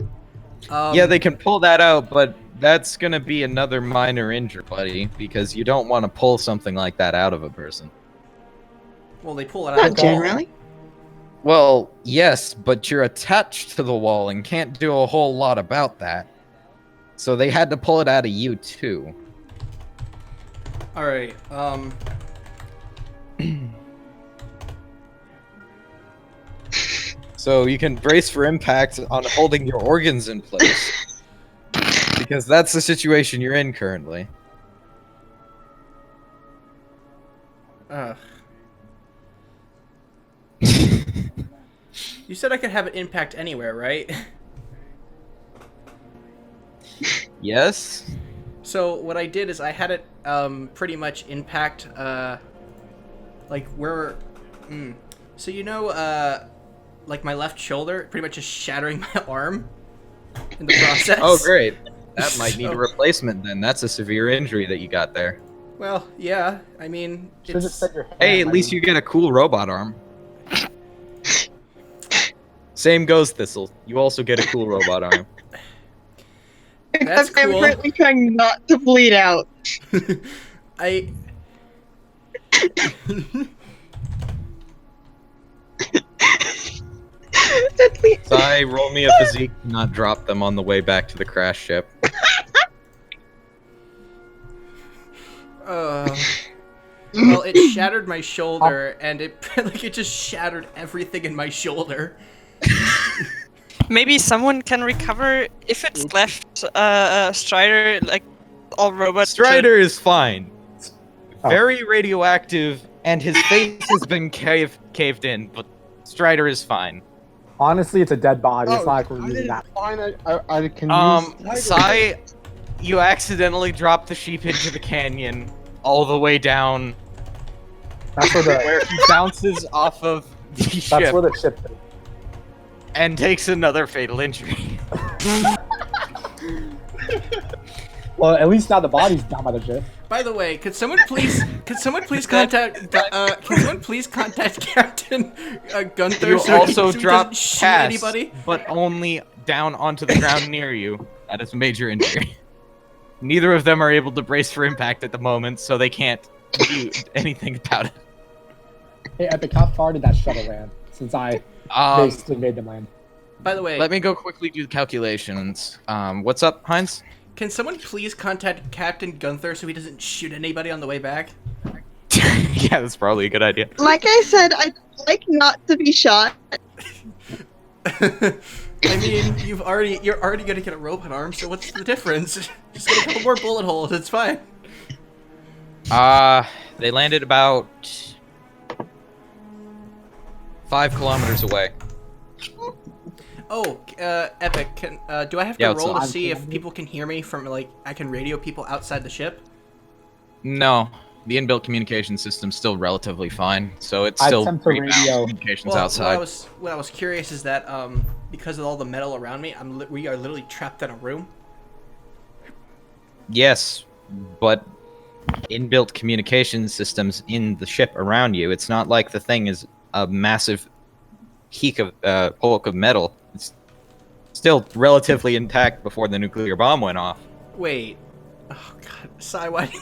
Yeah, they can pull that out, but that's gonna be another minor injury, buddy, because you don't want to pull something like that out of a person. Well, they pull it out. Not of the wall. generally. Well, yes, but you're attached to the wall and can't do a whole lot about that. So they had to pull it out of you, too. All right. So you can brace for impact on holding your organs in place. Because that's the situation you're in currently. You said I could have an impact anywhere, right? Yes? So what I did is I had it pretty much impact like where so you know like my left shoulder pretty much just shattering my arm in the process. Oh, great. That might need a So- replacement then. That's a severe injury that you got there. Well, yeah. I mean, Should've just it's said your hand, Hey, at I least mean. you get a cool robot arm. Same goes, Thistle. You also get a cool robot arm. That's I'm cool. currently trying not to bleed out. I At least- Sai, roll me a physique to not drop them on the way back to the crash ship. well, it shattered my shoulder and it like it just shattered everything in my shoulder. Maybe someone can recover if it's left Strider, like all robots. Strider is fine. Oh. Very radioactive, and his face has been caved in, but Strider is fine. Honestly, it's a dead body. It's Oh, not like we're I using didn't that. find I can use. Sai, you accidentally dropped the sheep into the canyon all the way down That's where the where he bounces off of the that's ship where the ship is. and takes another fatal injury. Well, at least now the body's down by the ship. By the way, could someone please contact Captain Gunther You so also he dropped doesn't shoot Cass, anybody? but only down onto the ground near you. That is a major injury. Neither of them are able to brace for impact at the moment, so they can't do anything about it. Hey, Epic, how far did that shuttle land? Since I basically made them land. By the way, Let me go quickly do the calculations. What's up, Heinz? can someone please contact Captain Gunther so he doesn't shoot anybody on the way back? Yeah, that's probably a good idea. Like I said, I'd like not to be shot. I mean, you're already gonna get a robot arm, so what's the difference? Just get a couple more bullet holes, it's fine. They landed about 5 kilometers away. Oh, Epic, do I have to Yeah, what's roll up? to see if people can hear me from, like, I can radio people outside the ship? No, the inbuilt communication system's still relatively fine, so it's I still attempt to rebound radio. communications Well, outside. what I was curious is that, because of all the metal around me, we are literally trapped in a room. Yes, but inbuilt communication systems in the ship around you. It's not like the thing is a massive hulk of metal. It's still relatively intact before the nuclear bomb went off. Wait. Oh god, Sai, why?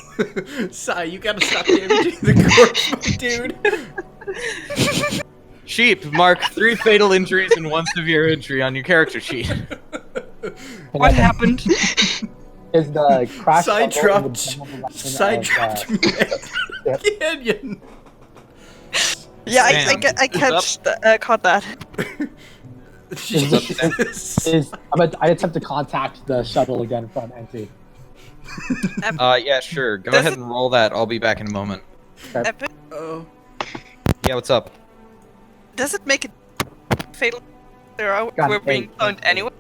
Sai, you gotta stop damaging the corpse, dude. Sheep, mark 3 fatal injuries and 1 severe injury on your character sheet. What happened? Is the crash Sai shuttle in dropped the canyon. Yeah, Sam, I caught that. I attempt to contact the shuttle again from NT. Yeah, sure. Go ahead and roll that. I'll be back in a moment. Epic, Oh. Yeah, what's up? does it make it fatal? God, We're being hey. cloned anyway.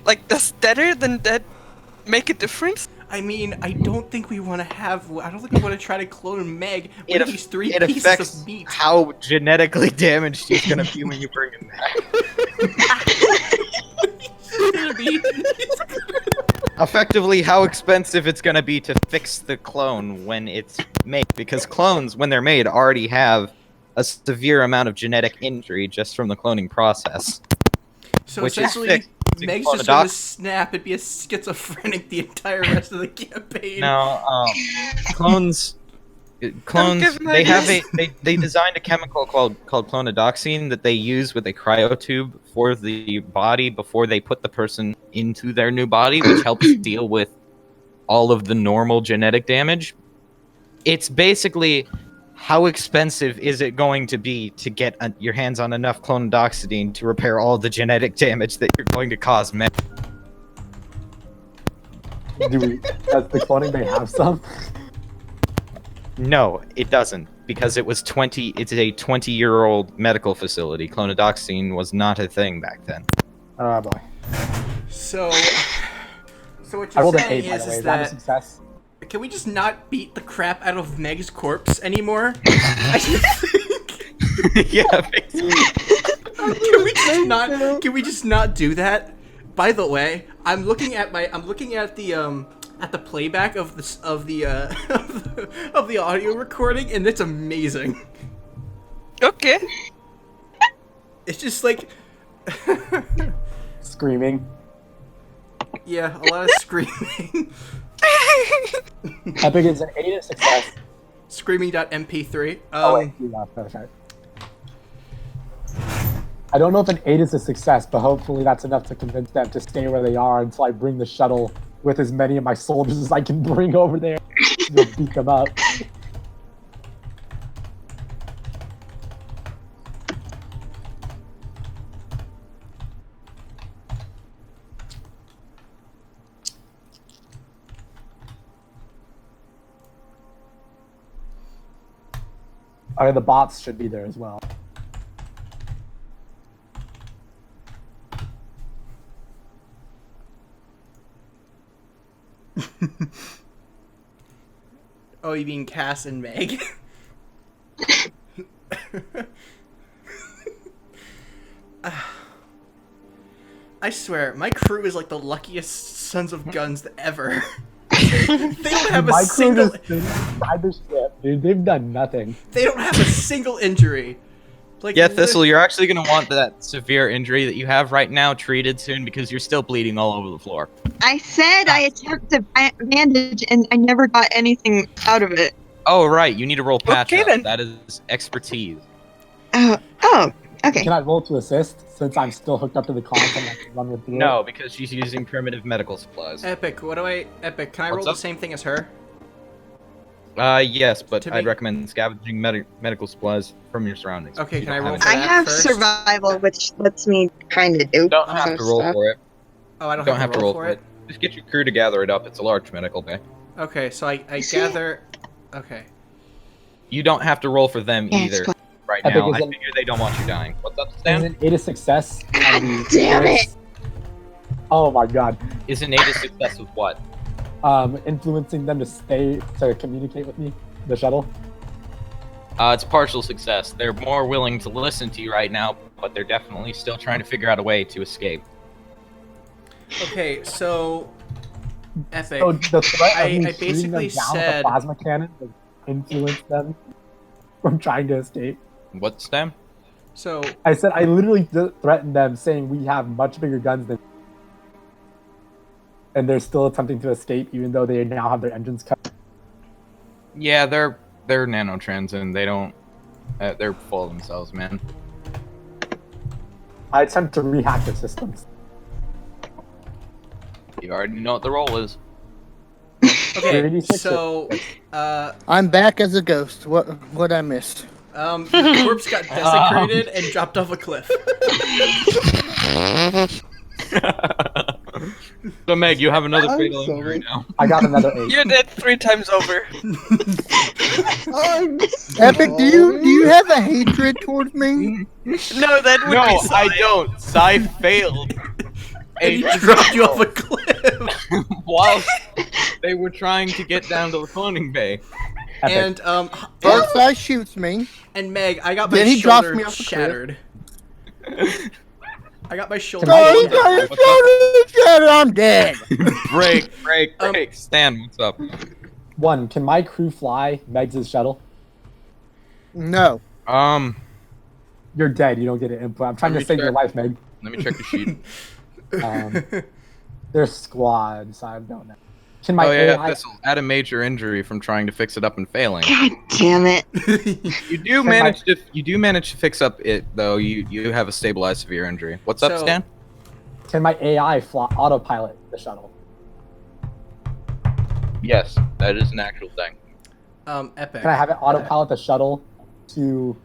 Like, does deader than dead make a difference? I mean, I don't think we want to try to clone Meg It with these 3 it pieces affects of meat. how genetically damaged he's gonna be when you bring him back. He's gonna be. Effectively, how expensive it's gonna be to fix the clone when it's made. Because clones, when they're made, already have a severe amount of genetic injury just from the cloning process. So Which is essentially, fixed. Meg's Clone a just gonna doc- snap and be a schizophrenic the entire rest of the campaign. Now, clones, giving they have ideas. they designed a chemical called clonodoxine that they use with a cryotube for the body before they put the person into their new body, which helps deal with all of the normal genetic damage. It's basically, how expensive is it going to be to get your hands on enough clonodoxine to repair all the genetic damage that you're going to cause men? Does the cloning bay have some? No, it doesn't, because it's a 20-year-old medical facility. Clonodoxine was not a thing back then. Oh boy. So what I you're rolled an saying 8, by the way. is Is that a that success? can we just not beat the crap out of Meg's corpse anymore? I think. Yeah, basically. Can we just not do that? By the way, I'm looking at the playback of the audio recording, and it's amazing. Okay. It's just like Screaming. yeah, a lot of screaming. Epic is an 8 a success. Screaming.mp3. Oh wait, you left. That's right. I don't know if an 8 is a success, but hopefully that's enough to convince them to stay where they are until I bring the shuttle with as many of my soldiers as I can bring over there to beat them up. Alright, the bots should be there as well. Oh, you mean Cass and Meg? I swear, my crew is like the luckiest sons of guns ever. They don't have a My crew single. just sitting inside the ship, dude. They've done nothing. They don't have a single injury. Like, Yeah, Thistle, you're actually gonna want that severe injury that you have right now treated soon because you're still bleeding all over the floor. I said I attempted to bandage and I never got anything out of it. Oh, right. You need to roll patch Okay, up. then. That is expertise. Oh, okay. Can I roll to assist since I'm still hooked up to the comms and I can run with you? No, because she's using primitive medical supplies. Epic, Epic, can I roll What's the up? same thing as her? Yes, but To I'd me? recommend scavenging medical supplies from your surroundings. Okay, if you can I don't roll have for any. I that have first? survival, which lets me kind of do You don't some have to roll stuff. for it. Oh, I don't, Don't have to roll for it? Just get your crew to gather it up. It's a large medical bay. Okay, so I See? gather... Okay. You don't have to roll for them Yeah, it's either fine. right Epic now. I isn't- figure they don't want you dying. What's up, Is Stan? an 8 a success on the Damn it. Oh my god. Is an 8 a success with what? Influencing them to communicate with me, the shuttle. It's partial success. They're more willing to listen to you right now, but they're definitely still trying to figure out a way to escape. Okay, so... Epic. So the threat of me I shooting them basically down with said... a plasma cannon has influenced them from trying to escape. What, Stan? So, I said I literally threatened them, saying we have much bigger guns than, and they're still attempting to escape, even though they now have their engines cut. Yeah, they're nanotrans and they don't. They're full of themselves, man. I attempt to rehack their systems. You already know what the role is. okay, 36 so... I'm back as a ghost. What I missed? Your corpse got desecrated and dropped off a cliff. So Meg, you have another I'm fatal sorry. injury now. I got another 8. You're dead 3 times over. I'm Epic, do you have a hatred towards me? No, that would No, be I Sai. don't. Sai failed. And he dropped you off a cliff. Whilst they were trying to get down to the cloning bay. Epic. And, First guy shoots me. and Meg, I got my Then he drops shoulder me off the cliff. shattered. I got my shoulder Oh, he shattered. got his shoulder, I'm dead. Break. Stan, what's up? 1. Can my crew fly Meg's shuttle? No. You're dead. You don't get an input. I'm trying Let to me save your check. life, Meg. Let me check your sheet. They're squads. I don't know. Can my Oh yeah, AI? this will add a major injury from trying to fix it up and failing. God damn it. You do manage to fix up it though. You have a stabilized severe injury. What's up, So- Stan? Can my AI autopilot the shuttle? Yes, that is an actual thing. Epic. Can I have it autopilot the shuttle to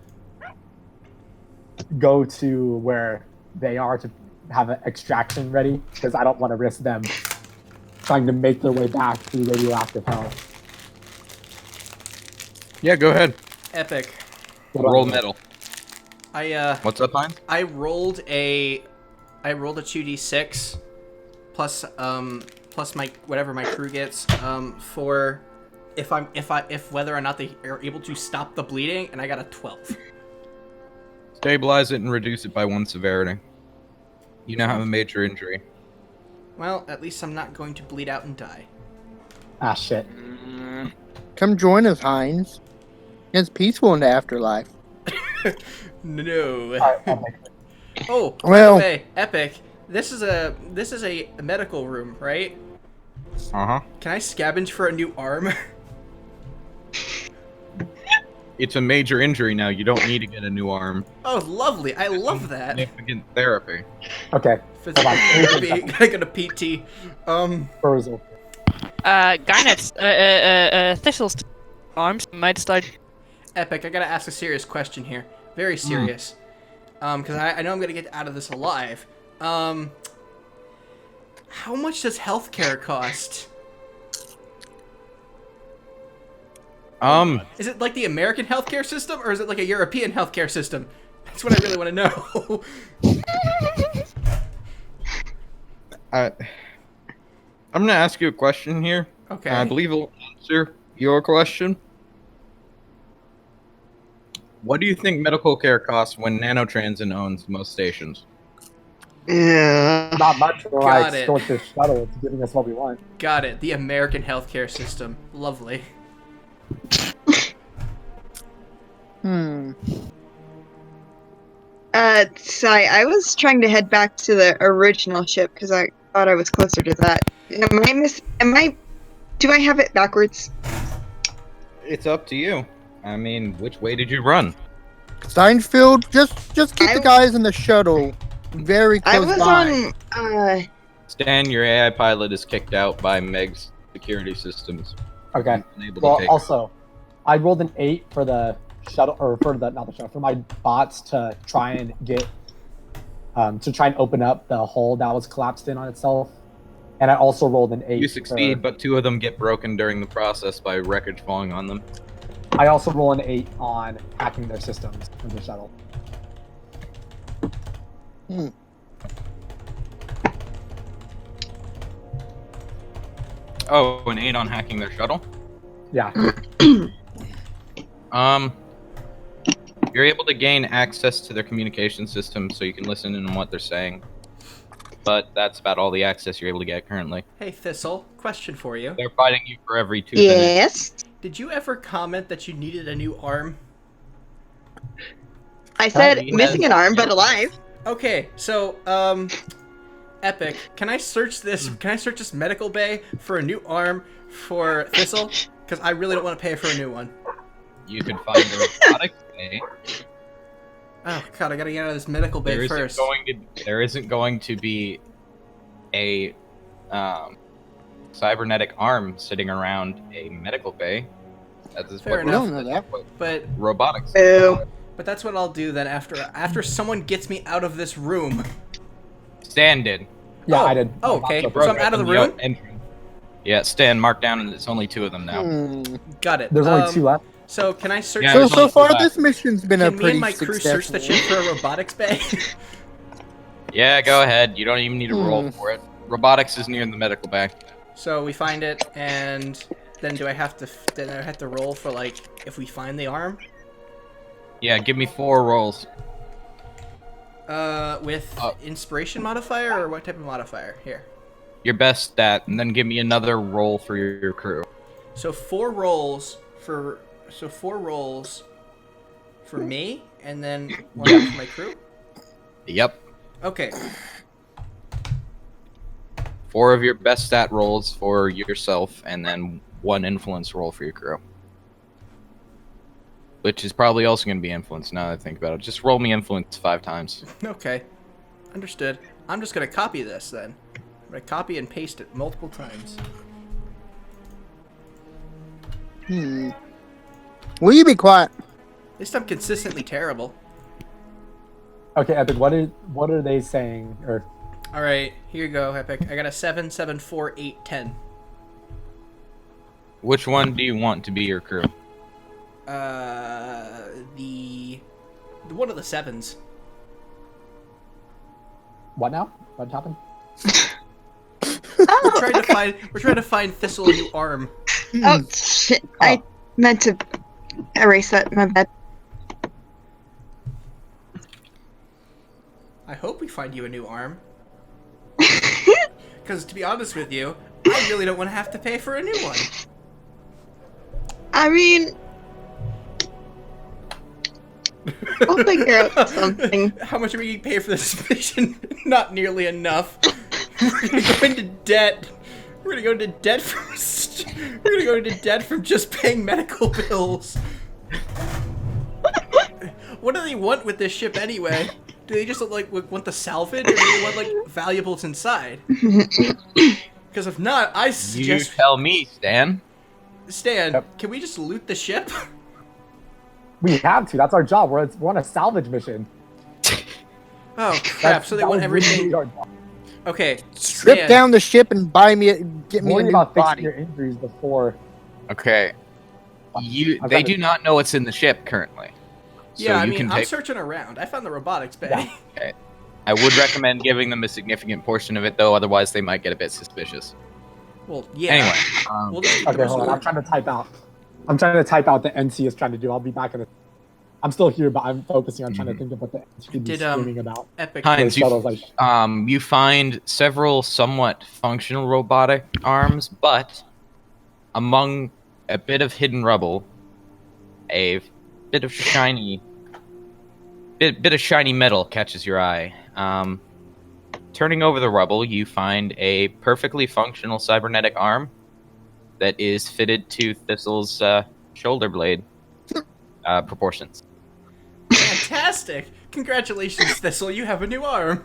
go to where they are to have an extraction ready? Because I don't want to risk them trying to make their way back through radioactive hell. Yeah, go ahead. Epic. Roll metal. What's up, Hines? I rolled a 2d6 plus my whatever my crew gets for if whether or not they are able to stop the bleeding, and I got a 12. Stabilize it and reduce it by 1 severity. You now have a major injury. Well, at least I'm not going to bleed out and die. Ah, shit. Come join us, Hines. It's peaceful in the afterlife. No. Alright, Epic. Oh, Well- by the way, Epic. This is a medical room, right? Uh-huh. Can I scavenge for a new arm? It's a major injury now. You don't need to get a new arm. Oh, lovely. I love that. Significant therapy. Okay. Physical Hold on. therapy. I got a PT. Frozel. Garnet's, Thistle's arms might start. Epic, I gotta ask a serious question here. Very serious. Because I know I'm gonna get out of this alive. How much does healthcare cost? Is it like the American healthcare system, or is it like a European healthcare system? That's what I really want to know. I'm gonna ask you a question here. Okay. I believe it'll answer your question. What do you think medical care costs when Nanotransit owns most stations? Yeah. Not much. We're like Got it. extort this shuttle. It's giving us what we want. Got it. The American healthcare system. Lovely. Sorry, I was trying to head back to the original ship because I thought I was closer to that. Do I have it backwards? It's up to you. I mean, which way did you run? Steinfeld, just keep the guys in the shuttle very I close was by. on, Stan, your AI pilot is kicked out by Meg's security systems. Okay. Unable to Well, take also, I rolled an 8 for the shuttle, or for the not the shuttle, for my bots to try and get, to try and open up the hole that was collapsed in on itself. And I also rolled an 8. You succeed, but 2 of them get broken during the process by wreckage falling on them. I also roll an 8 on hacking their systems in the shuttle. Oh, an 8 on hacking their shuttle? Yeah. You're able to gain access to their communication system so you can listen in on what they're saying. But that's about all the access you're able to get currently. Hey, Thistle, question for you. They're fighting you for every 2 minutes. yes. Did you ever comment that you needed a new arm? I said He missing has- an arm, but alive. Okay, so, Epic, can I search this medical bay for a new arm for Thistle? Because I really don't want to pay for a new one. You could find a robotic bay. Oh, God, I gotta get out of this medical bay first. There isn't going to be a cybernetic arm sitting around a medical bay. That is Fair what enough. I don't know that. But robotics. Boo. But that's what I'll do then after someone gets me out of this room. Stan did. Yeah, Oh, I did. oh, okay. So So I'm out of the room? Entrance. Yeah, Stan, mark down, and it's only 2 of them now. Got it. There's only 2 left. So can I search? Yeah, So there's only far, two left. this mission's been a Can me pretty and my crew search the successful. ship for a robotics bay? Yeah, go ahead. You don't even need to roll for it. Robotics is near the medical bay. So we find it, and then do I have to roll for like if we find the arm? Yeah, give me 4 rolls. With inspiration modifier or what type of modifier? Here. Your best stat, and then give me another roll for your crew. So 4 rolls for me, and then 1 for my crew. Yep. Okay. 4 of your best stat rolls for yourself, and then 1 influence roll for your crew. Which is probably also going to be influence now that I think about it. Just roll me influence 5 times. Okay. Understood. I'm just gonna copy this then. I'm gonna copy and paste it multiple times. Will you be quiet? At least I'm consistently terrible. Okay, Epic. What are they saying? Or All right, here you go, Epic. I got a 7, 7, 4, 8, 10. Which one do you want to be your crew? The one of the 7s. what now? What happened? We're trying to find Thistle a new arm. Oh shit! I meant to erase that. My bad. I hope we find you a new arm. Because to be honest with you, I really don't want to have to pay for a new one. I mean, I'll figure out something. How much are we going to pay for this mission? Not nearly enough. We're going to go into debt. We're going to go into debt from just paying medical bills. What do they want with this ship anyway? Do they just like want the salvage, or do they want like valuables inside? Because if not, I You suggest tell me, Stan. Stan, Yep. can we just loot the ship? We have to. That's our job. We're on a salvage mission. Oh crap! So they want everything. Okay, Strip Stan, down the ship and get me a Worry new about fixing body. your injuries before. Okay. They do not know what's in the ship currently. So Yeah, I you mean, can I'm take. searching around. I found the robotics bay. Okay. I would recommend giving them a significant portion of it, though. Otherwise, they might get a bit suspicious. Well, yeah. Anyway, We'll just keep the Okay, rest hold of on. the I'm trying to type out. I'm trying to type out the NC is trying to do. I'll be back in a. I'm still here, but I'm focusing on trying to think of what the NC is Did, screaming about. Epic. Hines, The shuttle's like, you find several somewhat functional robotic arms, but among a bit of hidden rubble, a bit of shiny metal catches your eye. Turning over the rubble, you find a perfectly functional cybernetic arm that is fitted to Thistle's shoulder blade proportions. Fantastic! Congratulations, Thistle. You have a new arm.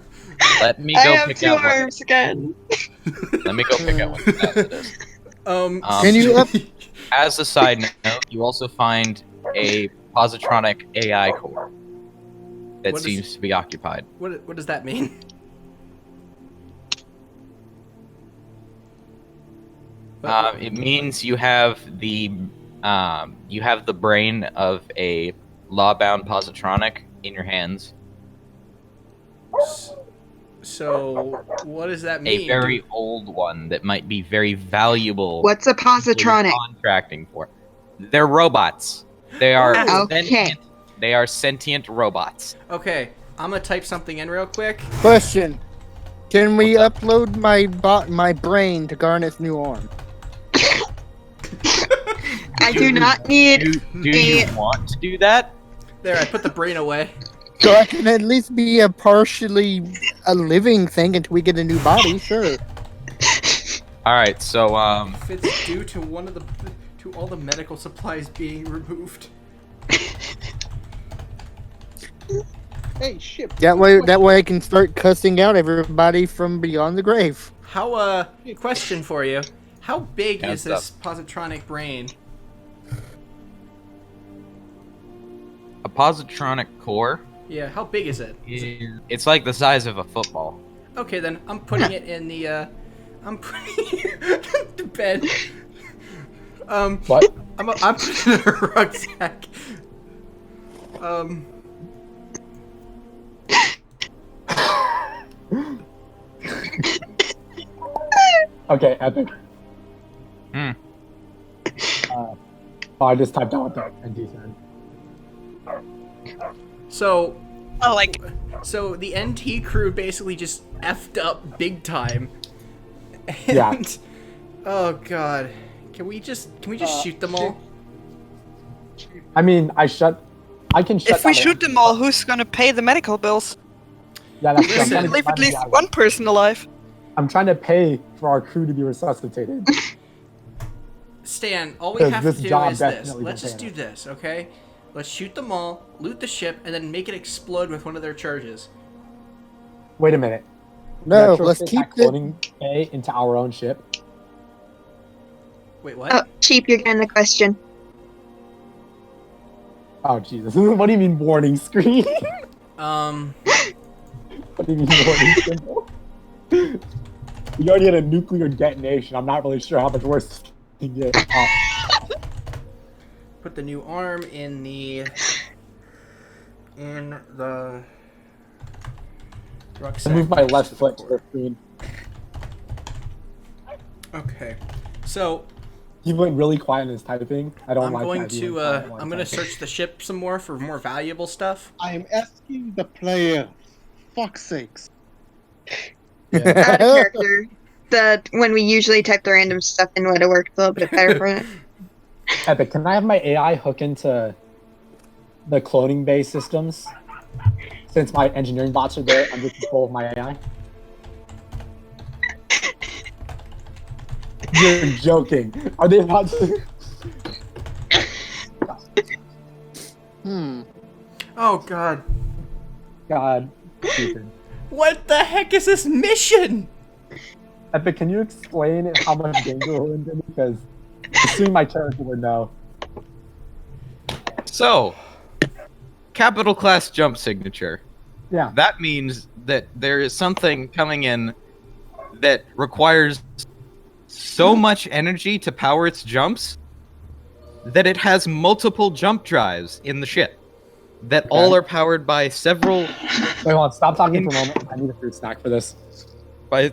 Let me I go have pick two out what. arms again. Let me go pick out what class it is. Can you up? As a side note, you also find a positronic AI core that What is- seems to be occupied. What does that mean? It means you have the brain of a law-bound positronic in your hands. So, what does that mean? A very old one that might be very valuable. What's a for your positronic? contracting for? They're robots. They are Okay. sentient. They are sentient robots. Okay, I'm gonna type something in real quick. Question: Can we What's up? upload my brain to Garnet's new arm? I do not need Do you want to do that? There, I put the brain away. So I can at least be a partially a living thing until we get a new body. Sure. All right. So If it's due to to all the medical supplies being removed. Hey, ship. That way I can start cussing out everybody from beyond the grave. How, question for you. How big Yeah, is this positronic brain? a positronic core. Yeah, how big is it? It's like the size of a football. Okay, then I'm putting it in the, I'm putting it in the bed. what? I'm putting it in a rucksack. Okay, epic. Hmm. Oh, I just typed out what the NC said. So, Oh, like, so the NT crew basically just effed up big time. And, Yeah. oh god. Can we just shoot them all? I mean, I can shut. if we down shoot them all, who's gonna pay the medical bills? Yeah, that's true. I'm Listen, trying to Leave get at my least money out. one person alive. I'm trying to pay for our crew to be resuscitated. Stan, all we Because have this to do job is this. definitely Let's will just pay do us. this, okay? Let's shoot them all, loot the ship, and then make it explode with one of their charges. Wait a minute. No, let's Retrofit keep that the. cloning bay into our own ship. Wait, what? Oh, Cheap, you're getting the question. Oh Jesus! What do you mean warning screen? What do you mean warning symbol? We already had a nuclear detonation. I'm not really sure how much worse it can get. Put the new arm in the I rucksack. moved my next left to the foot to core. the screen. Okay, so He went really quiet in his typing. I don't I'm like going that. He to went quiet while I'm going to typing. search the ship some more for more valuable stuff. I am asking the player. Fuck's sakes. Out of character. When we usually type the random stuff in would have worked a little bit better for it. Epic, can I have my AI hook into the cloning bay systems? Since my engineering bots are there under control of my AI? You're joking. Are they about to... Oh god. God. Stupid. What the heck is this mission? Epic, can you explain how much danger we're in? Because assuming my character would know. So, capital class jump signature. Yeah. That means that there is something coming in that requires so much energy to power its jumps that it has multiple jump drives in the ship that all are powered by several Wait, hold on. Stop talking for a moment. I need a fruit snack for this. by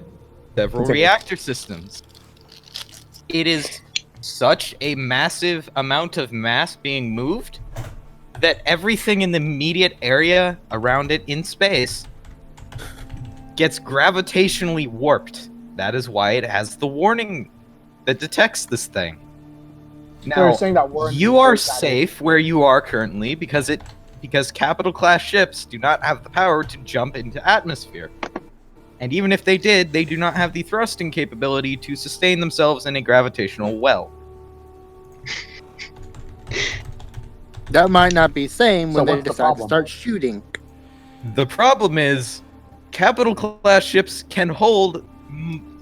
several Continue. reactor systems. it is such a massive amount of mass being moved that everything in the immediate area around it in space gets gravitationally warped. That is why it has the warning that detects this thing. So you're Now, saying that we're in you the are space that safe where you are currently because capital class ships do not have the power to jump into atmosphere. And even if they did, they do not have the thrusting capability to sustain themselves in a gravitational well. That might not be same So when they what's the decide to problem? start shooting. The problem is, capital class ships can hold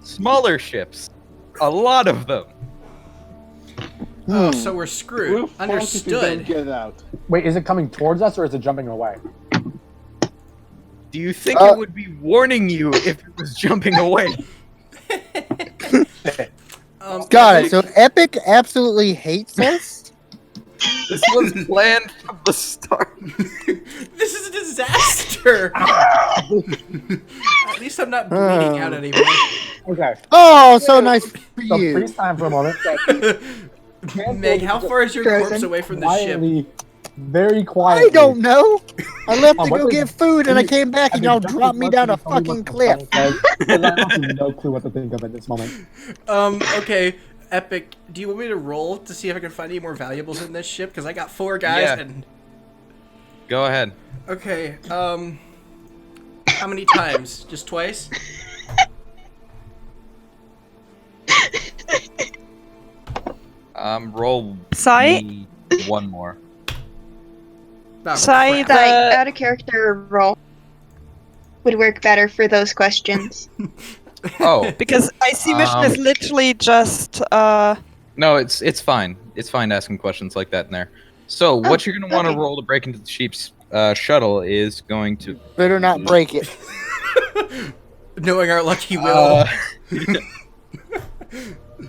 smaller ships. A lot of them. Oh, so we're We're screwed. fucked if we don't Understood. get out. Wait, is it coming towards us or is it jumping away? Do you think it would be warning you if it was jumping away? Got it. So Epic absolutely hates us. This was planned from the start. This is a disaster. At least I'm not bleeding out anymore. Okay. Oh, so nice for So you. freeze time for a moment. Meg, how far is your corpse Frozen. away from the ship? Quietly, very quietly. I don't know. I left to what go did- get food and I came back and mean, y'all just dropped me once down you a tell me what fucking the cliff. funnel says, 'cause I have no clue what to think of at this moment. Okay, Epic, do you want me to roll to see if I can find any more valuables in this ship? Because I got 4 guys Yeah. and... Go ahead. Okay, how many times? Just twice? Roll Sai? me one more. Oh, Sai, crap. Like, out of character roll would work better for those questions. Oh, because IC mission is literally just no, it's fine. It's fine asking questions like that in there. So what you're gonna want to okay. roll to break into the sheep's shuttle is going to Better not break it. Knowing our lucky will.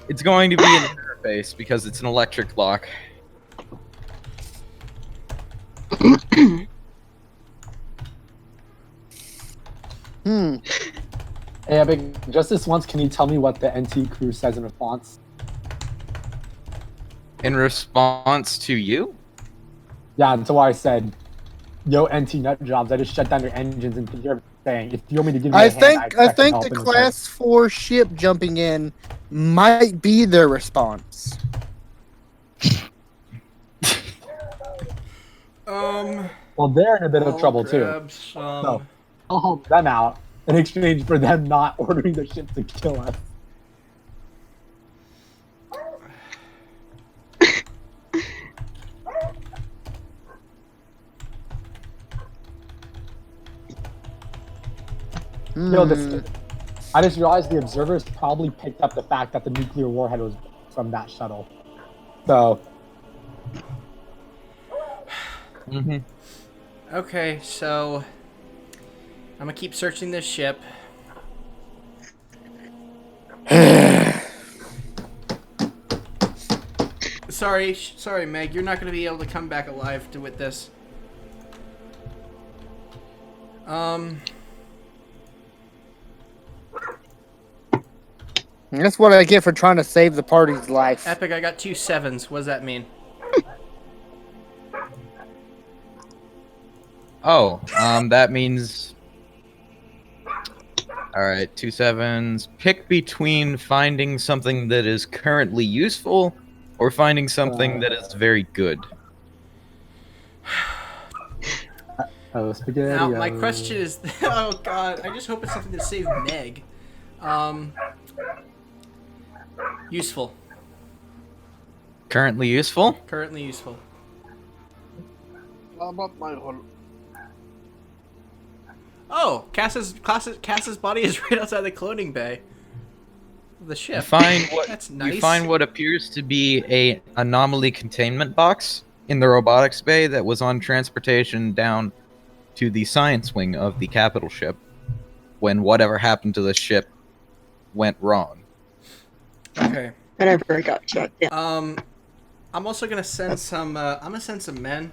it's going to be an interface because it's an electric lock. Hmm. Hey, Epic, just this once, can you tell me what the NT crew says in response? In response to you? Yeah, that's why I said, yo, NT nut jobs, I just shut down your engines and you're saying, if you want me to give you a I hand, think expect some help the in return. class 4 ship jumping in might be their response. Well, they're in a bit of trouble too. grab some- So I'll help them out in exchange for them not ordering the ship to kill us. Yo, I just realized the observers probably picked up the fact that the nuclear warhead was from that shuttle. So, Okay, so... I'm gonna keep searching this ship. Sorry, Meg. You're not gonna be able to come back alive with this. That's what I get for trying to save the party's life. Epic, I got 2 7s. What does that mean? Oh, that means. Alright, 2 7s. Pick between finding something that is currently useful or finding something that is very good. oh, spaghetti. Now, my question is... oh, God. I just hope it's something to save Meg. Useful. Currently useful? Currently useful. How about my roll? Oh, Cass's body is right outside the cloning bay. The ship. You find what That's nice. you find what appears to be a anomaly containment box in the robotics bay that was on transportation down to the science wing of the capital ship when whatever happened to the ship went wrong. Okay. Whatever got shut down. I'm also gonna send some. I'm gonna send some men.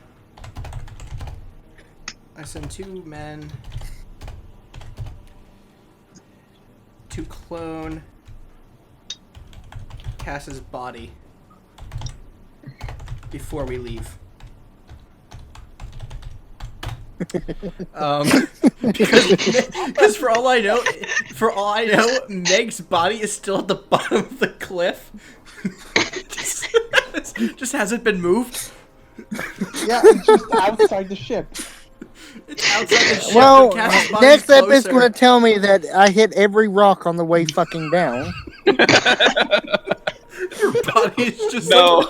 I send 2 men to clone Cass's body before we leave. Because for all I know, Meg's body is still at the bottom of the cliff. just hasn't been moved. Yeah, it's just outside the ship. It's outside the ship. Well, but Cass's body's next step is closer. going to tell me that I hit every rock on the way fucking down. Your body is just No,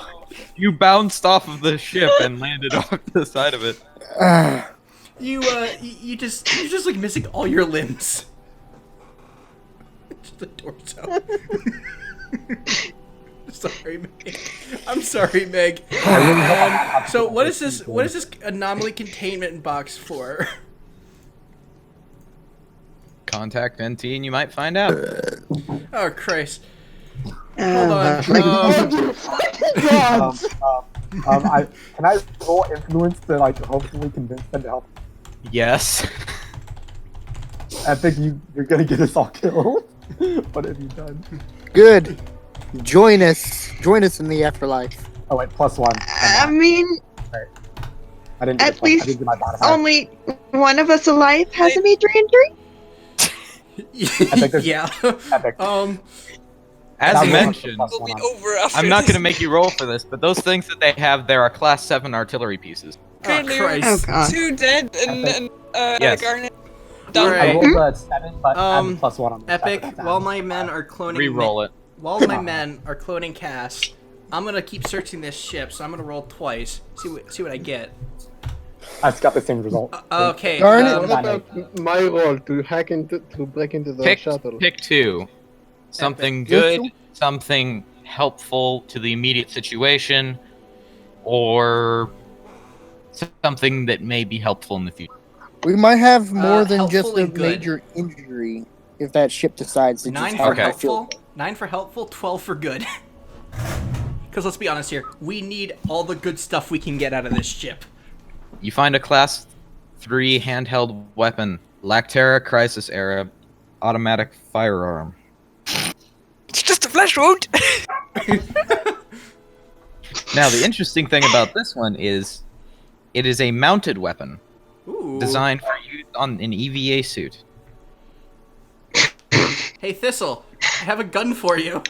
you bounced off of the ship and landed off the side of it. You're just like missing all your limbs. Just the torso. Sorry, Meg. I'm sorry, Meg. So what is this? What is this anomaly containment box for? Contact NT and you might find out. Oh Christ! Hold on. Can I roll influence to like hopefully convince them to help? Yes. I think you're gonna get us all killed. What have you done? Good. Join us in the afterlife. Oh wait, +1. I mean, I didn't. at least I didn't get my modifier. only one of us alive has a major injury. Yeah. Epic. As That was mentioned, +1 It'll be on it. over after I'm not this. going to make you roll for this, but those things that they have there are class 7 artillery pieces. Oh Currently, Christ! Oh god. 2 dead and Yes. Garnet. I Alright. rolled a 7, but Um, add +1 on the Epic. attack. While my men are cloning. Reroll it. While my men are cloning Cass, I'm gonna keep searching this ship. So I'm gonna roll twice. See what I get. I just got the same result. Okay. Darn it. What about my role to break into the shuttle? Pick 2. Something Epic. good, something helpful to the immediate situation, or something that may be helpful in the future. We might have more than helpful just a and good. major injury if that ship decides to 9 just for have a field. helpful. 9 for helpful. 12 for good. Because let's be honest here, we need all the good stuff we can get out of this ship. You find a class 3 handheld weapon, Lactera Crisis Era automatic firearm. It's just a flesh wound. Now, the interesting thing about this one is it is a mounted weapon Ooh. designed for use on an EVA suit. Hey Thistle, I have a gun for you.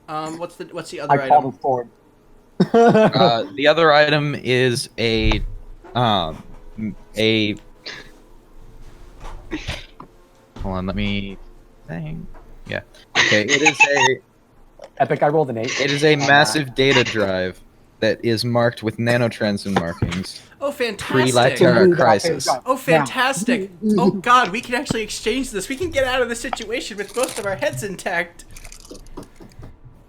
What's the other I item? called it forward. The other item is a hold on, let me think. Yeah. Okay, it is a Epic, I rolled an 8. it is a massive data drive that is marked with nanotransmission markings. Oh, Pre fantastic! Lactera Crisis. Oh, fantastic! Oh God, we can actually exchange this. We can get out of this situation with most of our heads intact,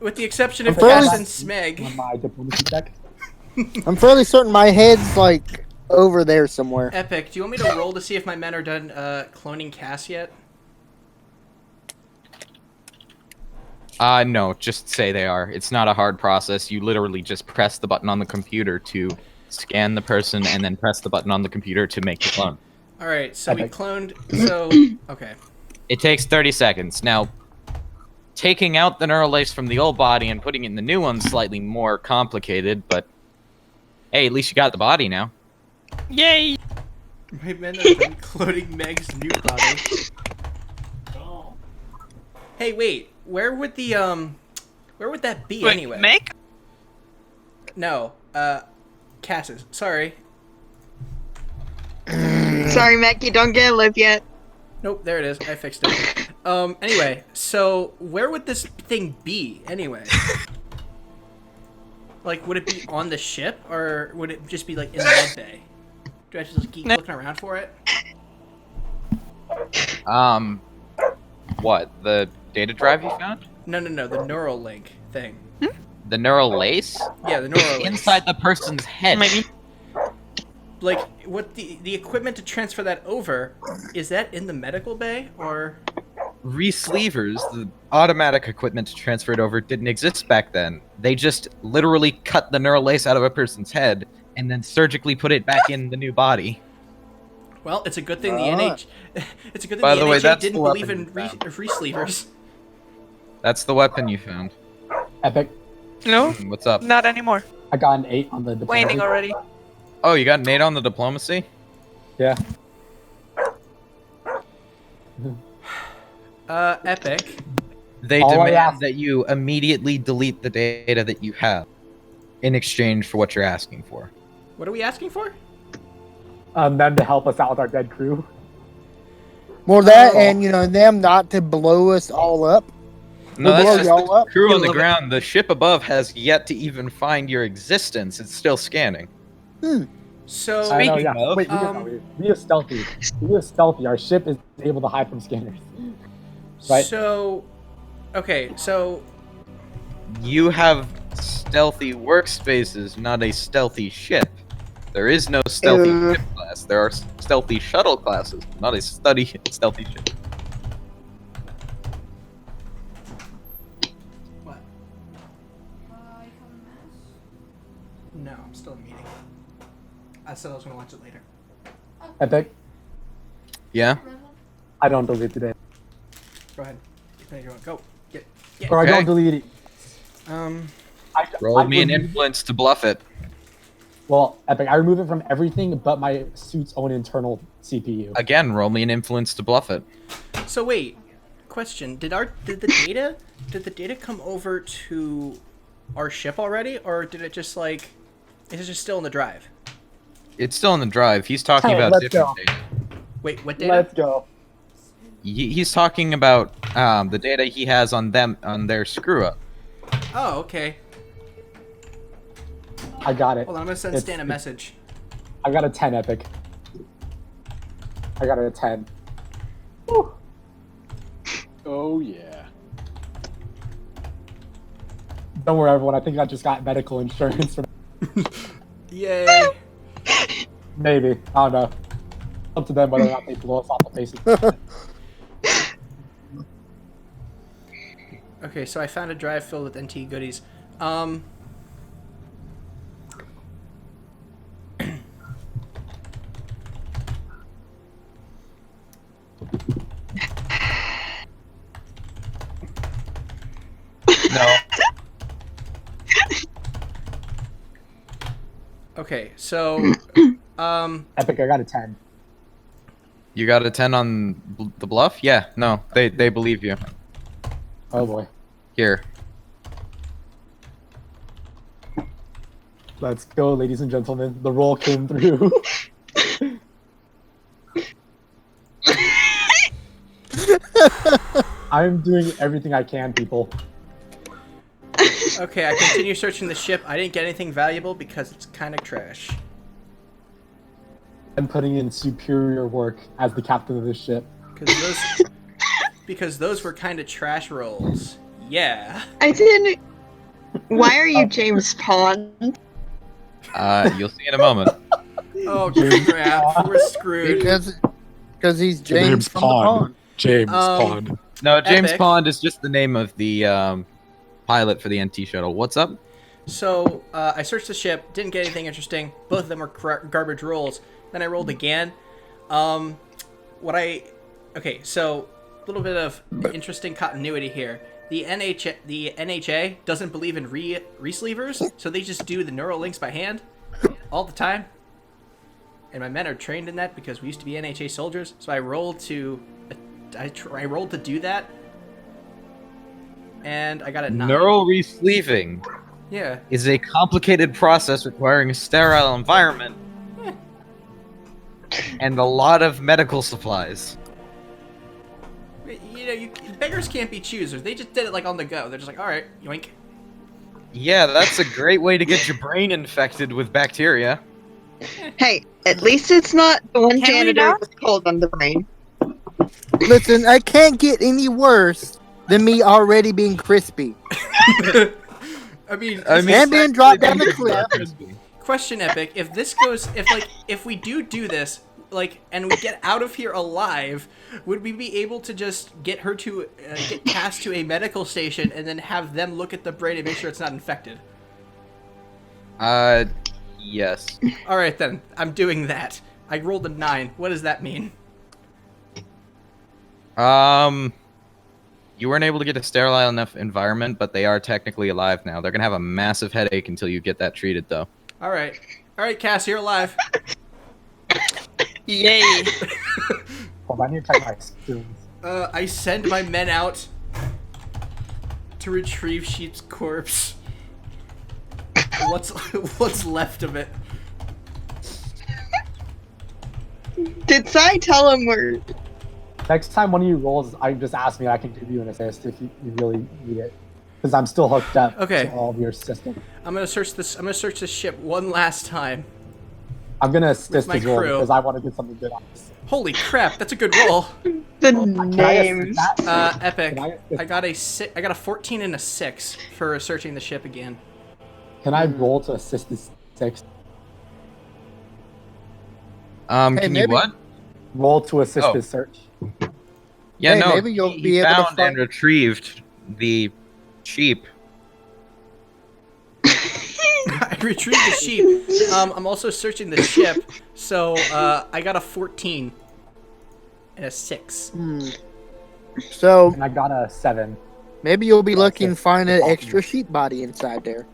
with the exception of I'm fairly- Cass and Smeg. On my diplomacy check. I'm fairly certain my head's like over there somewhere. Epic, do you want me to roll to see if my men are done cloning Cass yet? No, just say they are. It's not a hard process. You literally just press the button on the computer to scan the person and then press the button on the computer to make the clone. All right, so we Epic. cloned. So okay. It takes 30 seconds. Now, taking out the neural lace from the old body and putting it in the new one's slightly more complicated, but hey, at least you got the body now. Yay! My men are done cloning Meg's new body. Hey, wait. Where would that be Wait, anyway? Meg? No, Cass's. Sorry. Sorry, Mac, you don't get a live yet. Nope, there it is. I fixed it. Anyway, so where would this thing be anyway? Like, would it be on the ship, or would it just be like in the med bay? Do I have to just keep looking around for it? What? The data drive you found? No, the neural link thing. The neural lace? Yeah, the neural link. Inside the person's head. Maybe. Like, what the equipment to transfer that over, is that in the medical bay, or? Re-sleevers, the automatic equipment to transfer it over, didn't exist back then. They just literally cut the neural lace out of a person's head and then surgically put it back in the new body. Well, it's a good thing it's a good thing By the the way, NHA that's didn't the believe weapon in you found. re-sleevers. That's the weapon you found. Epic. No, What's up? not anymore. I got an 8 on the diplomacy. Waning already. Oh, you got an 8 on the diplomacy? Yeah. Epic. They All I demand ask- that you immediately delete the data that you have in exchange for what you're asking for. What are we asking for? Them to help us out with our dead crew. Well, that Oh. and them not to blow us all up. No, We'll that's blow just y'all the up. crew I on the love it. ground. The ship above has yet to even find your existence. It's still scanning. So I know, Speaking yeah. of, Wait, we are stealthy. We are stealthy. Our ship is able to hide from scanners. Right. So, okay, so You have stealthy workspaces, not a stealthy ship. There is no stealthy ship class. There are stealthy shuttle classes, not a stealthy ship. what? No, I'm still in a meeting. I said I was gonna watch it later. Epic. Yeah? I don't delete today. Go ahead. Go. Get. Or I Okay. don't delete it. Roll me an remove- influence to bluff it. Well, Epic, I remove it from everything but my suit's own internal CPU. Again, roll me an influence to bluff it. So wait, question: Did the data come over to our ship already, or did it just is it just still in the drive? It's still in the drive. He's talking Hey, about let's different go. data. Wait, what data? Let's go. He's talking about the data he has on them on their screw up. Oh, okay. I got it. Hold on, I'm gonna send It's- Stan a message. I got a 10, Epic. I got a 10. Whew. Oh yeah. Don't worry, everyone. I think I just got medical insurance. Yay! Maybe. I don't know. Up to them whether or not they blow us off the face of Okay, so I found a drive filled with NT goodies. No. Okay, so Epic, I got a 10. You got a 10 on the bluff? Yeah, no, they believe you. Oh boy. Here. Let's go, ladies and gentlemen. The roll came through. I'm doing everything I can, people. okay, I continue searching the ship. I didn't get anything valuable because it's kind of trash. I'm putting in superior work as the captain of this ship. Because those were kind of trash rolls. Yeah. I didn't. Why are you James Pond? You'll see in a moment. Oh crap, we're screwed. Because he's James from the pond. James Um, Pond. No, James Epic. Pond is just the name of the pilot for the NT shuttle. What's up? So I searched the ship, didn't get anything interesting. Both of them were garbage rolls. Then I rolled again. Okay, so a little bit of interesting continuity here. The NHA doesn't believe in re-sleevers, so they just do the neural links by hand all the time. And my men are trained in that because we used to be NHA soldiers. So I rolled to do that, and I got a 9. Neural resleeving Yeah. is a complicated process requiring a sterile environment and a lot of medical supplies. You know, beggars can't be choosers. They just did it on the go. They're just like, all right, yoink. Yeah, that's a great way to get your brain infected with bacteria. Hey, at least it's not the one Can we janitor not? with cold on the brain. Listen, I can't get any worse than me already being crispy. I mean, And being dropped down the cliff. question, Epic. If this goes, if we do this, and we get out of here alive, would we be able to just get her to get cast to a medical station and then have them look at the brain and make sure it's not infected? Yes. All right then, I'm doing that. I rolled a 9. What does that mean? You weren't able to get a sterile enough environment, but they are technically alive now. They're gonna have a massive headache until you get that treated, though. All right, Cass, you're alive. Yay! Hold on, I need to check my skills. I send my men out to retrieve Sheep's corpse. What's left of it? Did Sai tell him we're... Next time one of you rolls, I just ask me. I can give you an assist if you really need it, because I'm still hooked up Okay. to all of your systems. I'm gonna search this ship one last time. I'm gonna assist my as well crew. because I want to get something good on this. Holy crap, that's a good roll. The Can I assist names. that? Epic. Can I got a 14 and a 6 for searching the ship again. Can I roll to assist this 6? Can you maybe- what? Roll to assist Oh. this search. Yeah, Hey, no. maybe you'll he be able to found and find- retrieved the sheep. I retrieved the sheep. I'm also searching the ship, so I got a 14 and a 6. So And I got a 7. maybe you'll be That's looking it. find an Awesome. extra sheep body inside there.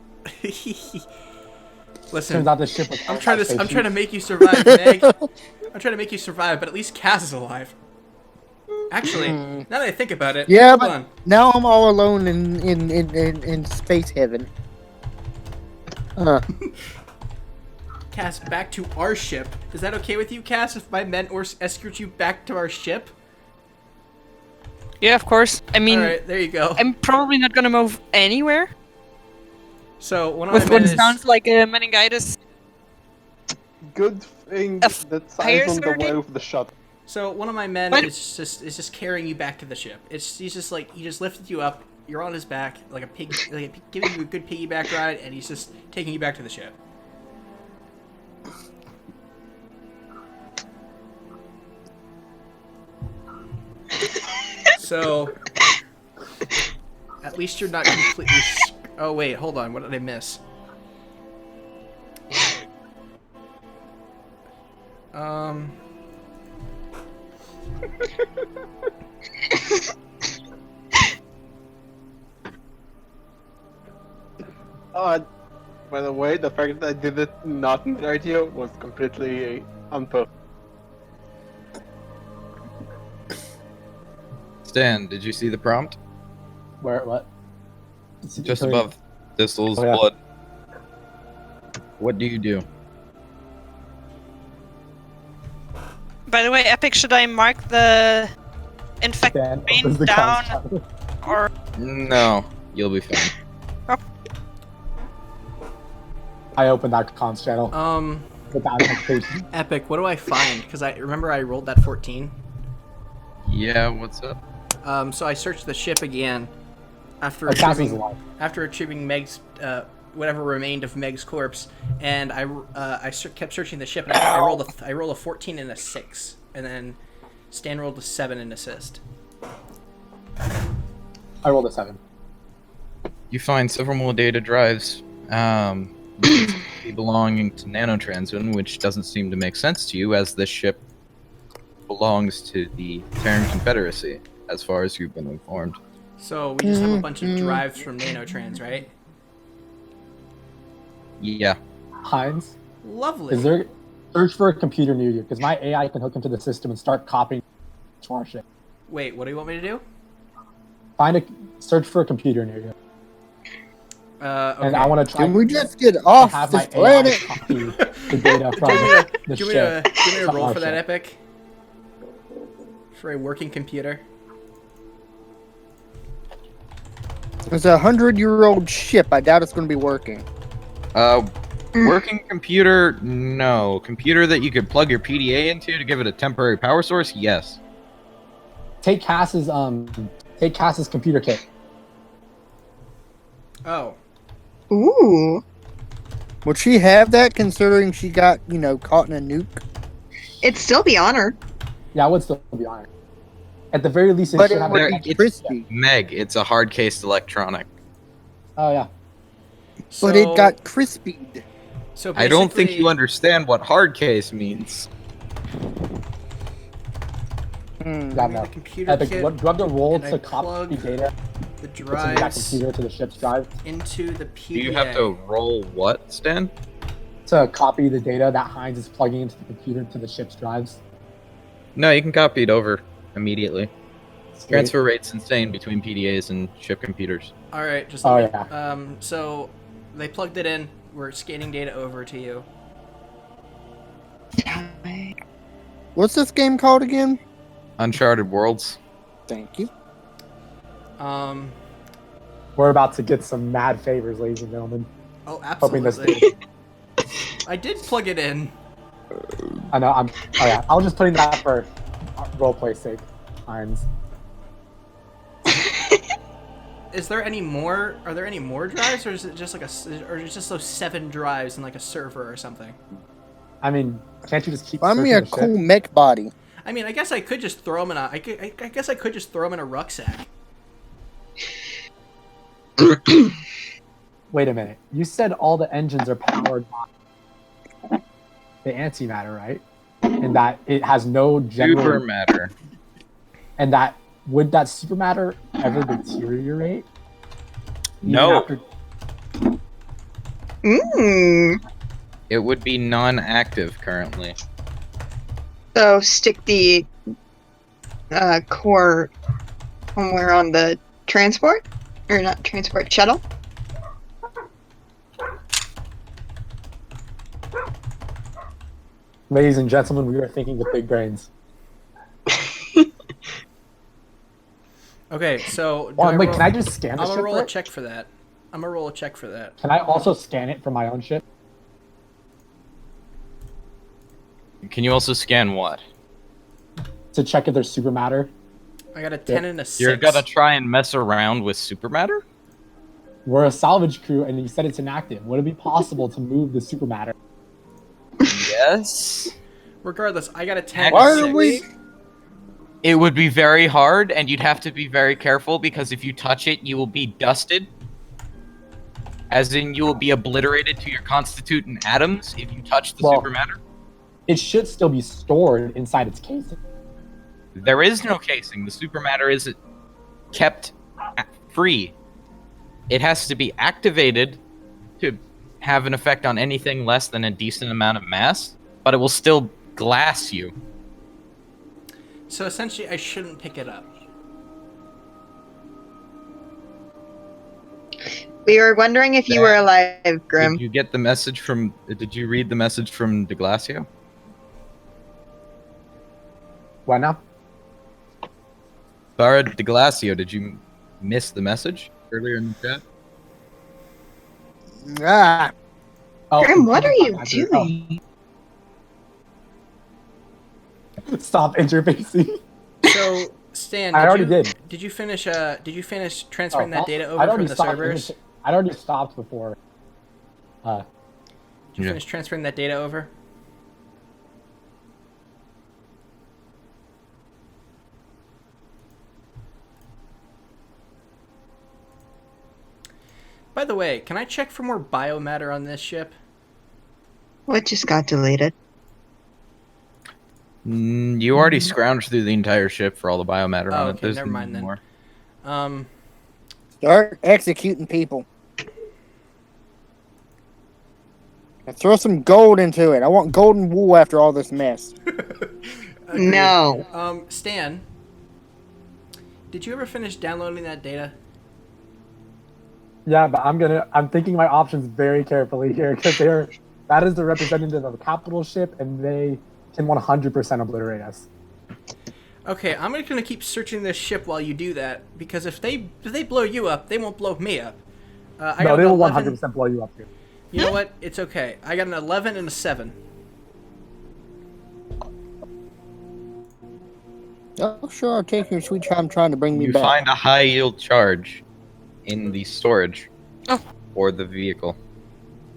Listen, Turns out the ship was. I'm trying to make you survive, Meg. I'm trying to make you survive, but at least Kaz is alive. Actually, now that I think about it, Yeah, hold but on. now I'm all alone in space heaven. Cass, back to our ship. Is that okay with you, Cass, if my men escort you back to our ship? Yeah, of course. I mean, Alright, there you go. I'm probably not gonna move anywhere So, one of with my what men is... sounds like a meningitis. Good thing A that fire Sai's on the way starting? with the shuttle. So, one of my men What? is just carrying you back to the ship. He's just lifted you up, you're on his back, like a pig, giving you a good piggyback ride, and he's just taking you back to the ship. So, at least you're not completely... Oh, wait, hold on. What did I miss? By the way, the fact that I did it not in the idea was completely unpurposed. Stan, did you see the prompt? Where? What? Just above Thistle's Oh, yeah. blood. What do you do? By the way, Epic, should I mark the infected Dan brain opens the down, comms channel. or No, you'll be fine. I opened that comms channel without notification. Epic, what do I find? Because I remember I rolled that 14. Yeah, what's up? So I searched the ship again after Oh, Cass is retrieving, alive. after retrieving Meg's whatever remained of Meg's corpse, and kept searching the ship, and I rolled a 14 and a 6, and then Stan rolled a 7 and assist. I rolled a 7. You find several more data drives belonging to Nanotransmin, which doesn't seem to make sense to you, as this ship belongs to the Terran Confederacy, as far as you've been informed. So we just have a bunch of drives from Nanotrans, right? Yeah. Heinz, Lovely. is there search for a computer near you? Because my AI can hook into the system and start copying to our ship. Wait, what do you want me to do? Search for a computer near you, Okay. and I want to try. Can we just get to off have this my AI planet? copy the data from the Do you ship. want me to roll our for that, ship. Epic? For a working computer? It's a 100-year-old ship. I doubt it's going to be working. Working computer, no. Computer that you could plug your PDA into to give it a temporary power source, yes. Take Cass's computer kit. Oh. Ooh. Would she have that, considering she got, caught in a nuke? It'd still be on her. Yeah, I would still be on it. At the very least, it But should it have. would There- be it's- crispy. Meg, it's a hard-cased electronic. Oh yeah. But it got crispied. So I don't think basically- you understand what hard case means. Yeah, Give me no. the computer Epic, kit. do you have to roll and I to plug copy data the from that drives computer to the ship's drive? into the PDA. Do you have to roll what, Stan? To copy the data that Heinz is plugging into the computer to the ship's drives? No, you can copy it over immediately. Sweet. Transfer rate's insane between PDAs and ship computers. All right, just Oh, let me, yeah. so they plugged it in. We're scanning data over to you. What's this game called again? Uncharted Worlds. Thank you. We're about to get some mad favors, ladies and gentlemen. Oh, Hoping this absolutely. I did plug it in. I know. Oh yeah. I was just putting that for roleplay's sake, Heinz. Is there any more? Are there any more drives, or is it just like or is it just those 7 drives in like a server or something? I mean, can't you just keep? Find me searching a the ship? cool mech body. I mean, I guess I could just throw them in a. I guess I could just throw them in a rucksack. Wait a minute. You said all the engines are powered by the antimatter, right? And that it has no general. Super matter. And that would that supermatter ever deteriorate? Even No. after- It would be non-active currently. So stick the core somewhere on the transport, or not transport, shuttle. Ladies and gentlemen, we are thinking with big brains. Okay, so. Wait, can I just scan the I'm ship? gonna roll for a it? check for that. I'm gonna roll a check for that. Can I also scan it from my own ship? Can you also scan what? To check if there's supermatter? I got a 10 and a 6. You're gonna try and mess around with supermatter? We're a salvage crew, and you said it's inactive. Would it be possible to move the supermatter? Yes. Regardless, I got a 10 Why and a are 6. we? It would be very hard, and you'd have to be very careful because if you touch it, you will be dusted. As in, you will be obliterated to your constituent atoms if you touch the Well- supermatter. It should still be stored inside its casing. There is no casing. The supermatter is kept free. It has to be activated to have an effect on anything less than a decent amount of mass, but it will still glass you. So essentially, I shouldn't pick it up. We were wondering if you were alive, Grim. Did you get the message from? Did you read the message from De Glacio? What now? Barra De Glacio, did you miss the message earlier in the chat? Ah, Oh, Grim, what are you oh. doing? Stop interfacing. So, Stan, I already you, did. Did you finish? Did you finish transferring that data I'd over already from the stopped servers? I'd already stopped before. Did you Yeah. finish transferring that data over? By the way, can I check for more biomatter on this ship? What just got deleted? You already scrounged through the entire ship for all the biomatter Oh, on it. okay, There's never mind then. more. start executing people. And throw some gold into it. I want golden wool after all this mess. No. Stan, did you ever finish downloading that data? Yeah, but I'm thinking my options very carefully here because that is the representative of a capital ship, and they can 100% obliterate us. Okay, I'm just gonna keep searching this ship while you do that because if they blow you up, they won't blow me up. I No, got they an will 11. 100% blow you up too. You know what? It's okay. I got an 11 and a 7. Oh, sure, I'll take your sweet time trying to bring me You back. find a high yield charge in the storage Oh. for the vehicle.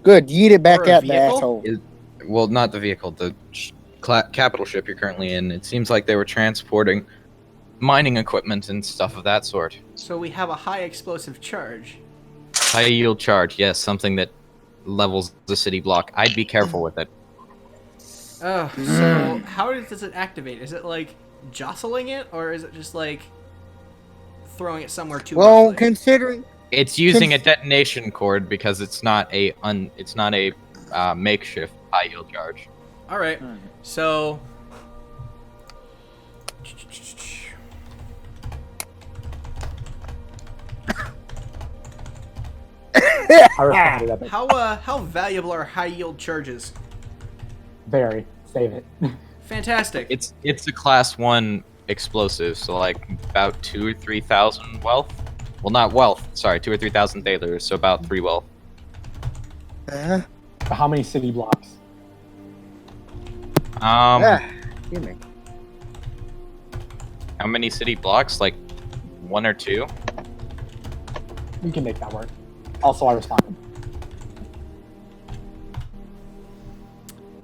Good, yeet it back Or a at the vehicle? asshole. Well, not the vehicle, the capital ship you're currently in. It seems like they were transporting mining equipment and stuff of that sort. So we have a high explosive charge. High yield charge, yes, something that levels the city block. I'd be careful with it. Oh, so how does it activate? Is it like jostling it, or is it just like throwing it somewhere too? Well, roughly? considering It's using a detonation cord because it's not a makeshift high yield charge. All right, so. I responded that. How valuable are high yield charges? Very. Save it. Fantastic. It's a class 1 explosive, so like about 2,000 or 3,000 wealth. Well, not wealth. Sorry, 2,000 or 3,000 thalers, so about 3 wealth. How many city blocks? Excuse me. How many city blocks? Like 1 or 2? We can make that work. Also, I responded.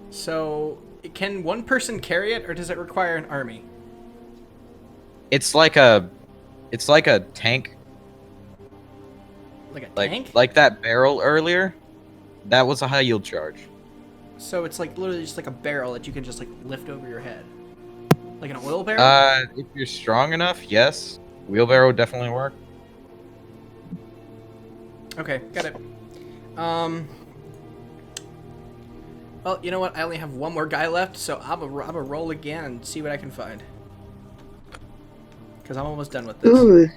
So, can one person carry it, or does it require an army? It's like a tank. Like a Like tank? like that barrel earlier. That was a high yield charge. So it's like literally just like a barrel that you can just like lift over your head, like an oil barrel. If you're strong enough, yes. Wheelbarrow would definitely work. Okay, got it. Well, you know what? I only have one more guy left, so I'm a roll again and see what I can find. Because I'm almost done with this. Ooh,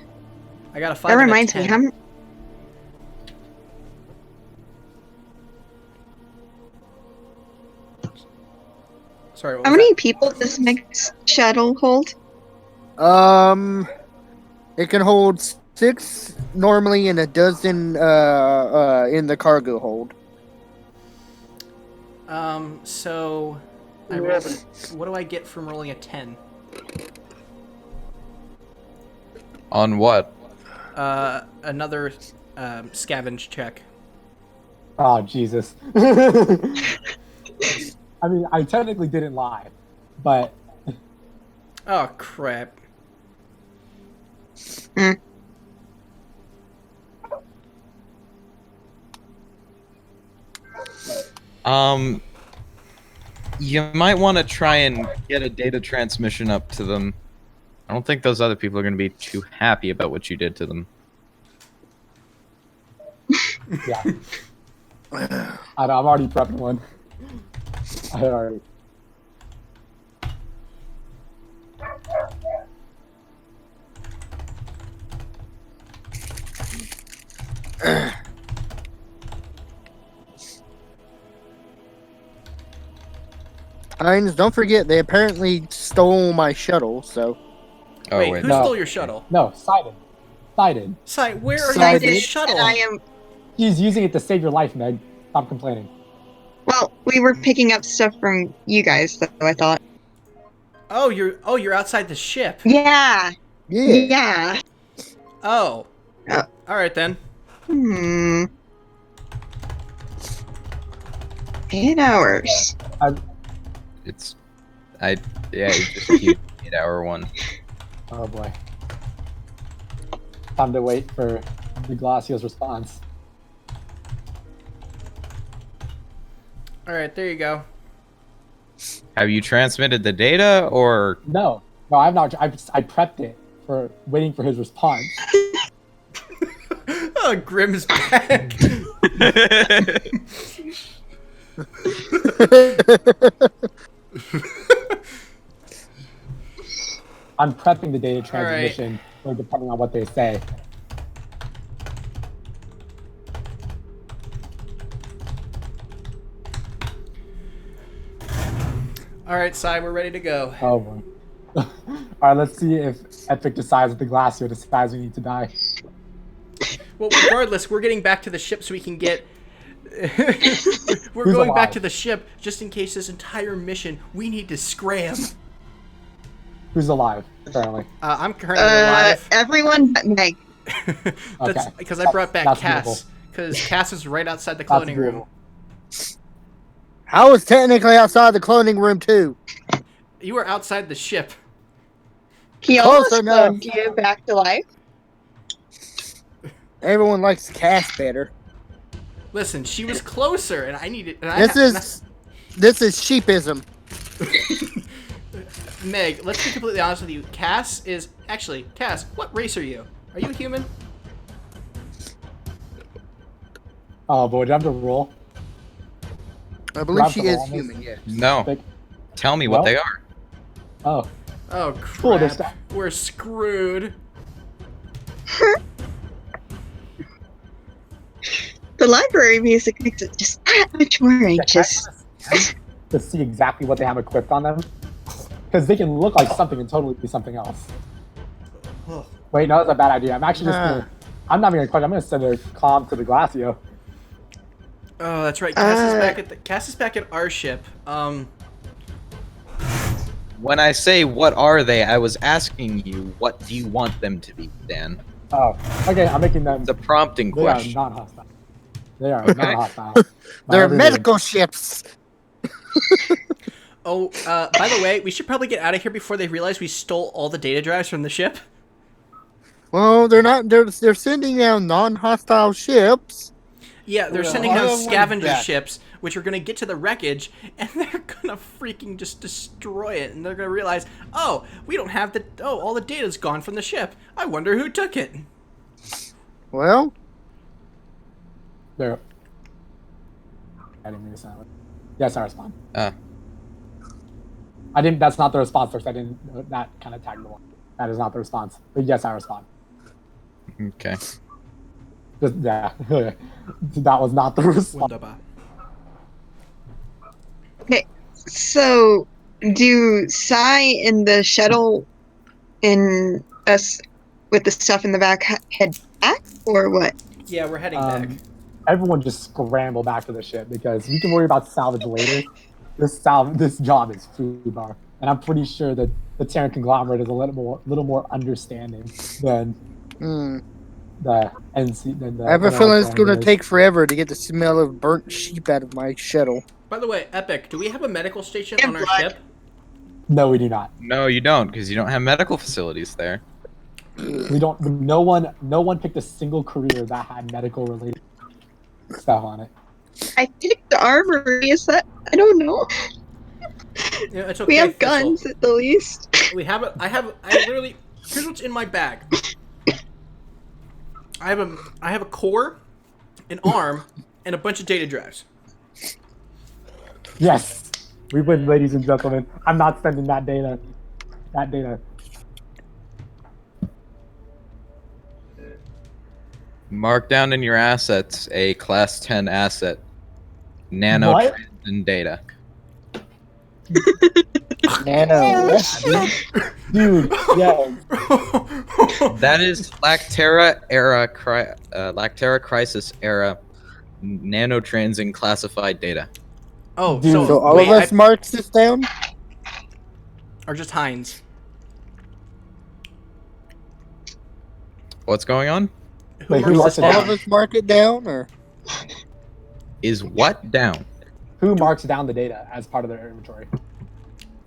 I got a 5 that and a reminds me. 10. Sorry, what How was many people does Meg's shuttle hold? It can hold 6 normally and a dozen in the cargo hold. So I rolled what do I get from rolling a 10? On what? Another scavenge check. Oh, Jesus. I mean, I technically didn't lie, but... Oh, crap. You might want to try and get a data transmission up to them. I don't think those other people are going to be too happy about what you did to them. Yeah. I know, I'm already prepping one. I already... Hines, don't forget, they apparently stole my shuttle, so... Oh, Wait, who No. stole your shuttle? No, Sidon. Sidon. Where are you Sidon. with this shuttle? And I am. He's using it to save your life, Meg. Stop complaining. Well, we were picking up stuff from you guys, though. I thought. Oh, you're outside the ship. Yeah. Yeah. Yeah. Oh. Oh. All right then. 8 hours. It's just a huge 8-hour one. Oh boy. Time to wait for the Glacio's response. All right, there you go. Have you transmitted the data, or No, I've not. I prepped it for waiting for his response. Oh, Grimm's back. I'm prepping the data right. transmission, or depending on what they say. All right, Sai, we're ready to go. Oh boy. All right, let's see if Epic decides that the Glacio decides we need to die. Well, regardless, we're getting back to the ship so we can get. We're Who's going back alive? to the ship just in case this entire mission we need to scram. Who's alive? Apparently. I'm currently alive. Everyone but Meg. That's Okay. because I brought back That's Cass. beautiful. Because Cass is right outside the That's cloning room. beautiful. I was technically outside the cloning room, too. You were outside the ship. He Close almost enough. cloned you back to life. Everyone likes Cass better. Listen, she was closer, and I needed. And This is sheepism. Meg, let's be completely honest with you. Cass, what race are you? Are you a human? Oh boy, do I have to roll? I believe Grab she the is ball, miss. human, yes. No. Like, Tell me what Well? they are. oh, Oh Cool, this crap. guy. We're screwed. The library music makes it just that much more yeah, can I anxious. scan to see exactly what they have equipped on them? Because they can look like something and totally be something else. Ugh. Wait, no, that's a bad idea. I'm actually just gonna. I'm not even gonna question. I'm gonna send a comm to the Glacio. Oh, that's right. Cass is back at our ship. When I say what are they, I was asking you what do you want them to be, Dan? Oh, okay. I'm making them. It's a prompting They are question. non-hostile. They are Okay. non-hostile. By They're every medical ships. Oh, by the way, we should probably get out of here before they realize we stole all the data drives from the ship. Well, they're not. They're sending down non-hostile ships. Yeah, they're Well, sending I down don't want scavenger that. ships, which are gonna get to the wreckage, and they're gonna freaking just destroy it, and they're gonna realize, oh, we don't have all the data's gone from the ship. I wonder who took it. Well, They're. I didn't mean to sound. Yes, I respond. I didn't. That's not the response. First, I didn't. That kind of tagged the one. That is not the response. But yes, I respond. Okay. Just, yeah, that was not the response. Wunderbar. Okay, so do Sai and the shuttle and us with the stuff in the back head back, or what? Yeah, we're heading back. Everyone just scramble back to the ship because we can worry about salvage later. This job is food bar, and I'm pretty sure that the Terran conglomerate is a little more understanding than the NC. Than the I have a feeling it's going to is. take forever to get the smell of burnt sheep out of my shuttle. By the way, Epic, do we have a medical station And on our blood. ship? No, we do not. No, you don't, because you don't have medical facilities there. We don't. No one picked a single career that had medical related stuff on it. I picked the armory. Is that? I don't know. Yeah, it's okay. We have Thistle. guns at the least. We have it. I literally. Here's what's in my bag. I have a core, an arm, and a bunch of data drives. Yes, we win, ladies and gentlemen. I'm not sending that data. Mark down in your assets a class 10 asset. Nano What? and data. Nano. Dude, yeah. That is Lactera Crisis era nanotransing classified data. Oh, Dude. So all wait, of us marks this down? or just Heinz. What's going on? Wait, who marks marks this it All down? of us mark it down, or? Is what down? Who marks down the data as part of their inventory?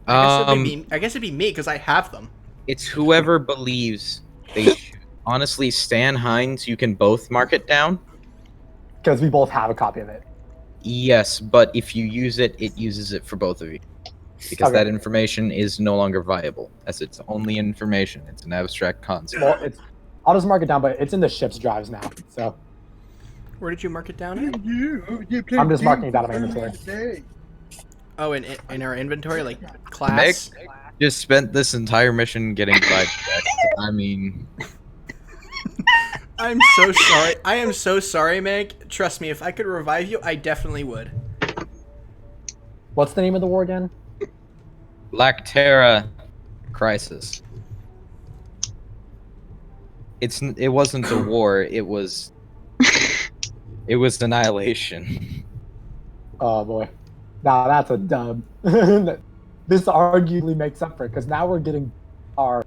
I guess it'd be me because I have them. It's whoever believes they should. Honestly, Stan Hines, you can both mark it down. Because we both have a copy of it. Yes, but if you use it, it uses it for both of you. Because Okay. that information is no longer viable, as it's only information. It's an abstract concept. Well, I'll just mark it down, but it's in the ship's drives now. So Where did you mark it down at? I'm just marking it down in my inventory. Oh, in our inventory, like class. Meg just spent this entire mission getting sidetracked. I mean, I'm so sorry. I am so sorry, Meg. Trust me, if I could revive you, I definitely would. What's the name of the war again? Lactera Crisis. It wasn't a war. It was annihilation. Oh boy, nah, that's a dub. This arguably makes up for it because now we're getting our.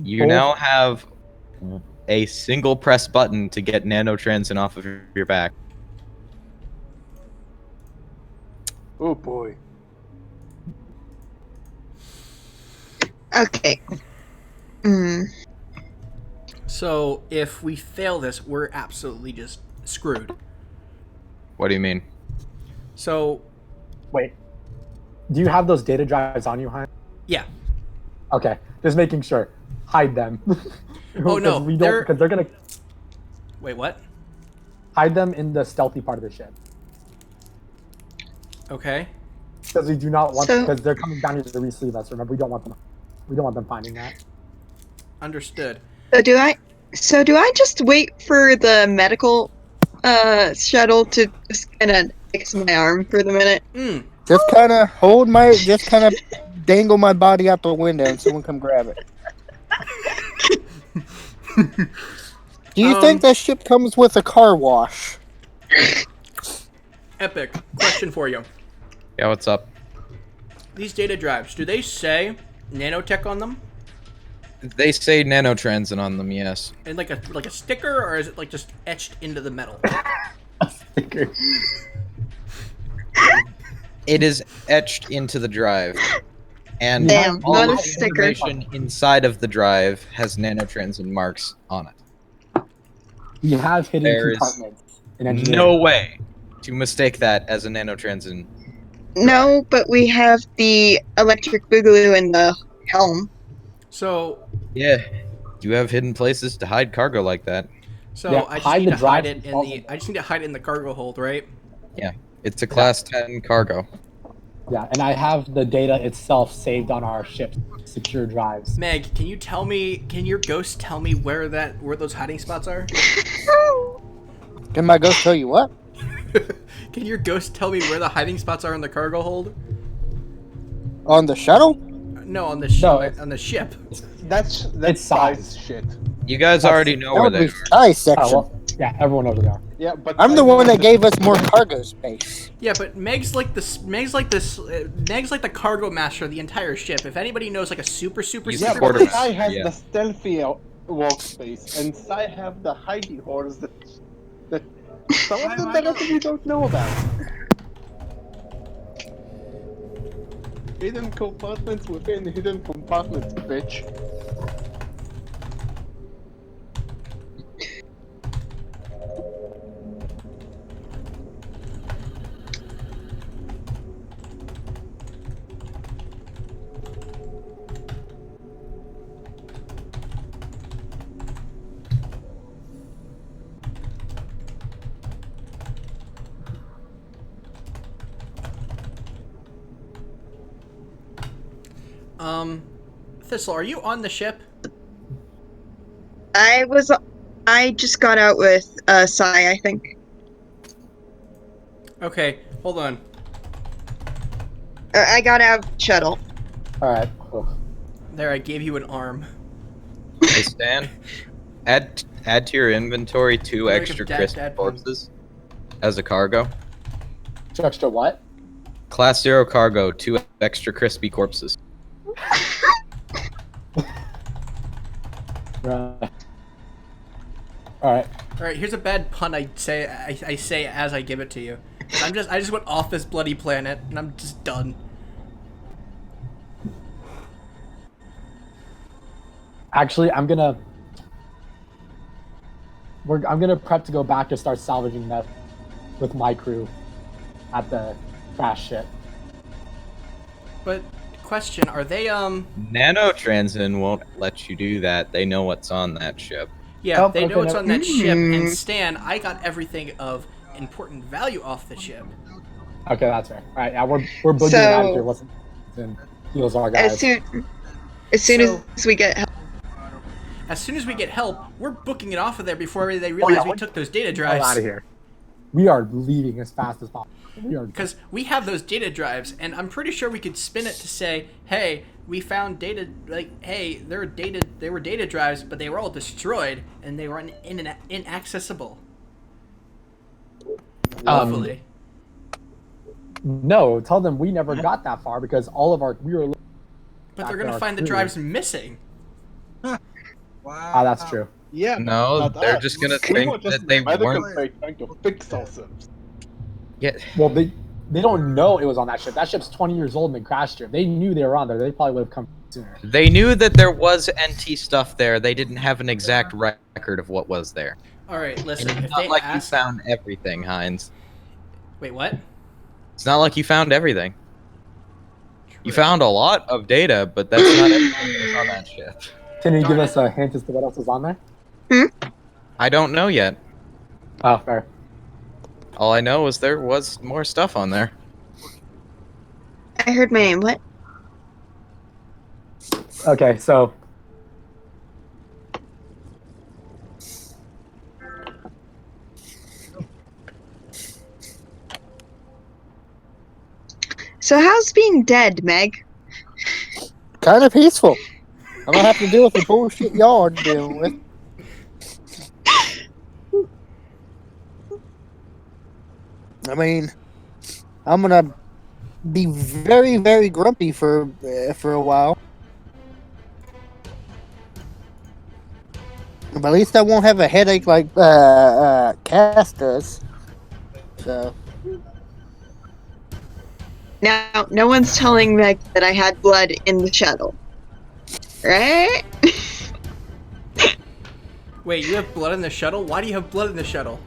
You now have a single press button to get nanotransin off of your back. Oh boy. Okay. So if we fail this, we're absolutely just screwed. What do you mean? So Wait, Do you have those data drives on you, Hein? Yeah. Okay, just making sure. Hide them. Oh, no, we they're- don't because they're gonna Wait, what? hide them in the stealthy part of the ship Okay. because we do not want So- because they're coming down here to receive us. Remember, we don't want them. We don't want them finding that. Understood. So do I just wait for the medical shuttle to just kind of fix my arm for the minute? Mm. Just kind of dangle my body out the window and someone come grab it. Do you think that ship comes with a car wash? Epic. Question for you. Yeah, what's up? These data drives, do they say nanotech on them? They say nanotransit on them, yes. And like a sticker, or is it like just etched into the metal? It is etched into the drive. And Damn, all not the a sticker. information inside of the drive has nanotransit marks on it. We have hidden There is compartments in engineering. no way to mistake that as a nanotransit. No, but we have the electric boogaloo in the helm. So, Yeah, you have hidden places to hide cargo like that. Yeah, I just hide need the to hide drives it in and the. I just need to hide it in the cargo hold, right? Yeah, it's a class 10 cargo. Yeah, and I have the data itself saved on our ship's secure drives. Meg, can you tell me? Can your ghost tell me where those hiding spots are? Can my ghost tell you what? Can your ghost tell me where the hiding spots are in the cargo hold? On the shuttle? No, on the ship. No, it's- on the ship. That's It's size. size shit. You guys That's- already know That where would they be are. size section. Oh, well, yeah, everyone knows where they are. Yeah, but I'm the one that gave us more cargo space. Yeah, but Meg's like this. Meg's like the cargo master of the entire ship. If anybody knows like a super He's secret the Yeah, but quarterback. place, Sai has Yeah. the stealthy workspace, and Sai have the hidey holes that some of them the rest of you don't know about. Hidden compartments within hidden compartments, bitch. Thistle, are you on the ship? I just got out with Sai, I think. Okay, hold on. I got out shuttle. All right. There, I gave you an arm. Hey, Stan, add to your inventory 2 Like a extra dad crisp pun. corpses as a cargo. Extra what? Class 0 cargo, 2 extra crispy corpses. Right. All right. All right, here's a bad pun. I say as I give it to you. I just went off this bloody planet, and I'm just done. Actually, I'm gonna prep to go back to start salvaging that with my crew at the crash ship. But question: are they Nanotransit won't let you do that. They know what's on that ship. Yeah, Oh, they know okay, what's no- on that ship. And Stan, I got everything of important value off the ship. Okay, that's fair. All right, yeah, we're boogieing So- out of here. Listen, and heals our guys. As soon So- as we get help. As soon as we get help, we're booking it off of there before they realize we took those data Get drives. out of here. We are leaving as fast as possible. We are. Because we have those data drives, and I'm pretty sure we could spin it to say, "Hey, we found data. Like, hey, there were data drives, but they were all destroyed, and they were inaccessible." Hopefully, No, tell them we never got that far because all of our we were. but they're back gonna our find the crew. drives missing. Ah, that's true. Yeah, No, not they're us. just gonna We think were just that they medical weren't- bay trying to fix ourselves. Yeah, Well, they don't know it was on that ship. That ship's 20 years old and they crashed here. If they knew they were on there, they probably would have come sooner. they knew that there was NT stuff there. They didn't have an exact record of what was there. All right, And listen. it's If not they like ask, you found everything, Hines. wait, what? It's not like you found everything. You found a lot of data, but that's not everything that's on that ship. Can you Darn give it. us a hint as to what else is on there? I don't know yet. Oh, fair. All I know is there was more stuff on there. I heard my name. What? Okay, so So how's being dead, Meg? Kind of peaceful. I don't have to deal with the bullshit y'all are dealing with. I mean, I'm gonna be very, very grumpy for a while. But at least I won't have a headache like Cass does. So Now, no one's telling Meg that I had blood in the shuttle, right? Wait, you have blood in the shuttle? Why do you have blood in the shuttle?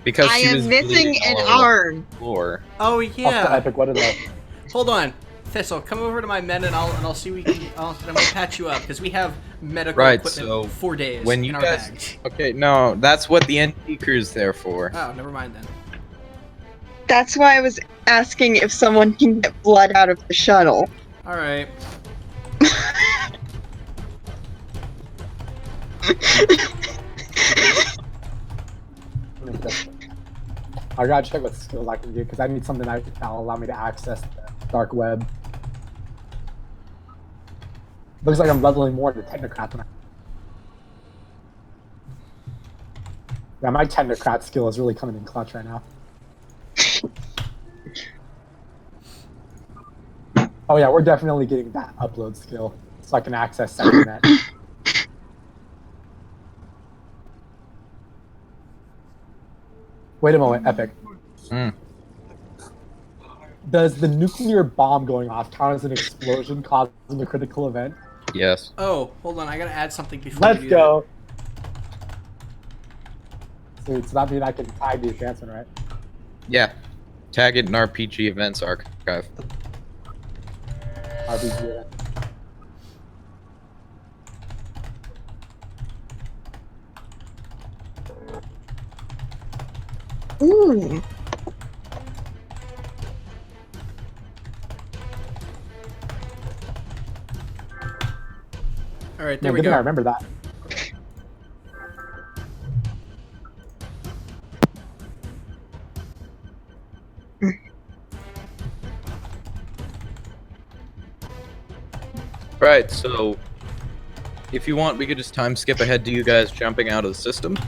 Because I she am was missing bleeding an all over the arm. floor. Oh also yeah. Epic, what are the Hold on, Thistle, come over to my men and I'll see we can. I'm gonna patch you up because we have medical Right, equipment so for days when in you our guys, bags. okay, no, that's what the NT crew's there for. Oh, never mind then. That's why I was asking if someone can get blood out of the shuttle. All right. I gotta check what skills I can get because I need something that'll allow me to access the dark web. Looks like I'm leveling more into technocrat than yeah, my technocrat skill is really coming in clutch right now. Oh yeah, we're definitely getting that upload skill so I can access SecNet. Wait a moment, Epic. Does the nuclear bomb going off count as an explosion causing a critical event? Yes. Oh, hold on, I gotta add something before Let's we do go. Sweet, so that means I can tag the advancement, right? Yeah. Tag it in RPG events archive. RPG event. Ooh. that. All right, there No, we good thing I go. remember that. Right, so if you want, we could just time skip ahead to you guys jumping out of the system.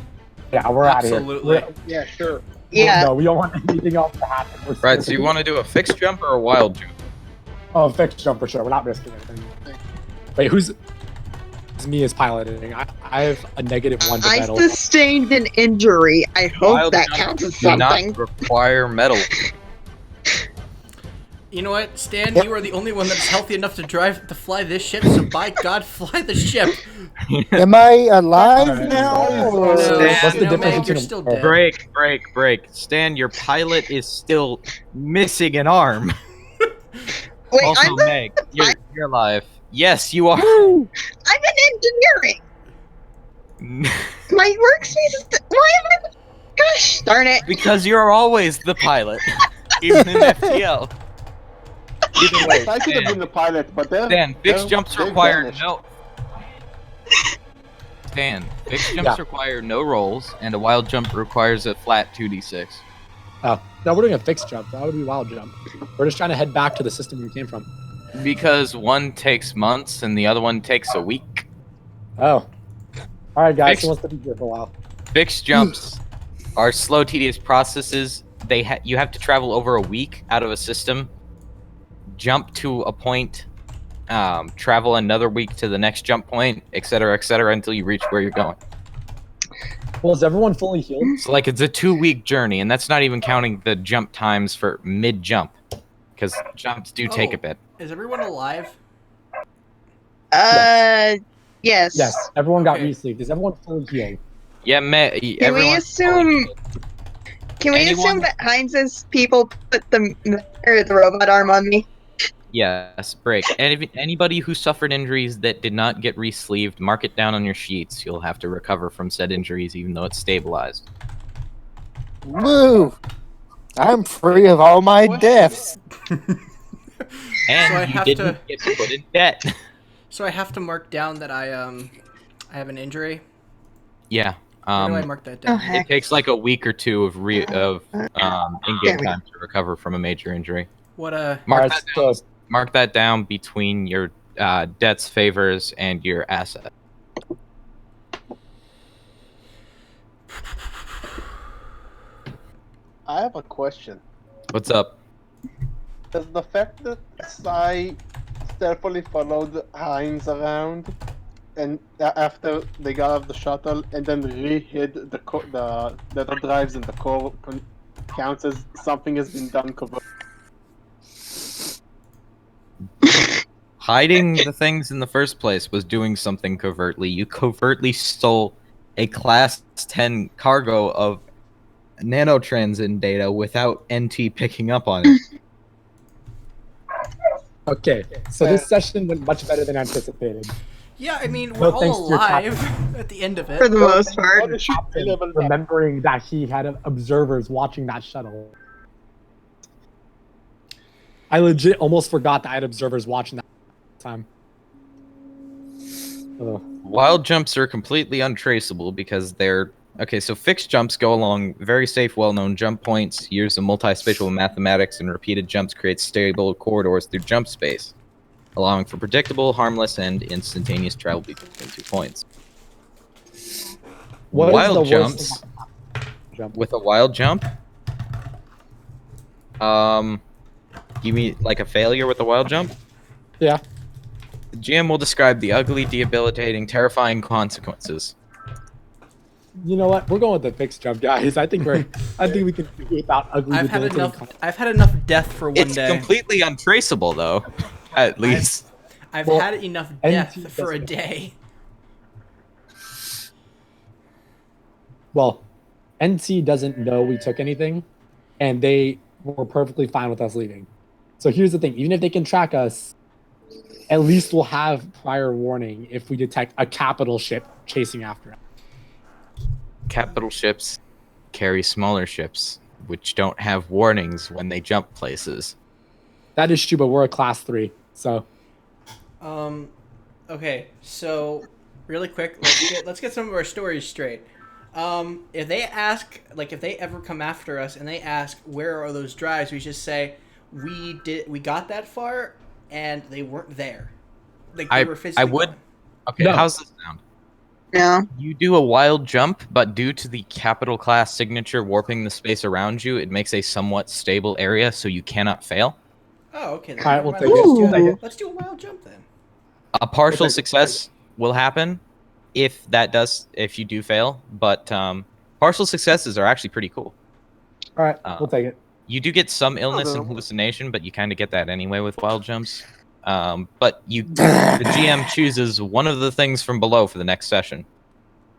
Yeah, we're out of here. Absolutely. Yeah, sure. Yeah. No, we don't want anything else to happen. We're Right, so you want to do a fixed jump or a wild jump? Oh, fixed jump for sure. We're not risking anything. Wait, who's? It's me as piloting. I have a -1 to I metal. sustained an injury. I hope Wild that jumps counts as do not something. require metal. You know what, Stan? You are the only one that's healthy enough to fly this ship. So by God, fly the ship. am I alive Alright. now? No, Or... What's the no, difference Meg, between you're a- still dead. Break. Stan, your pilot is still missing an arm. Wait, Also, I'm Meg, you're alive. Yes, you are. in engineering. My workspace is. Why am I? Gosh darn it! Because you're always the pilot, even in FTL. Either way, I could have been the pilot, but then. Stan, fixed jumps they require vanished. no. Stan, fixed jumps require no rolls, and a wild jump requires a flat 2d6. Oh, no, we're doing a fixed jump. That would be wild jump. We're just trying to head back to the system we came from. Because one takes months and the other one takes a week. Oh. All right, guys. Fixed- Who wants to be here for a while? Fixed jumps are slow, tedious processes. You have to travel over a week out of a system, jump to a point, travel another week to the next jump point, etc., until you reach where you're going. Well, is everyone fully healed? So, like, it's a 2-week journey, and that's not even counting the jump times for mid-jump, because jumps do take a bit. Is everyone alive? Yes. Yes. Everyone got Okay. re-sleeved. Is everyone fully healed? Yeah, Can we assume? Can we Anyone? assume that Heinz's people put the robot arm on me? Yes, break. And if anybody who suffered injuries that did not get re-sleeved, mark it down on your sheets. You'll have to recover from said injuries, even though it's stabilized. Woo! I'm free of all my deaths. And So I you have didn't to- get put in debt. So I have to mark down that I have an injury. Yeah. Where do I mark that down? It takes like a week or two of in-game time to recover from a major injury. What Mark Alright, that down. so Mark that down between your debts, favors, and your asset. I have a question. What's up? Does the fact that Sai stealthily followed Heinz around and after they got off the shuttle and then re-hid the data drives in the core counts as something has been done covertly? Hiding the things in the first place was doing something covertly. You covertly stole a Class 10 cargo of nanotransin data without NT picking up on it. okay, so this session went much better than anticipated. Yeah, I mean, No we're thanks all to your alive at the end of it. For the most part. Captain remembering that he had observers watching that shuttle. I legit almost forgot that I had observers watching that time. Ugh. Wild jumps are completely untraceable because they're okay. So fixed jumps go along very safe, well-known jump points. Use of multispatial mathematics and repeated jumps create stable corridors through jump space, allowing for predictable, harmless, and instantaneous travel between 2 points. What is Wild the worst jumps thing jump? with a wild jump. Give me like a failure with a wild jump. Yeah. The GM will describe the ugly, debilitating, terrifying consequences. You know what? We're going with the fixed jump, guys. I think we can do without ugly. I've had debilitating enough. consequences. I've had enough death for one It's day. completely untraceable, though. At least. I've Well, had enough NT death for a doesn't- day. Well, NC doesn't know we took anything, and they were perfectly fine with us leaving. So here's the thing: even if they can track us, at least we'll have prior warning if we detect a capital ship chasing after us. Capital ships carry smaller ships, which don't have warnings when they jump places. That is true, but we're a class 3, so Okay, so really quick, let's get some of our stories straight. If they ask, like, if they ever come after us and they ask where are those drives, we just say we got that far and they weren't there. Like they were physically I would. gone. Okay, No. how's this sound? No. You do a wild jump, but due to the capital class signature warping the space around you, it makes a somewhat stable area, so you cannot fail. Oh, okay. Then All right, never we'll mind. take it. Ooh. Take it. Let's do a wild jump then. A partial Okay. success will happen if you do fail, but partial successes are actually pretty cool. All right, we'll take it. You do get some illness and no. hallucination, but you kind of get that anyway with wild jumps. But the GM chooses one of the things from below for the next session.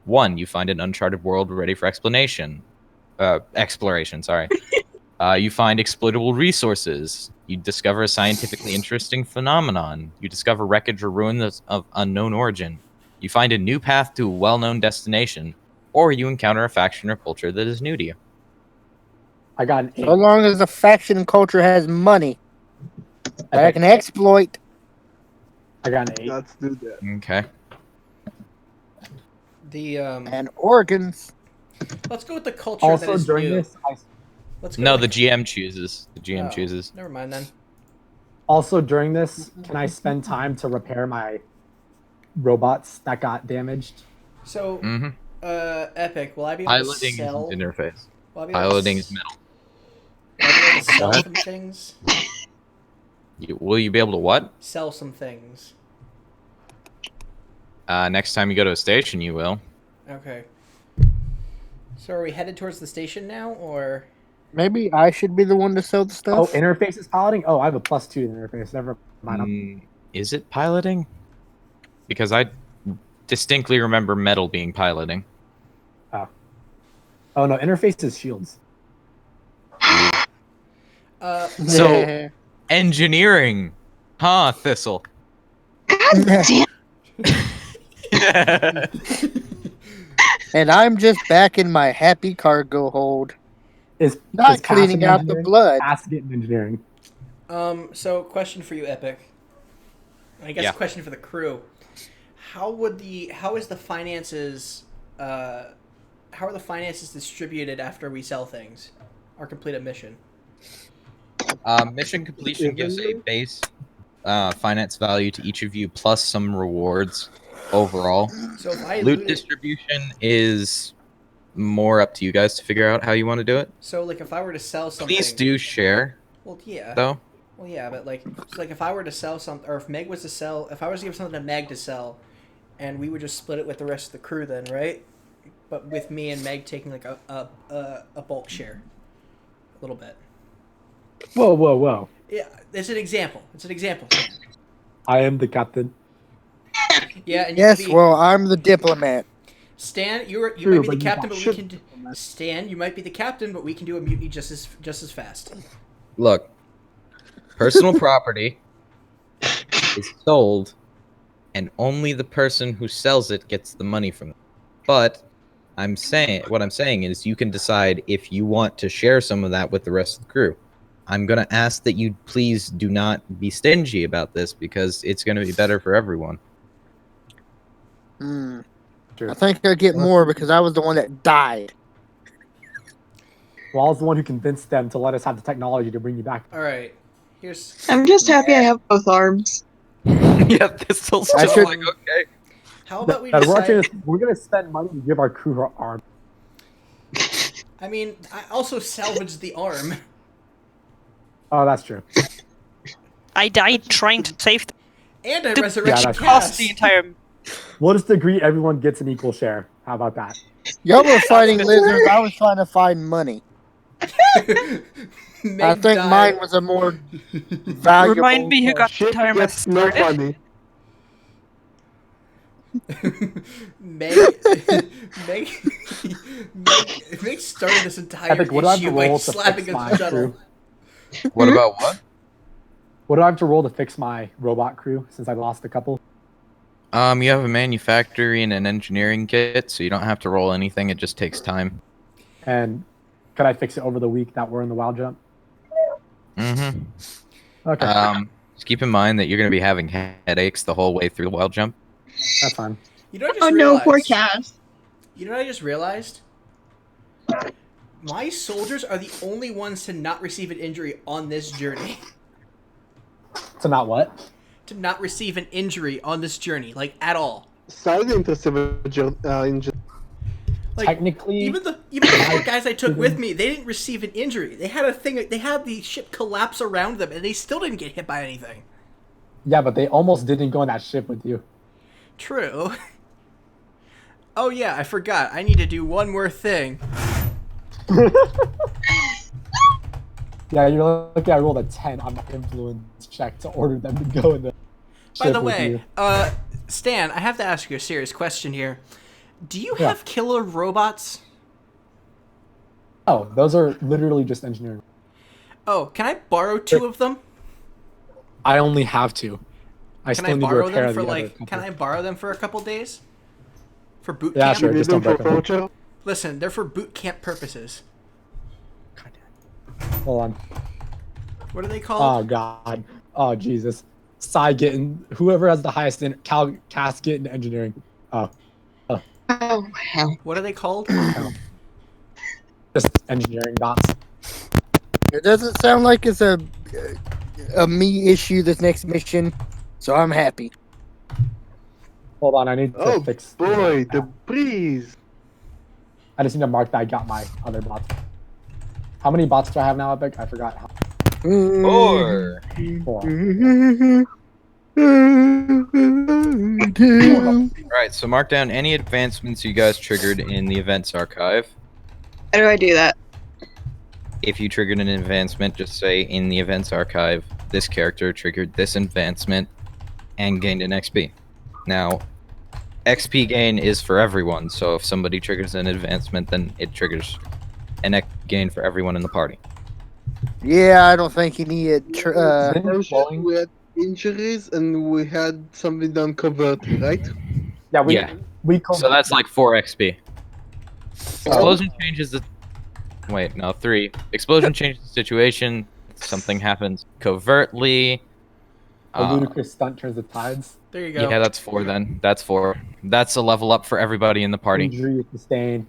1, you find an uncharted world ready for exploration. Sorry. You find exploitable resources. You discover a scientifically interesting phenomenon. You discover wreckage or ruins of unknown origin. You find a new path to a well-known destination, or you encounter a faction or culture that is new to you. I got an 8. So long as the faction culture has money that I can exploit. I got an 8. Let's do that. Okay. The And organs. let's go with the culture that Also, is during new. this, Let's go No, with the GM chooses. The GM Oh, chooses. Never mind then. can I spend time to repair my robots that got damaged? So, Mm-hmm. Epic, will I be able Piloting to sell? isn't interface. Will I be able Piloting to is metal. Will I be able to sell What? some things? Will you be able to what? Sell some things. Next time you go to a station, you will. Okay. So are we headed towards the station now, or? Maybe I should be the one to sell the Oh, stuff. interface is piloting? Oh, I have a +2 to interface. Never mind. Is it piloting? Because I distinctly remember metal being piloting. Oh no, interface is shields. So engineering Huh, Thistle. God damn. And I'm just back in my happy cargo hold, Is not Cass cleaning in out the engineering? blood. Cass get in engineering. So question for you, Epic. I guess Yeah. a question for the crew. How is the finances how are the finances distributed after we sell things or complete a mission? Mission completion gives a base finance value to each of you plus some rewards overall. So if I Loot loot it, distribution is more up to you guys to figure out how you want to do it. so like if I were to sell something, Please do share, well, yeah. though. Well, yeah, but like, so like if I were to sell something, or if Meg was to sell, if I was to give something to Meg to sell, and we would just split it with the rest of the crew, then right? But with me and Meg taking like a bulk share, a little bit. Whoa, whoa, whoa! Yeah, it's an example. It's an example. I am the captain. Yeah, and you Yes, could be, well, I'm the diplomat. Stan, you True, might be the but you captain, but we should- can. Stan, you might be the captain, but we can do a mutiny just as fast. Look, personal property is sold, and only the person who sells it gets the money from it. But what I'm saying is, you can decide if you want to share some of that with the rest of the crew. I'm gonna ask that you please do not be stingy about this because it's gonna be better for everyone. Hmm. True. I think I get more because I was the one that died. Well, I was the one who convinced them to let us have the technology to bring you back. All right, here's. I'm just happy I have both arms. Yeah, Thistle's I just should- like, okay. How about we We're decide? gonna spend money to give our crew our arm. I mean, I also salvaged the arm. Oh, that's true. I died trying to save them. And I The- resurrected that's- Cost Cass. the entire. We'll just agree everyone gets an equal share. How about that? Y'all were fighting lizards. I was trying to find money. Meg I think died. mine was a more valuable. Remind me who got the Ship timer gets no started. money. Meg, Meg, Meg started this entire Epic, what do I have issue to by roll to slapping fix a my shuttle. crew? What about what? What do I have to roll to fix my robot crew since I lost a couple? You have a manufacturing and an engineering kit, so you don't have to roll anything. It just takes time. And could I fix it over the week that we're in the wild jump? Mm-hmm. Okay, Just keep in mind that you're going to be having headaches the whole way through the wild jump. that's fine. You know what I just Oh no, realized? poor Cass. You know what I just realized? My soldiers are the only ones to not receive an injury on this journey. So not what? To not receive an injury on this journey, like at all. Silent injury. Like, Technically, even the four guys I took with me, they didn't receive an injury. They had they had the ship collapse around them, and they still didn't get hit by anything. yeah, but they almost didn't go on that ship with you. True. Oh yeah, I forgot. I need to do one more thing. Yeah, you're lucky I rolled a 10 on my influence check to order them to go in the By ship the with way, you. Stan, I have to ask you a serious question here. Do you Yeah. have killer robots? Oh, those are literally just engineering. Oh, can I borrow 2 of them? I only have two. I Can still I need to borrow repair them for the other like? couple. Can I borrow them for a couple days? For boot Yeah, camp? sure. You Just need don't them break for them. voucher? Listen, they're for boot camp purposes. Hold on. What are they called? Oh god. Oh Jesus. Psy getting whoever has the highest in Cass getting engineering. Oh, Oh hell. What are they called? just engineering bots. It doesn't sound like it's a me issue this next mission, so I'm happy. Hold on, I need to Oh fix. boy, the breeze. I just need to mark that I got my other bots. How many bots do I have now, Epic? I forgot. 4. 4. Alright, so mark down any advancements you guys triggered in the events archive. How do I do that? If you triggered an advancement, just say in the events archive, this character triggered this advancement and gained an XP. Now, XP gain is for everyone, so if somebody triggers an advancement, then it triggers an XP gain for everyone in the party. Yeah, I don't think you need it. Isn't it flowing? injuries, and we had something done covertly, right? Yeah, we Yeah. we So that's like 4 XP. so, Explosion changes the. Wait, no, 3. Explosion changes the situation. Something happens covertly. a ludicrous stunt turns the tides. There you go. Yeah, that's 4 then. That's 4. That's a level up for everybody in the party. Injury is sustained.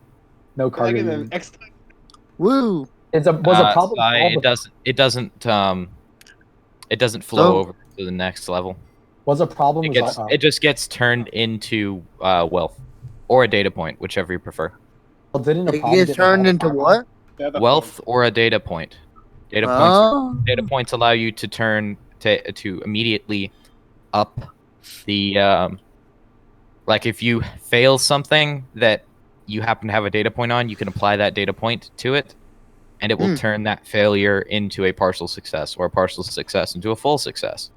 No Can I cargo get an unit. extra? Woo! Was a problem solved? It doesn't flow So- over to the next level. Was a problem? It just gets turned into wealth or a data point, whichever you prefer. Didn't a It problem gets get turned resolved into by what? Wealth or a data point. Data Oh. points allow you to turn to immediately up the like if you fail something that you happen to have a data point on, you can apply that data point to it, and it will turn that failure into a partial success or a partial success into a full success.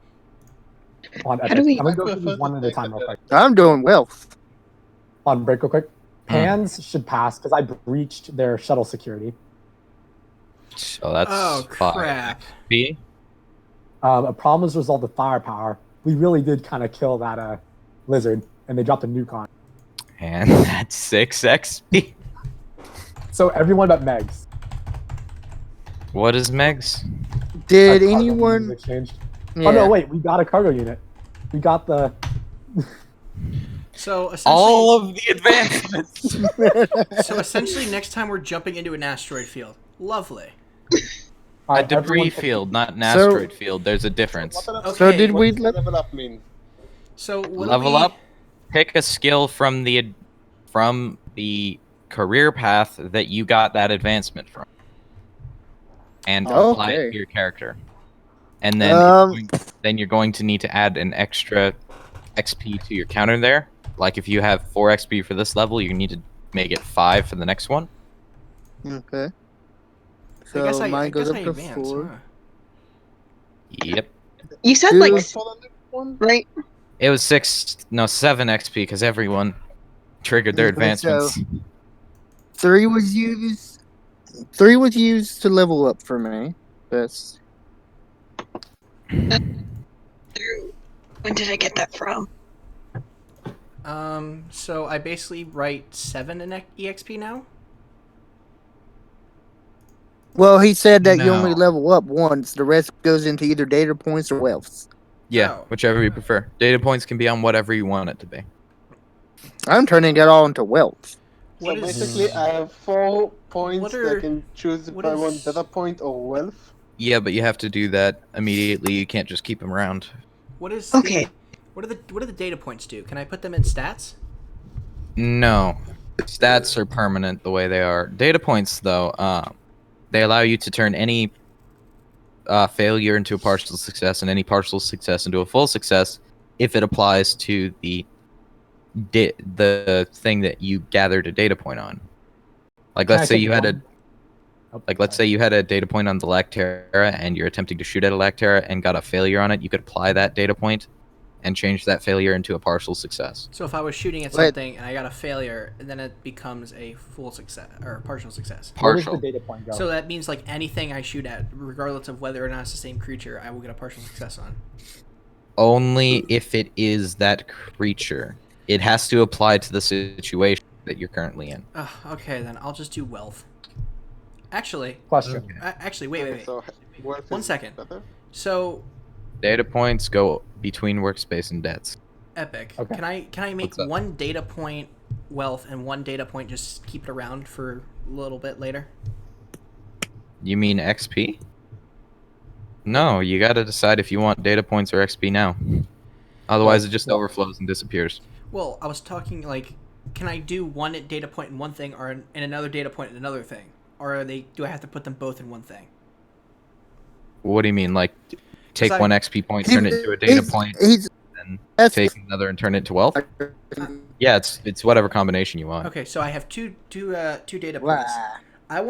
On How Epic. do we- I'm gonna go through these one at a time real quick. I'm doing wealth. On break real quick. Pans should pass because I breached their shuttle security. So that's Oh, 5 crap. XP. A problem was resolved with firepower. We really did kind of kill that lizard, and they dropped a nuke on it. And that's 6 XP. So everyone but Megs. What is Megs? Did Cargo anyone? units exchanged. Yeah. Oh no, wait, we got a cargo unit. We got the. So essentially, All of the advancements. so essentially, next time we're jumping into an asteroid field. Lovely. All A right, debris everyone- field, not an So- asteroid field. There's a difference. Okay. So did What we does let? level up mean? So what do Level we- up. Pick a skill from the career path that you got that advancement from, and apply it Okay. to your character. And then then you're going to need to add an extra XP to your counter there. Like if you have 4 XP for this level, you need to make it 5 for the next one. Okay. I So guess I mine goes guess up I to advance, 4. huh? Yep. You said Dude. like Wait for the next one? right? It was 7 XP because everyone triggered their Okay, so- advancements. 3 was used. 3 was used to level up for me. That's When did I get that from? So I basically write 7 in EXP now. well. He said that you No. only level up once. The rest goes into either data points or wealth. Yeah, Oh. whichever you prefer. Data points can be on whatever you want it to be. I'm turning it all into wealth. What So is- basically, I have 4 points What that are- I can choose if what I is- want data point or wealth. Yeah, but you have to do that immediately. You can't just keep them around. What is Okay. what do the data points do? Can I put them in stats? No, stats are permanent the way they are. Data points, though, they allow you to turn any failure into a partial success and any partial success into a full success if it applies to the thing that you gathered a data point on. Like Can I let's say take you had a one? Oh, let's say you had a data point on the Lactera and you're attempting to shoot at a Lactera and got a failure on it. You could apply that data point and change that failure into a partial success. So if I was shooting at Wait. something and I got a failure, then it becomes a full success or a partial success. Where does Partial. the data point go? So that means like anything I shoot at, regardless of whether or not it's the same creature, I will get a partial success on. Only if it is that creature. It has to apply to the situation that you're currently in. Okay, then I'll just do wealth. Actually, Question. actually, wait. So wealth 1 is second. better. So Data points go between workspace and debts. epic. Okay. Can I make What's up? 1 data point wealth and 1 data point just keep it around for a little bit later? You mean XP? No, you gotta decide if you want data points or XP now. Otherwise, it just Well- overflows and disappears. Well, I was talking like, can I do 1 data point in one thing or in another data point in another thing, or are they? Do I have to put them both in one thing? What do you mean? Like, take I- 1 XP point, turn it into a data point, and That's take another and turn it into wealth? Yeah, it's whatever combination you want. Okay, so I have two data Wow. points. I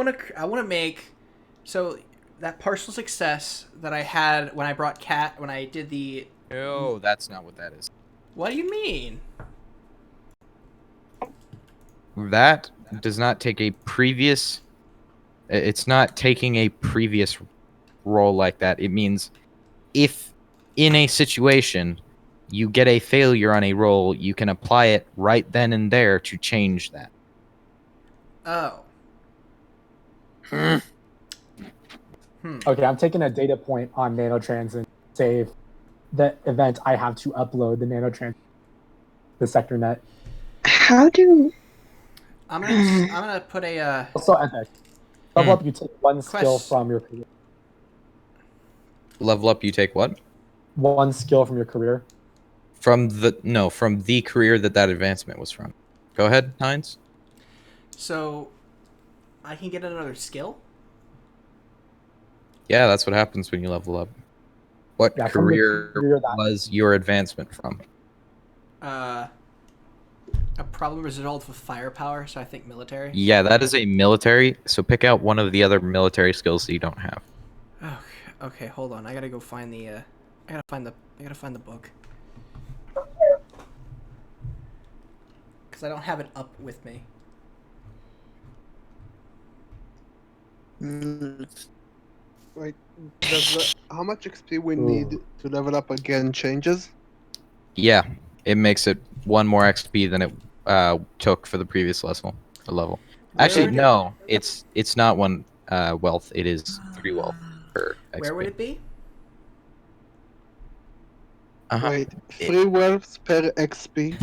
wanna make so that partial success that I had when I brought Cat when I did the. No, that's not what that is. What do you mean? That does not take a previous. It's not taking a previous roll like that. It means if in a situation, you get a failure on a roll, you can apply it right then and there to change that. Oh. Okay, I'm taking a data point on nanotrans and save the event I have to upload the nanotrans the sector net. How do? I'm gonna put a Also, epic. Level up, you take one skill Quest- from your career. Level up, you take what? One skill from your career. From the career that advancement was from. Go ahead, Hines. so I can get another skill. Yeah, that's what happens when you level up. What Yeah, from the career career that was your advancement from? A problem result with firepower, so I think military. Yeah, that is a military. So pick out one of the other military skills that you don't have. Okay, hold on. I gotta go find the. I gotta find the book. Because I don't have it up with me. Wait, how much XP we need to level up again changes? Yeah, it makes it one more XP than it took for the previous level. Actually, would it- no, it's not one wealth. It is 3 wealth per XP. Where would it be? Uh-huh. Wait, 3 wealths per XP?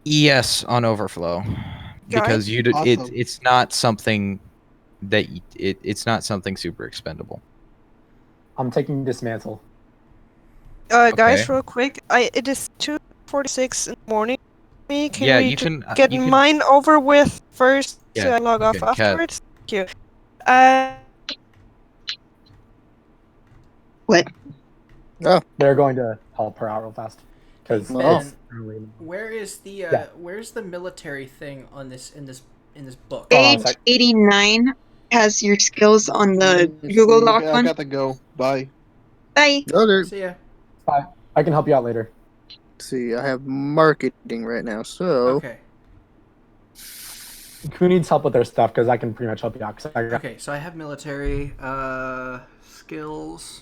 Yes, on overflow, because Awesome. it's not something that it's not something super expendable. I'm taking dismantle. Guys, Okay. real quick, it is 2:46 in the morning. Can Yeah, we you just can get you can, mine over with first Yeah, so I log off okay, Kat. afterwards? Thank you. What? They're going to help her out real fast. Because Ben, where is the where's the military thing on this in this book? Page 89 has your skills on the Google Doc Okay, I one. gotta go. Bye. Bye. Okay. See ya. Bye. I can help you out later. See, I have marketing right now, so Okay. Who needs help with their stuff? Because I can pretty much help you out. 'Cause I got... Okay, so I have military skills.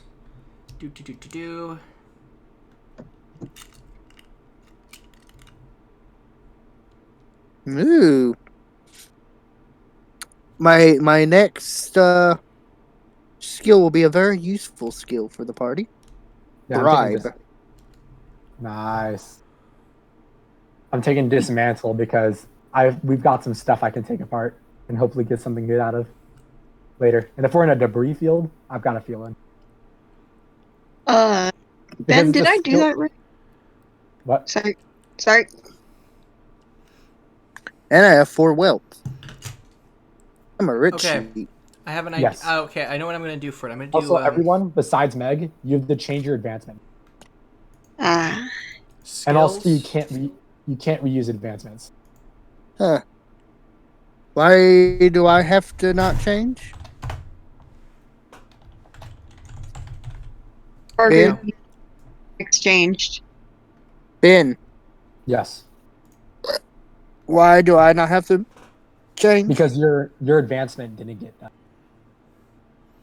Do. Ooh. My next skill will be a very useful skill for the party. Yeah, Bribe. Nice. I'm taking dismantle because we've got some stuff I can take apart and hopefully get something good out of later. And if we're in a debris field, I've got a feeling. Ben, did I do that right? What? Sorry. And I have 4 wealth. I'm a rich Okay. sheep. I have an idea. Yes. Okay, I know what I'm gonna do for it. I'm gonna do. Also, everyone besides Meg, you have to change your advancement. Skills. And also, you can't reuse advancements. Huh. Why do I have to not change? Order exchanged. Ben, Yes. why do I not have to change? Because your advancement didn't get that.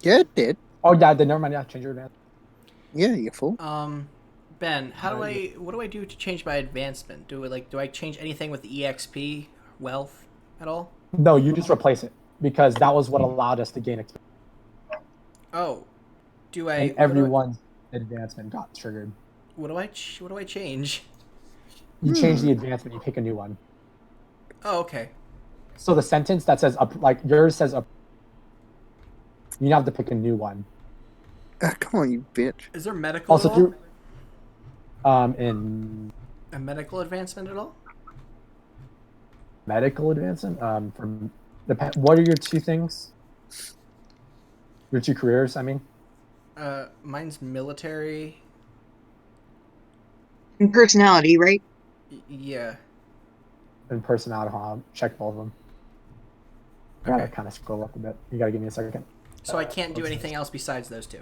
Yeah, it did. Oh yeah, then never mind. Yeah, change your advancement. Yeah, you fool. Ben, what do I do to change my advancement? Do I change anything with the EXP wealth at all? No, you just replace it because that was what allowed us to gain experience. Oh, do I? And everyone's advancement got triggered. What do I change? You change the advancement. You pick a new one. Oh, okay. So the sentence that says up, like yours says up, you have to pick a new one. Come on, you bitch. Is there medical Also, at all? In A medical advancement at all? medical advancement, what are your 2 things? Your 2 careers, I mean. Mine's military. And personality, right? Yeah. And personality. I'll check both of them. I gotta kind of scroll up a bit. You gotta give me a second. So I can't do anything else besides those 2.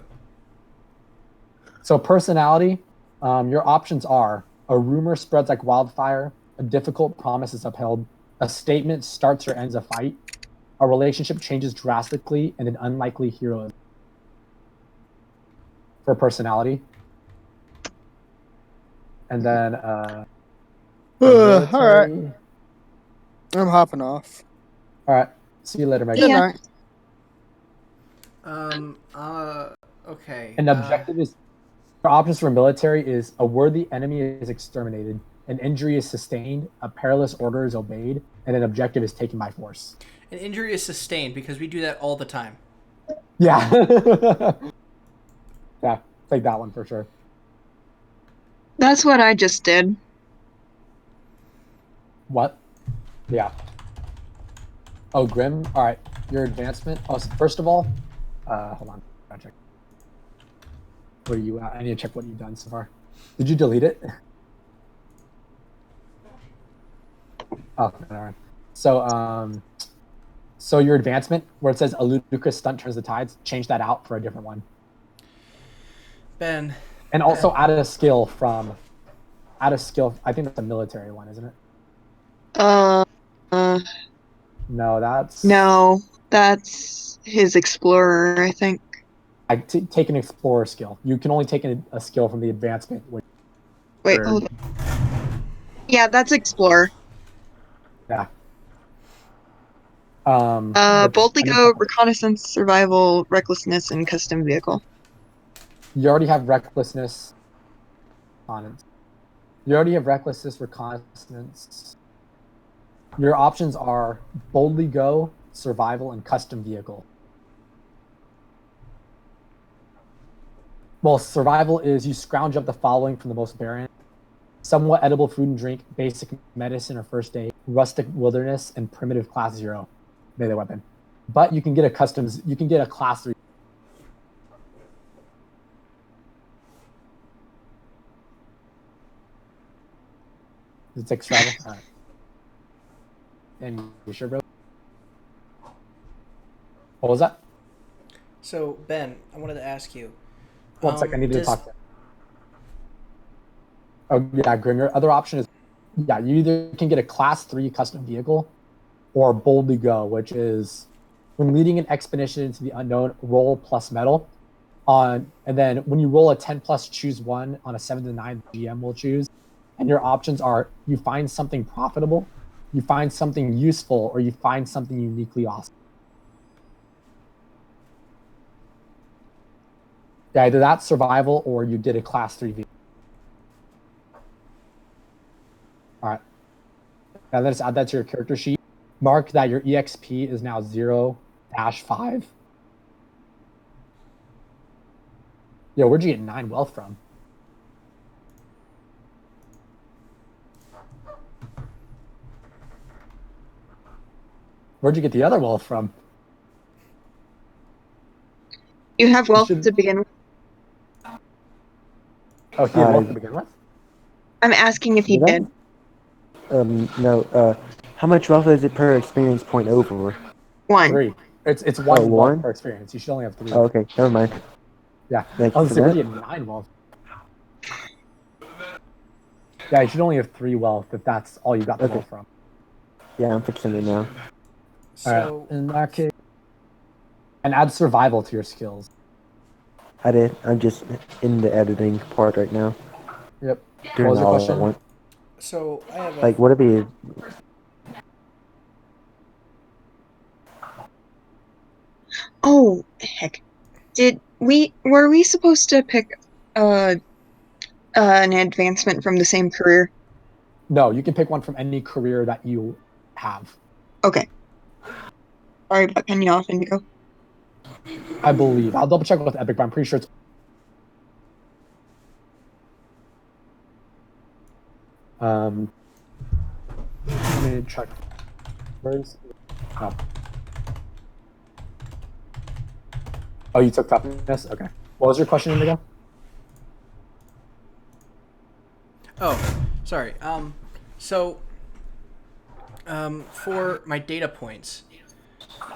So personality, your options are: a rumor spreads like wildfire, a difficult promise is upheld, a statement starts or ends a fight, a relationship changes drastically, and an unlikely hero. For personality. And then All military. right, I'm hopping off. All right. See you later, Meg. Good Yeah. night. Okay. An objective is your options for military is a worthy enemy is exterminated, an injury is sustained, a perilous order is obeyed, and an objective is taken by force. An injury is sustained because we do that all the time. Yeah. Yeah, take that one for sure. That's what I just did. What? Yeah. Oh, Grim. All right. Your advancement. Oh, so first of all, hold on. Gotta check. Where are you at? I need to check what you've done so far. Did you delete it? Oh, all right. So your advancement, where it says a ludicrous stunt turns the tides, change that out for a different one. Ben. And also add a skill. I think that's a military one, isn't it? No, No, that's his explorer, I think. Take an explorer skill. You can only take a skill from the advancement. Wait, hold on. Yeah, that's explorer. Yeah. Boldly go, reconnaissance, survival, recklessness, and custom vehicle. You already have recklessness on it. You already have recklessness, reconnaissance. Your options are boldly go, survival, and custom vehicle. Well, survival is you scrounge up the following from the most barren: somewhat edible food and drink, basic medicine or first aid, rustic wilderness, and primitive class 0 melee weapon. But you can get a class 3. Does it take survival? All right. And you sure, bro? What was that? So, Ben, I wanted to ask you. One second, I need to talk to you. Oh, yeah, Grim. Your other option is, yeah, you either can get a class 3 custom vehicle or boldly go, which is when leading an expedition into the unknown, roll plus metal. And then when you roll a 10 plus, choose one. On a 7 to 9, the GM will choose. And your options are you find something profitable, you find something useful, or you find something uniquely awesome. Yeah, either that's survival or you did a class 3 vehicle. All right. Now let's add that to your character sheet. Mark that your EXP is now 0-5. Yo, where'd you get 9 wealth from? Where'd you get the other wealth from? You have wealth to begin with. Oh, he had wealth to begin with? I'm asking if he did. No. How much wealth is it per experience point over? 1. 3. It's 1 wealth one? per experience. You should only have 3. Oh, okay. Never mind. Yeah. Thank you Honestly, for where'd you that. get 9 wealth? Yeah, you should only have 3 wealth if that's all you got the wealth from. Yeah, I'm fixing it now. Alright, in that case. And add survival to your skills. I did. I'm just in the editing part right now. Yep. Doing What was your all question? at once. So I have Like, would it be? Oh, heck. Were we supposed to pick an advancement from the same career? No, you can pick one from any career that you have. Okay. Sorry about cutting you off, Indigo. I believe. I'll double check with Epic, but I'm pretty sure it's. Let me check. Where's. Oh. Oh, you took toughness? Okay. What was your question, Indigo? Oh, sorry. So, for my data points,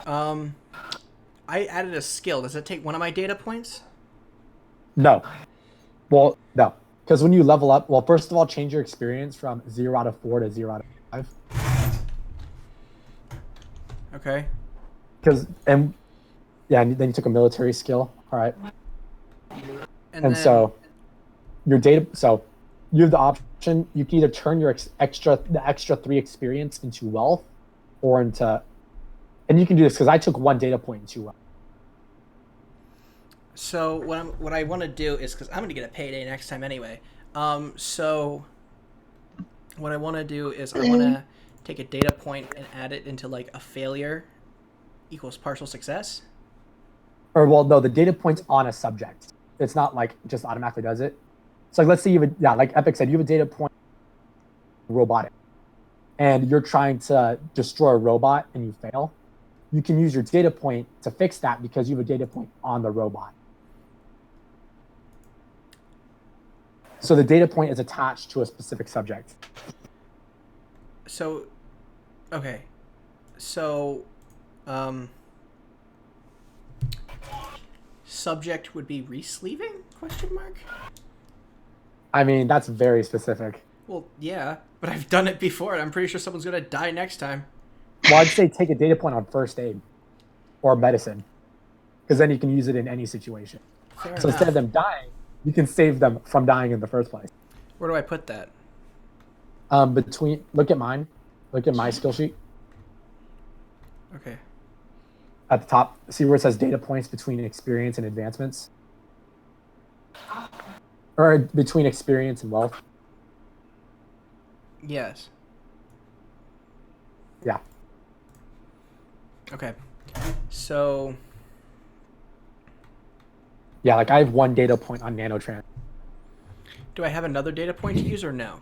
I added a skill. Does that take one of my data points? No. Well, no. Because when you level up, well, first of all, change your experience from 0 out of 4 to 0 out of 5. Okay. And then you took a military skill. All right. And then, so your data. So you have the option. You can either turn your the extra 3 experience into wealth, or into, and you can do this because I took 1 data point into wealth. So what I want to do is, because I'm going to get a payday next time anyway. So what I want to do is I want to take a data point and add it into like a failure equals partial success. Or well, no, the data point's on a subject. It's not like just automatically does it. So like, let's say you have like Epic said, you have a data point robotic, and you're trying to destroy a robot and you fail. You can use your data point to fix that because you have a data point on the robot. So the data point is attached to a specific subject. So, okay. So, subject would be re-sleeving? Question mark? I mean, that's very specific. Well, yeah, but I've done it before, and I'm pretty sure someone's gonna die next time. Well, I'd say take a data point on first aid or medicine, because then you can use it in any situation. Fair So instead of them dying, you can save them from dying in the first place. Where do I put that? Look at mine. Look at my skill sheet. Okay. At the top, see where it says data points between experience and advancements? Or between experience and wealth? Yes. Yeah. Okay. So. Yeah, like I have 1 data point on nanotrans. Do I have another data point to use or no?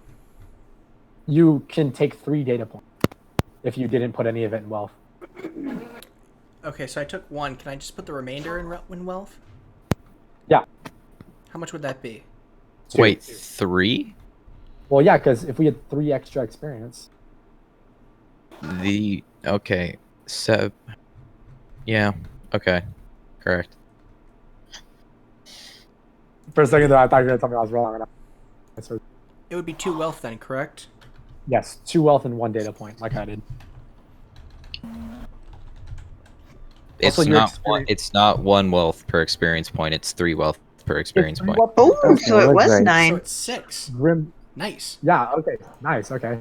You can take 3 data points if you didn't put any of it in wealth. Okay, so I took 1. Can I just put the remainder in wealth? Yeah. How much would that be? 2. Wait, 3? Well, yeah, because if we had 3 extra experience. Okay. So, yeah. Okay. Correct. For a second there, I thought you were going to tell me I was wrong. It would be 2 wealth then, correct? Yes, 2 wealth and 1 data point, like I did. It's Also, not one. It's not 1 wealth per experience point. It's 3 wealth per experience point. Oh, so it was right. 9. So it's 6. Grim. Nice. Yeah, okay. Nice, okay.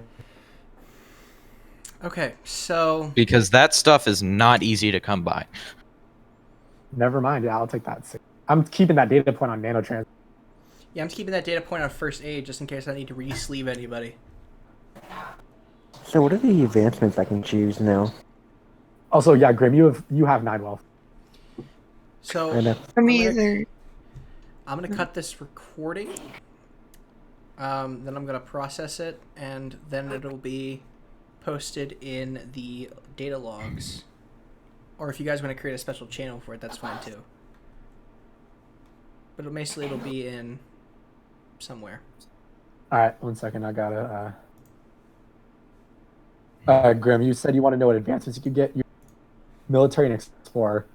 Okay, so. Because that stuff is not easy to come by. Never mind. Yeah, I'll take that. I'm keeping that data point on nanotrans. Yeah, I'm keeping that data point on first aid just in case I need to re-sleeve anybody. So what are the advancements I can choose now? Also, yeah, Grim, you have 9 wealth. So I know. For me either. I'm gonna cut this recording. Then I'm gonna process it, and then it'll be posted in the data logs. Or if you guys want to create a special channel for it, that's fine too. But it'll be in somewhere. All right, 1 second. I gotta. Grim, you said you want to know what advancements you could get. You're military and explorer.